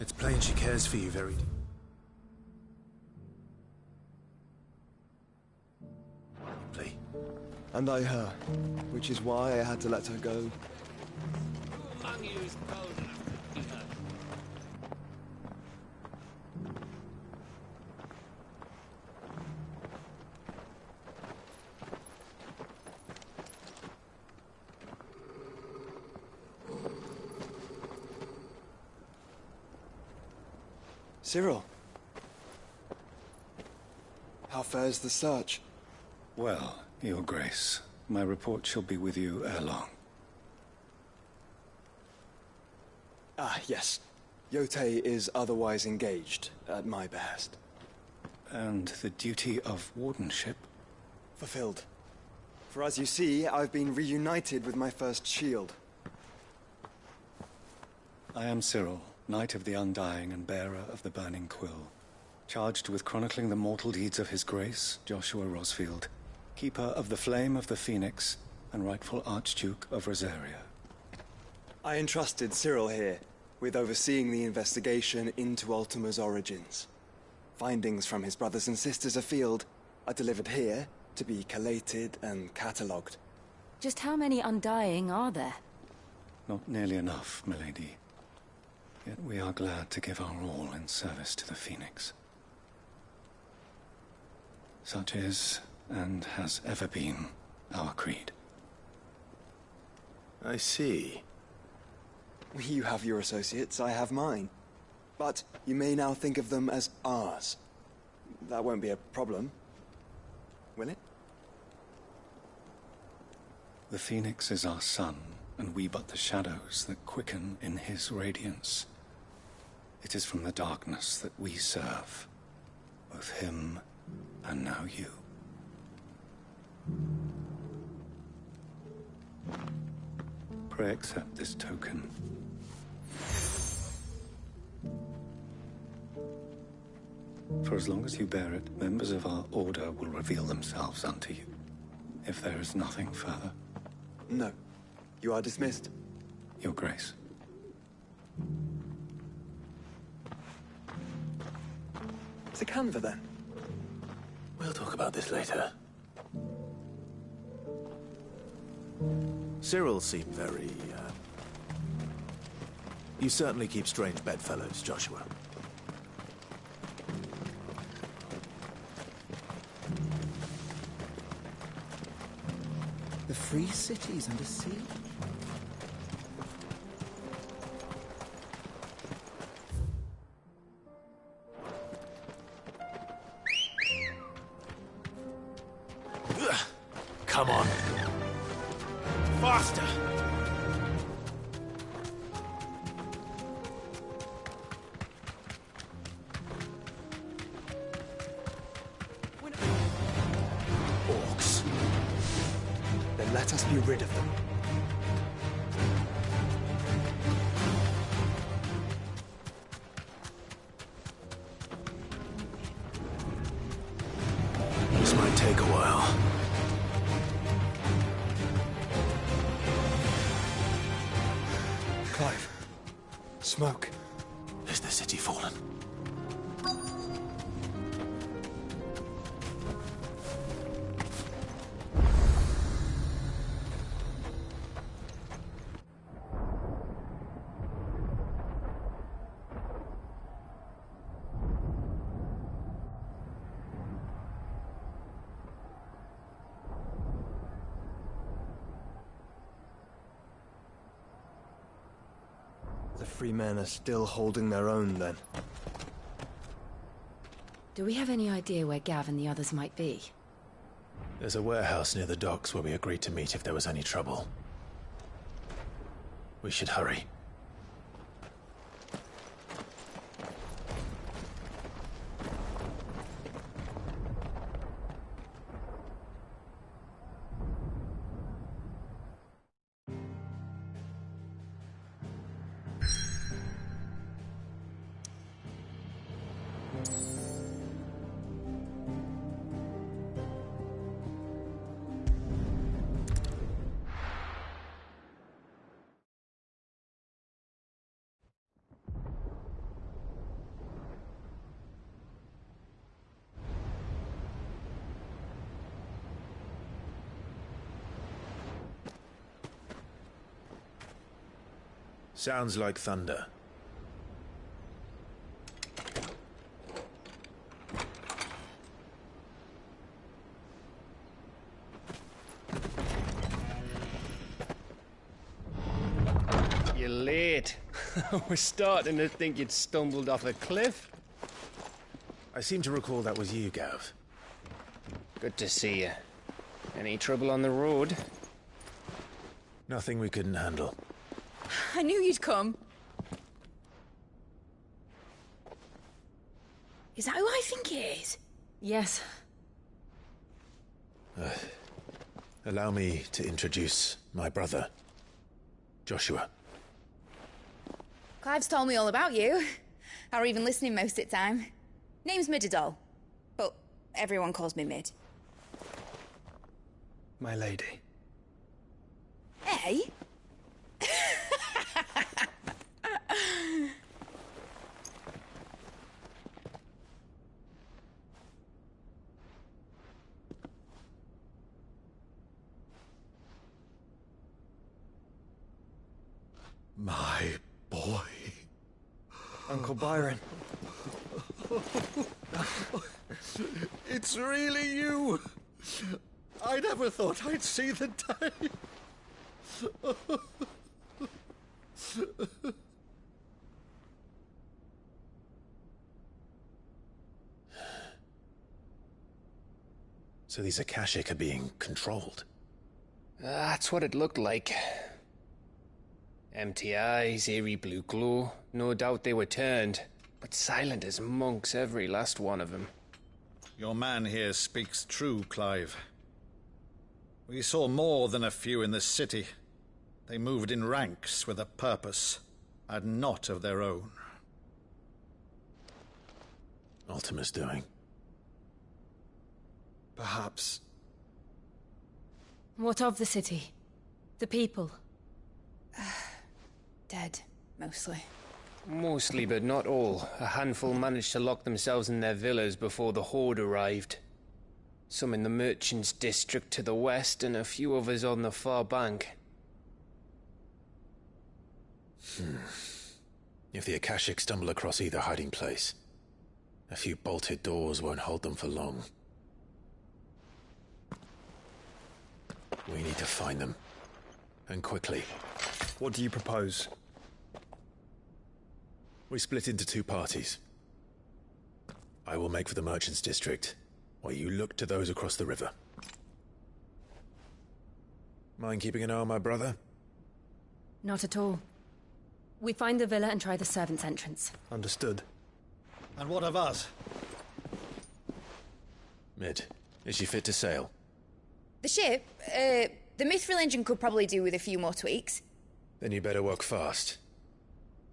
It's plain she cares for you very deeply. And I her, which is why I had to let her go. Who among you is bold enough to be her? Cyril. How fares the search? Well, Your Grace, my report shall be with you ere long. Ah, yes. Yote is otherwise engaged, at my behest. And the duty of wardenship? Fulfilled. For as you see, I've been reunited with my first shield. I am Cyril, Knight of the Undying and bearer of the Burning Quill, charged with chronicling the mortal deeds of His Grace, Joshua Rosfield, Keeper of the Flame of the Phoenix, and rightful Archduke of Rosaria. I entrusted Cyril here with overseeing the investigation into Ultima's origins. Findings from his brothers and sisters afield are delivered here to be collated and catalogued. Just how many Undying are there? Not nearly enough, milady. Yet we are glad to give our all in service to the Phoenix. Such is, and has ever been, our creed. I see. You have your associates, I have mine. But you may now think of them as ours. That won't be a problem, will it? The Phoenix is our sun, and we but the shadows that quicken in his radiance. It is from the darkness that we serve, both him and now you. Pray accept this token. For as long as you bear it, members of our order will reveal themselves unto you. If there is nothing further. No. You are dismissed. Your Grace. To Canva, then. We'll talk about this later. Cyril seemed very, You certainly keep strange bedfellows, Joshua. The Free Cities under siege? Come on. Faster! Orcs. Then let us be rid of them. This might take a while. Clive. Smoke. Is the city fallen? The free men are still holding their own, then. Do we have any idea where Gav and the others might be? There's a warehouse near the docks where we agreed to meet if there was any trouble. We should hurry. Sounds like thunder. You're late. We're starting to think you'd stumbled off a cliff. I seem to recall that was you, Gav. Good to see you. Any trouble on the road? Nothing we couldn't handle. I knew you'd come. Is that who I think it is? Yes. Allow me to introduce my brother, Joshua. Clive's told me all about you. Or even listening most of the time. Name's Midadol, but everyone calls me Mid. My lady. Hey? My boy. Uncle Byron. It's really you. I never thought I'd see the day. So these Akashic are being controlled? That's what it looked like. Empty eyes, eerie blue glow. No doubt they were turned, but silent as monks, every last one of them. Your man here speaks true, Clive. We saw more than a few in the city. They moved in ranks with a purpose, and not of their own. Ultima's doing. Perhaps. What of the city? The people? Dead, mostly. Mostly, but not all. A handful managed to lock themselves in their villas before the Horde arrived. Some in the Merchants' District to the west, and a few others on the far bank. If the Akashic stumble across either hiding place, a few bolted doors won't hold them for long. We need to find them. And quickly. What do you propose? We split into two parties. I will make for the Merchants' District, while you look to those across the river. Mind keeping an eye on my brother? Not at all. We find the villa and try the servants' entrance. Understood. And what of us? Mid, is she fit to sail? The ship, the mithril engine could probably do with a few more tweaks. Then you better work fast.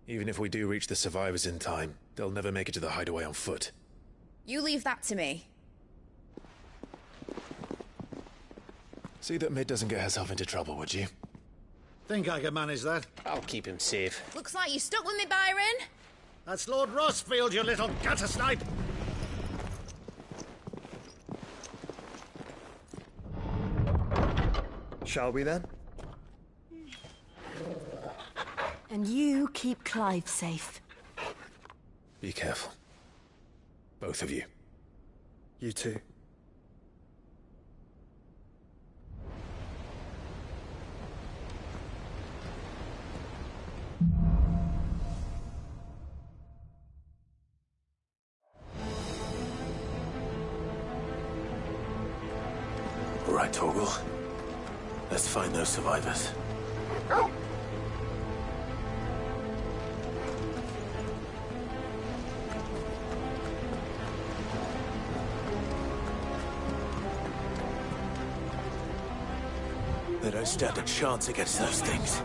Even if we do reach the survivors in time, they'll never make it to the hideaway on foot. You leave that to me. See that Mid doesn't get herself into trouble, would you? Think I can manage that? I'll keep him safe. Looks like you stuck with me, Byron. That's Lord Rossfield, you little gutter snipe! Shall we then? And you keep Clive safe. Be careful. Both of you. You too. All right, Torgal. Let's find those survivors. They don't stand a chance against those things.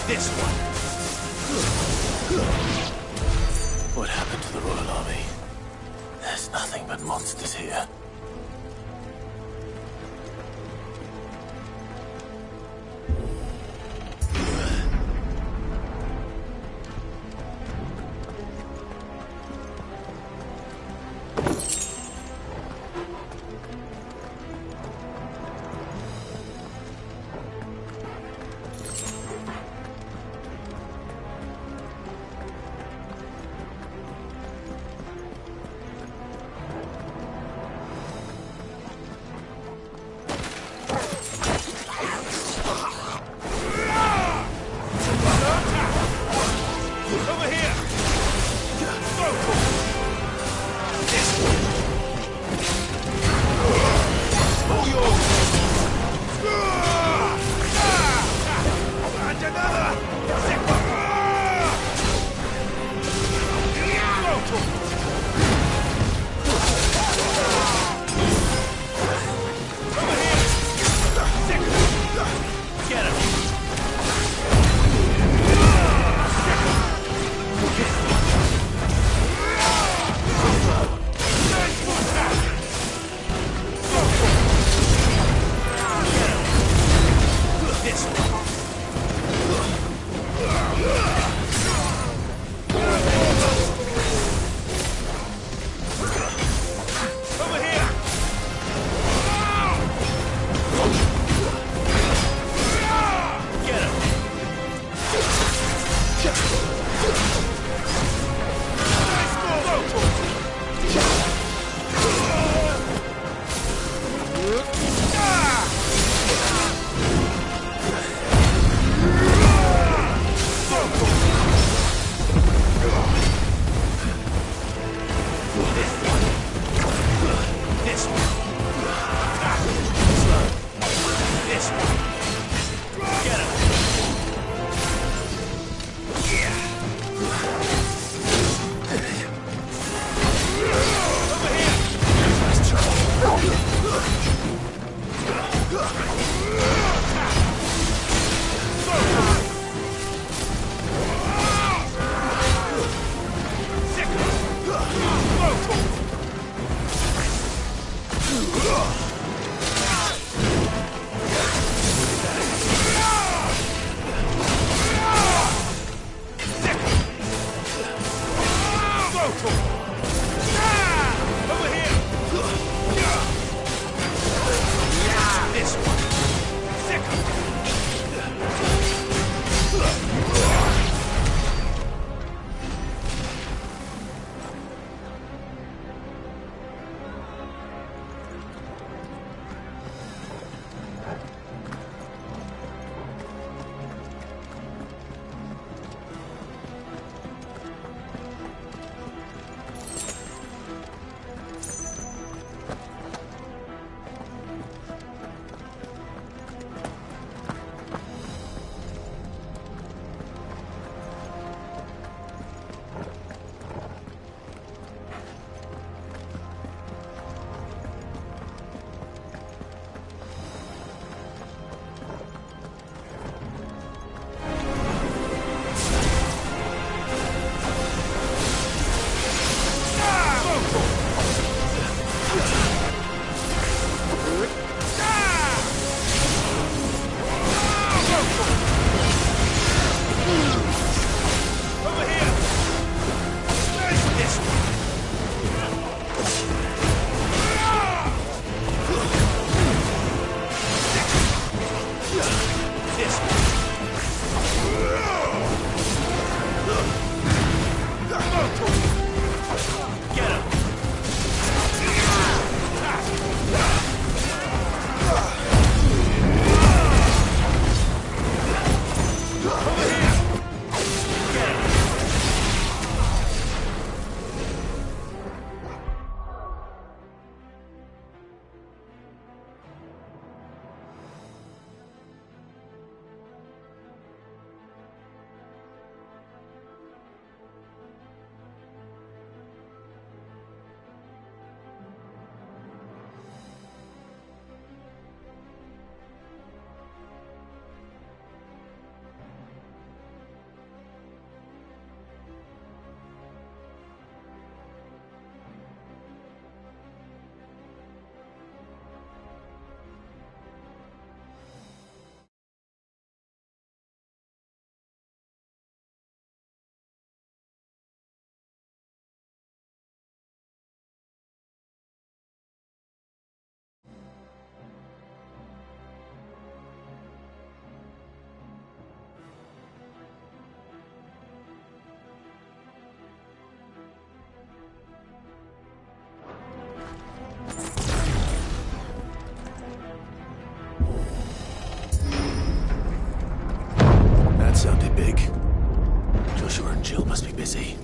this one. What happened to the Royal Army? There's nothing but monsters here. That sounded big. Joshua and Jill must be busy.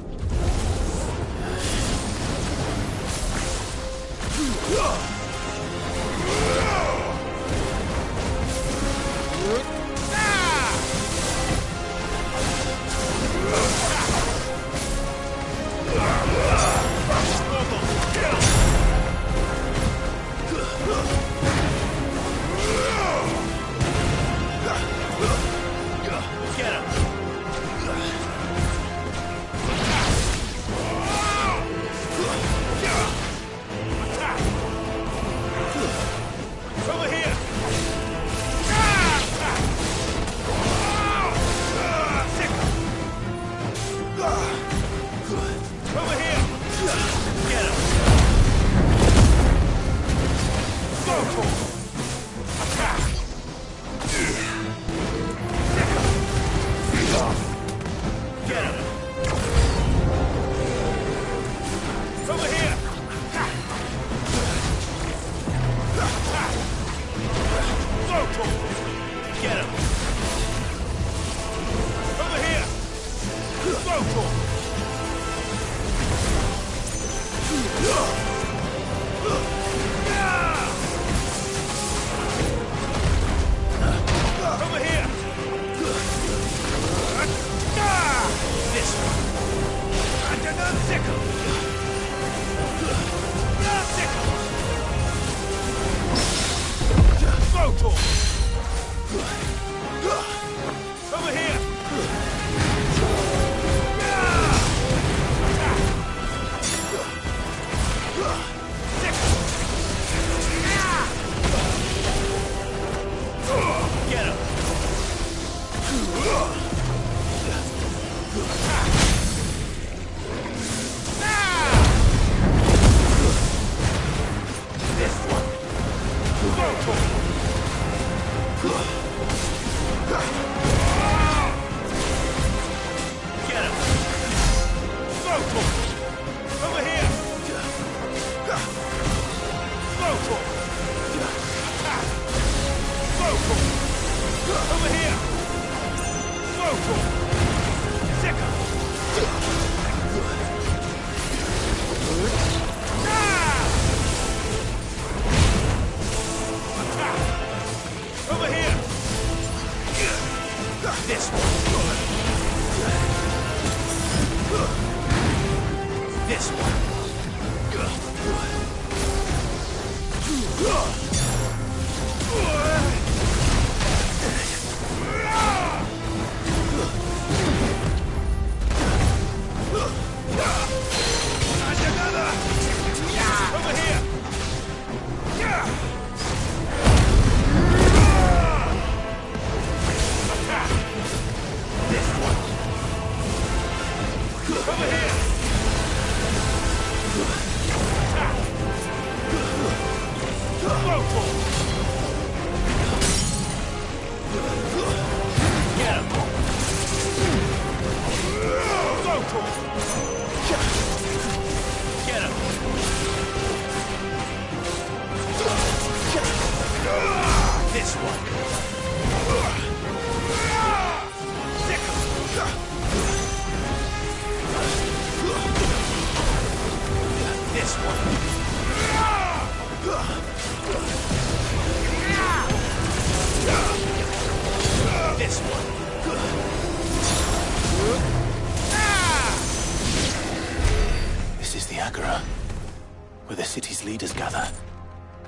Where the city's leaders gather.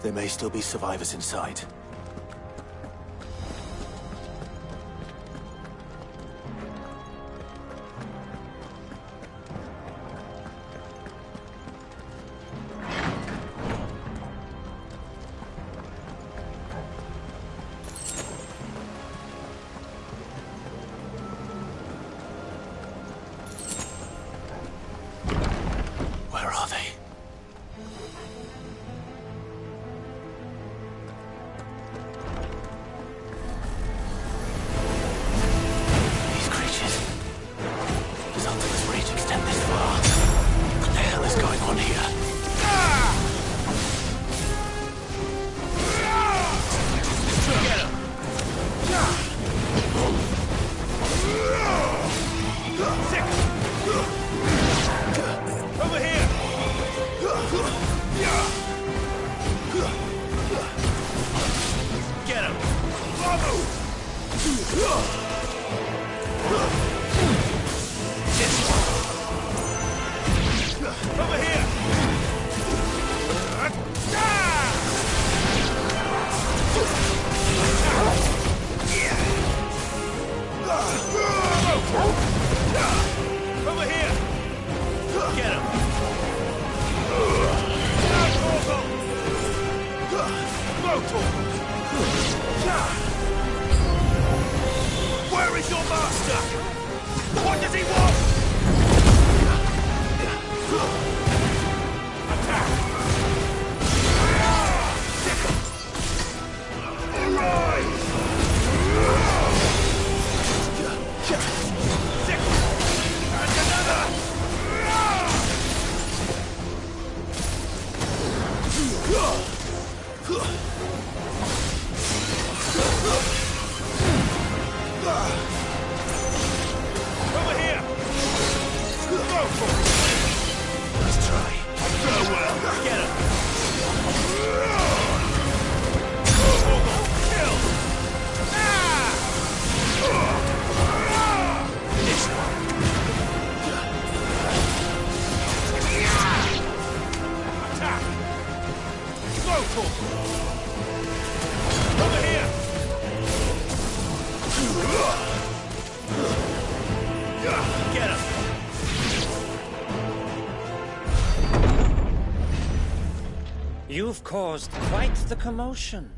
There may still be survivors inside. Where are they? Over here! Over here! Get him! Where is your master? What does he want? Attack! Arise! And another! Over here! Go for it! Let's try. Go well. Get him! Kill! This one. Attack! Go for it! Over here! Get him! You've caused quite the commotion.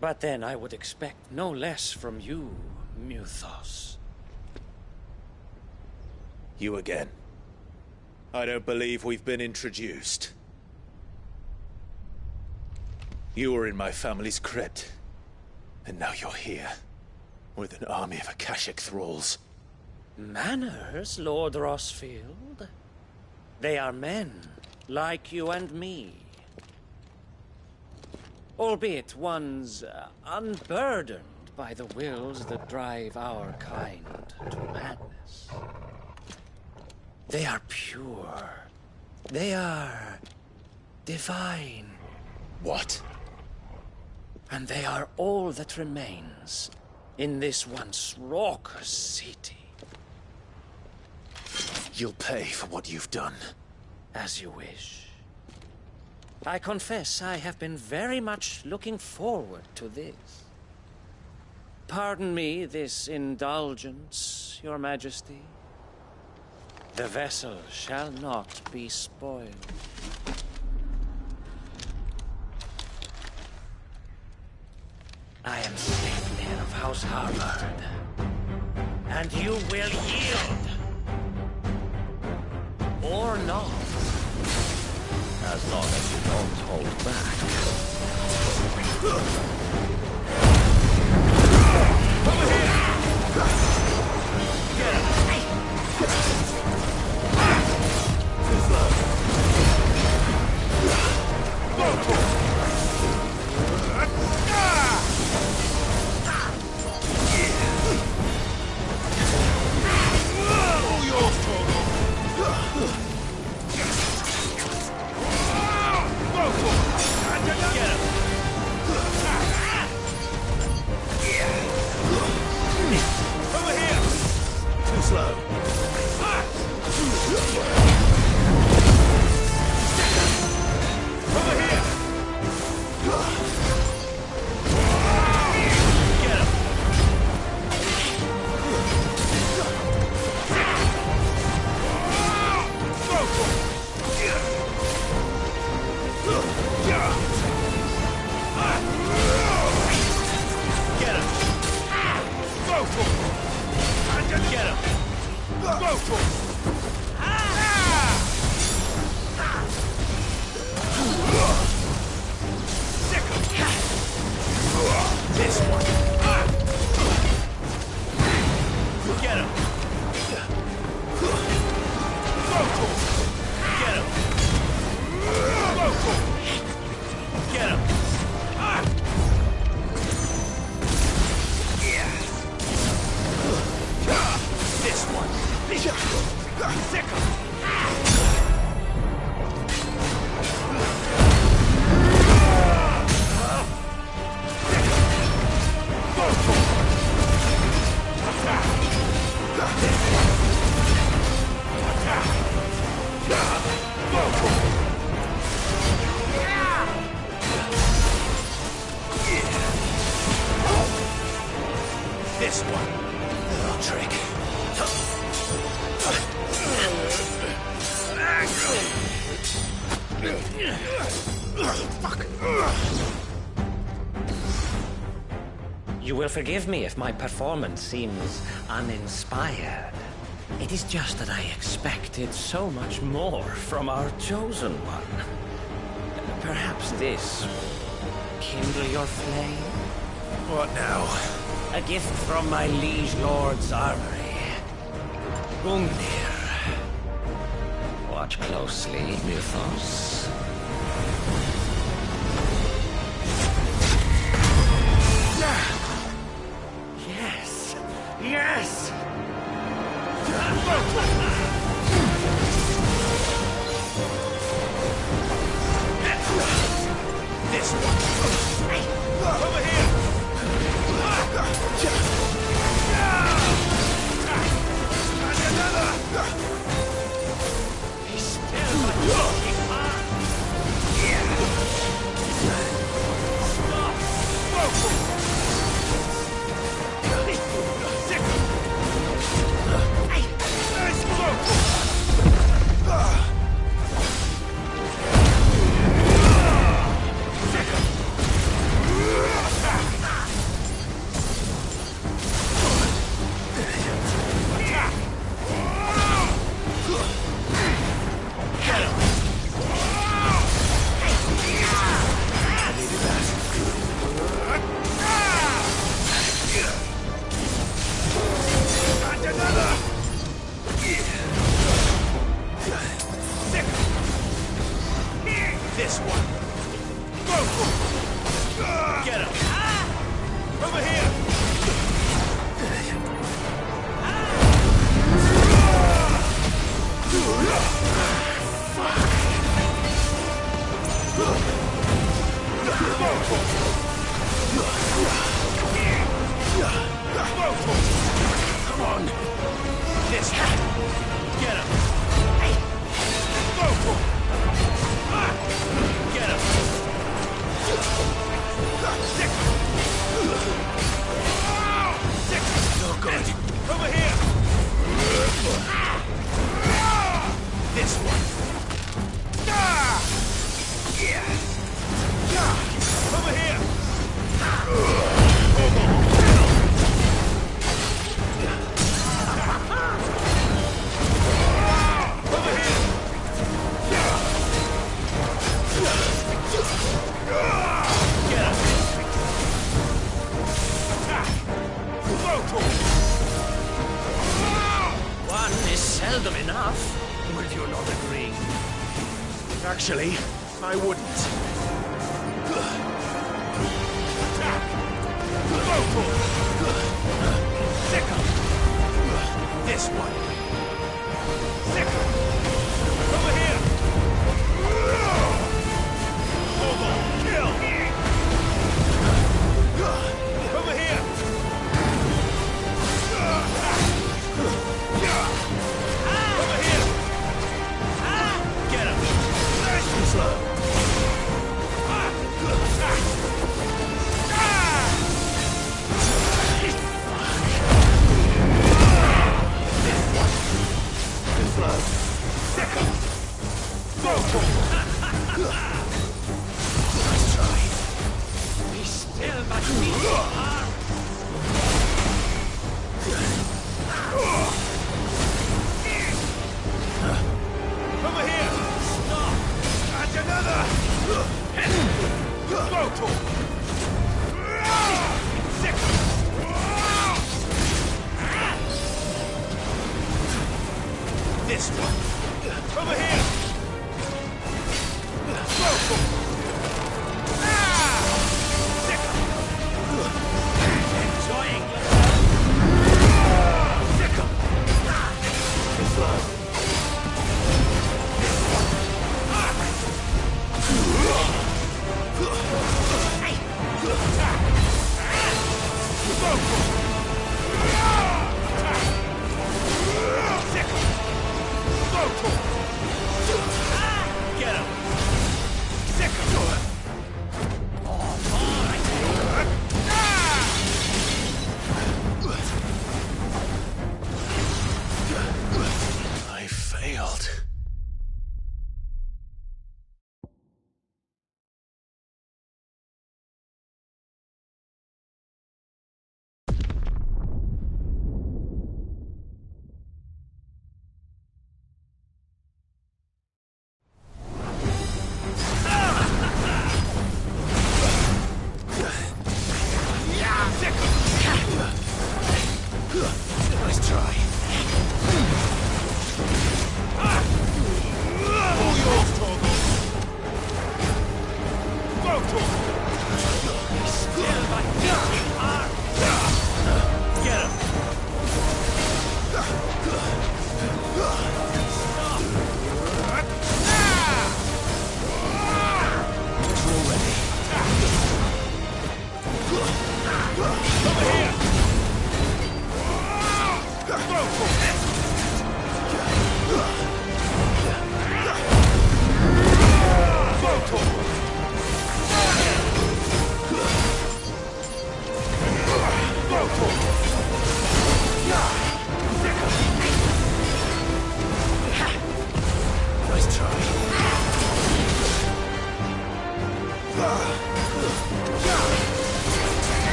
But then I would expect no less from you, Muthos. You again. I don't believe we've been introduced. You were in my family's crypt. And now you're here. With an army of Akashic thralls. Manners, Lord Rosfield? They are men, like you and me. Albeit ones unburdened by the wills that drive our kind to madness. They are pure. They are divine. What? And they are all that remains in this once raucous city. You'll pay for what you've done. As you wish. I confess I have been very much looking forward to this. Pardon me this indulgence, Your Majesty. The vessel shall not be spoiled. I am Sleipnir of House Harvard, and you will yield. Or not. As long as you don't hold back. Over here! Get him! Too slow. Go for it! All yours, Torgal! Go for it! Get him! Over here! Too slow. Over here! Get him! Go for it! Get him! Go for it! Get him! Go for it! Sick him! This one! Get him! Go for it! Get him! Go for it! Get him! This one! Sick him! Go for it! Attack! trick. Fuck. You will forgive me if my performance seems uninspired. It is just that I expected so much more from our chosen one. Perhaps this will kindle your flame? What now? A gift from my liege lord's armory. Gungnir. Watch closely, Mythos. Yes! Yes! This one. Over here! He's still my This one. Get him. Over here. Come on. This one. Get him. Get him! No good. Over here! This one. Over here! Over here! Get him! One is seldom enough. Would you not agree? Actually, I wouldn't. This one. Over here. Kill. Over here. Over here. Get him. Too slow. Nice try. Be still, my feet are. Over here. Stop. Catch another. This one. Over here. Enjoying Nice try. All yours, Torgal. Go, Torgal. Still my thinking arm. Get him.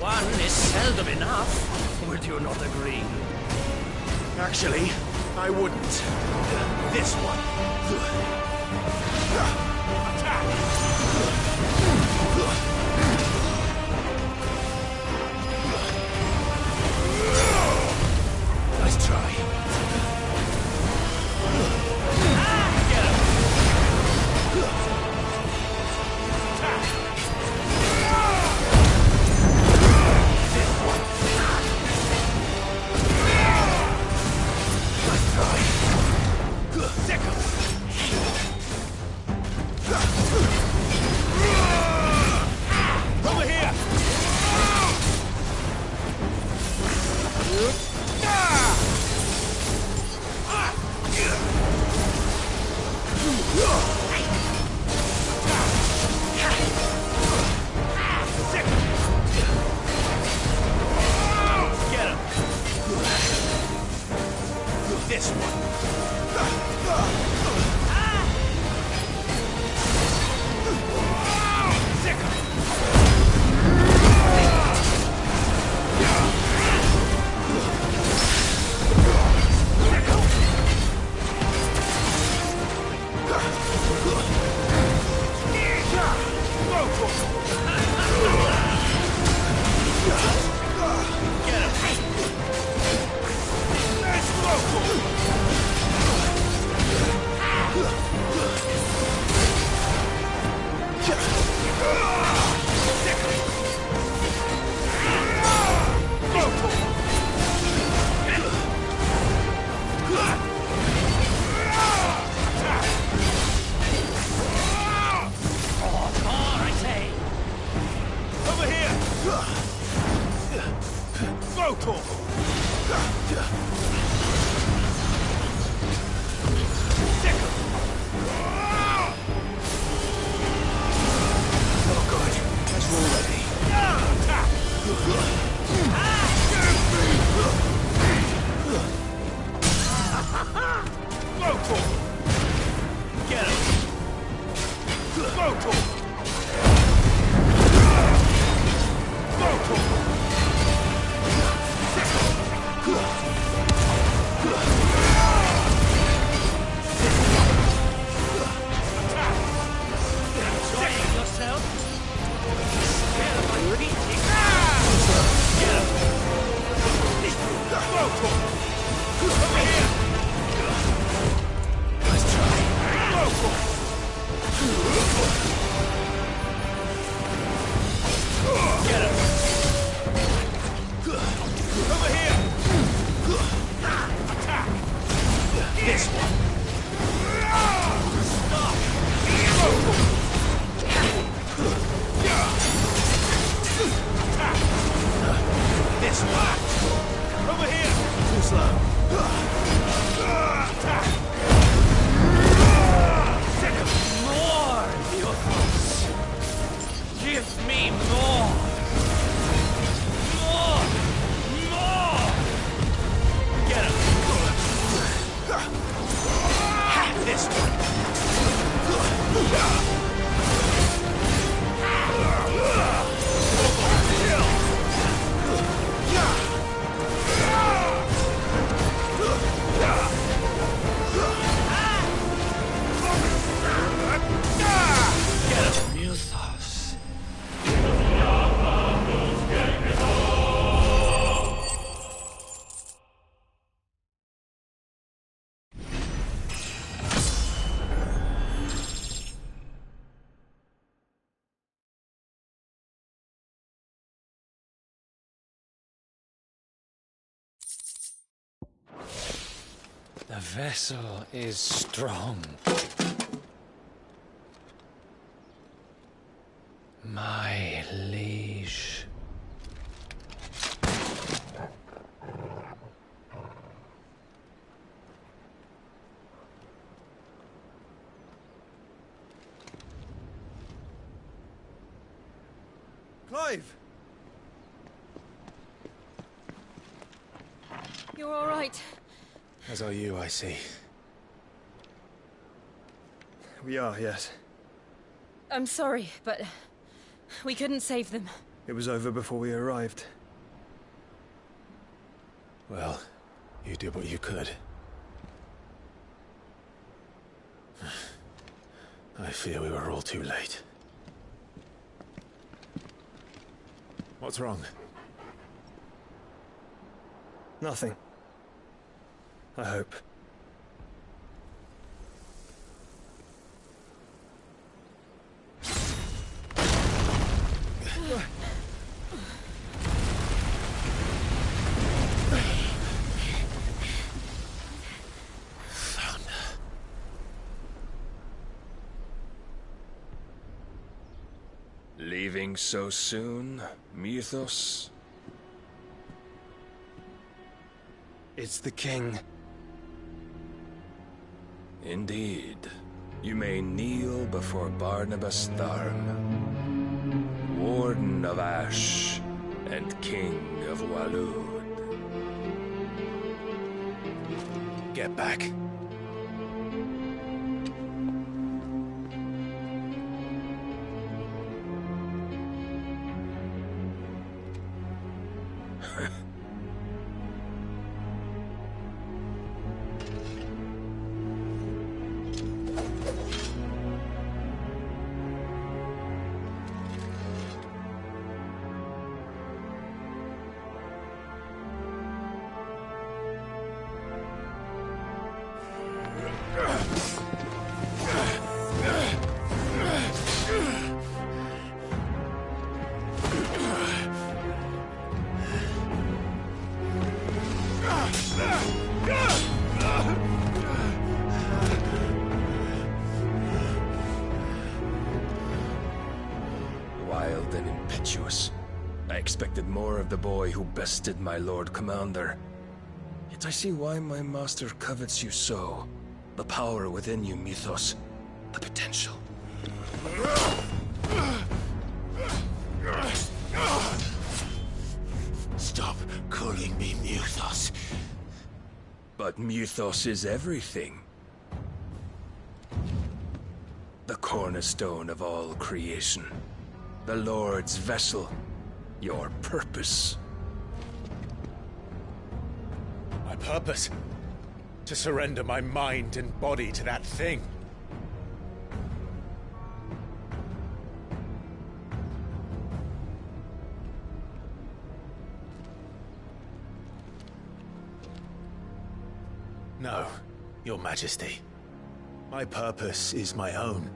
One is seldom enough. Would you not agree? Actually, I wouldn't. This one. Nice try. Get him. Over here! Get him! This one. Over here! Too slow. Have this Mythos. The vessel is strong. My liege. Clive! You're all right. As are you, I see. We are, yes. I'm sorry, but we couldn't save them. It was over before we arrived. Well, you did what you could. I fear we were all too late. What's wrong? Nothing. I hope. Leaving so soon, Mythos? It's the king. Indeed. You may kneel before Barnabas Tharm, Warden of Ash and King of Waloed. Get back. Wild and impetuous. I expected more of the boy who bested my Lord Commander. Yet I see why my master covets you so. The power within you, Mythos. The potential. Stop calling me Mythos. But Mythos is everything. The cornerstone of all creation. The Lord's vessel. Your purpose. My purpose? To surrender my mind and body to that thing. No, Your Majesty. My purpose is my own.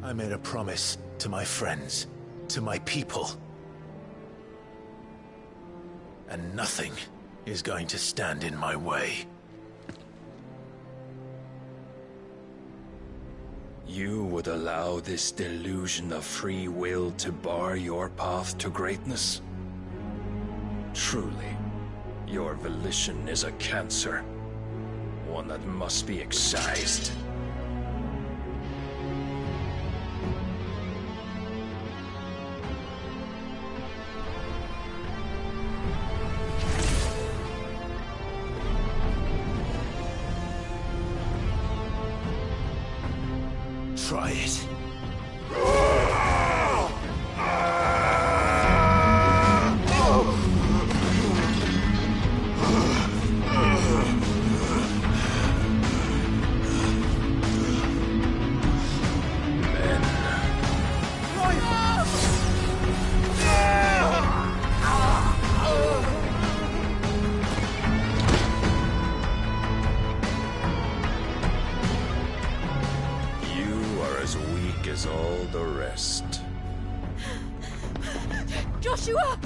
I made a promise to my friends, to my people. And nothing is going to stand in my way. You would allow this delusion of free will to bar your path to greatness? Truly, your volition is a cancer. One that must be excised. Try it. As all the rest. Joshua!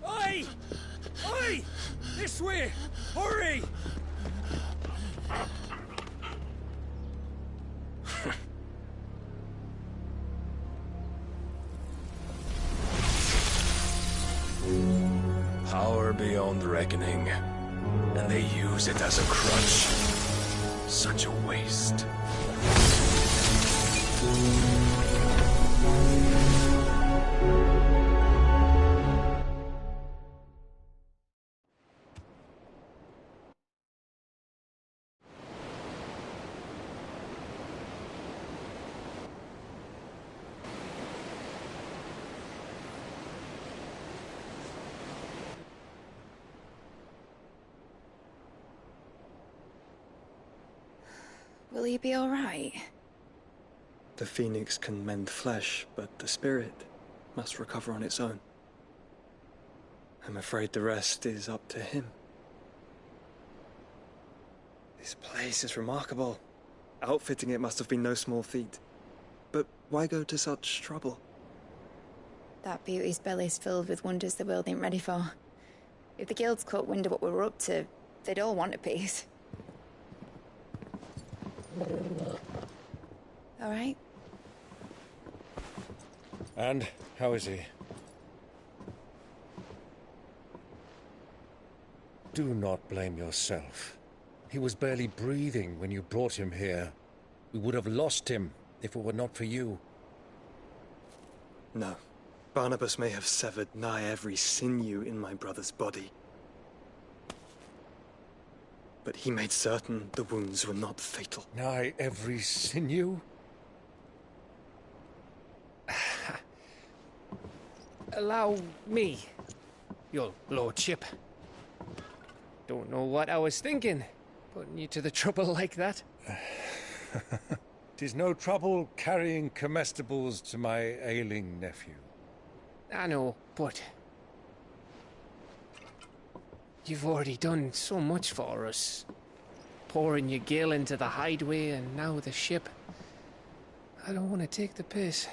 Oi! Oi! This way! Hurry! Power beyond reckoning, and they use it as a crutch. Such a waste. Will he be all right? The Phoenix can mend flesh, but the spirit must recover on its own. I'm afraid the rest is up to him. This place is remarkable. Outfitting it must have been no small feat. But why go to such trouble? That beauty's belly's filled with wonders the world ain't ready for. If the guilds caught wind of what we were up to, they'd all want a piece. All right? And how is he? Do not blame yourself. He was barely breathing when you brought him here. We would have lost him if it were not for you. No. Barnabas may have severed nigh every sinew in my brother's body. But he made certain the wounds were not fatal. Nigh every sinew? Allow me, your lordship. Don't know what I was thinking, putting you to the trouble like that. 'Tis no trouble carrying comestibles to my ailing nephew. I know, but you've already done so much for us. Pouring your gil into the hideaway and now the ship. I don't want to take the piss.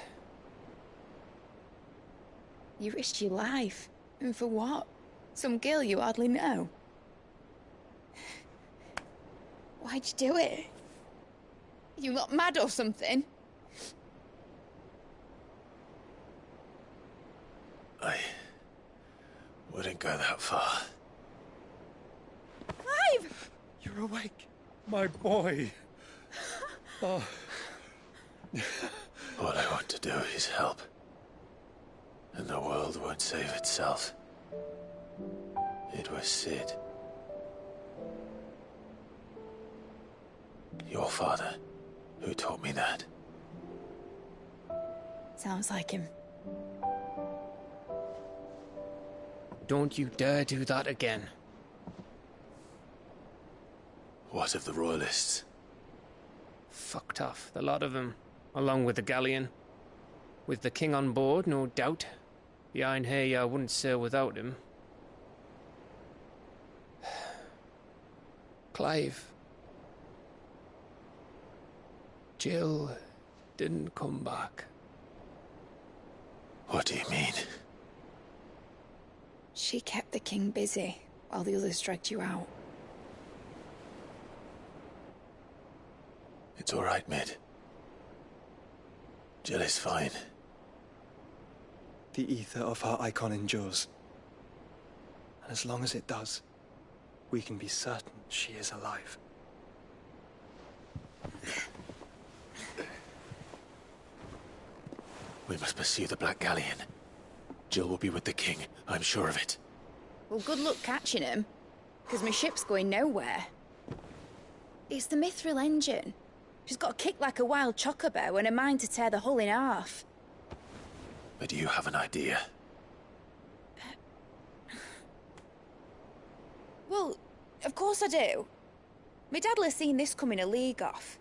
You risked your life. And for what? Some girl you hardly know. Why'd you do it? You not mad or something? I wouldn't go that far. Clive! You're awake, my boy. Oh. All I want to do is help. And the world won't save itself. It was Sid. Your father, who taught me that. Sounds like him. Don't you dare do that again. What of the Royalists? Fucked off, the lot of them, along with the galleon. With the king on board, no doubt. Behind here, I wouldn't sail without him. Clive. Jill didn't come back. What do you mean? She kept the king busy while the others dragged you out. It's all right, Mid. Jill is fine. The ether of her icon endures. And as long as it does, we can be certain she is alive. We must pursue the Black Galleon. Jill will be with the king, I'm sure of it. Well, good luck catching him, because my ship's going nowhere. It's the Mithril engine. She's got a kick like a wild chocobo and a mind to tear the hull in half. But you have an idea. Well, of course I do. My dad'll have seen this coming a league off.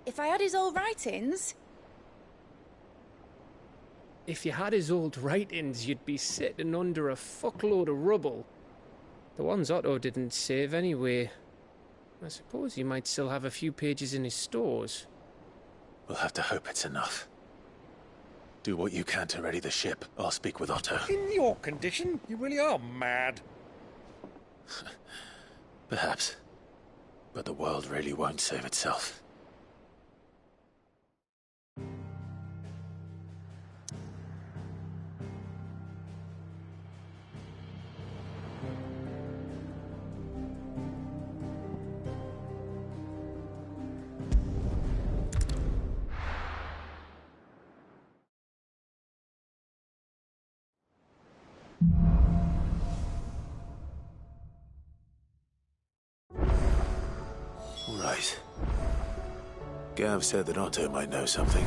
If I had his old writings... If you had his old writings, you'd be sitting under a fuckload of rubble. The ones Otto didn't save anyway. I suppose he might still have a few pages in his stores. We'll have to hope it's enough. Do what you can to ready the ship. I'll speak with Otto. In your condition, you really are mad. Perhaps. But the world really won't save itself. Right. Gav said that Otto might know something.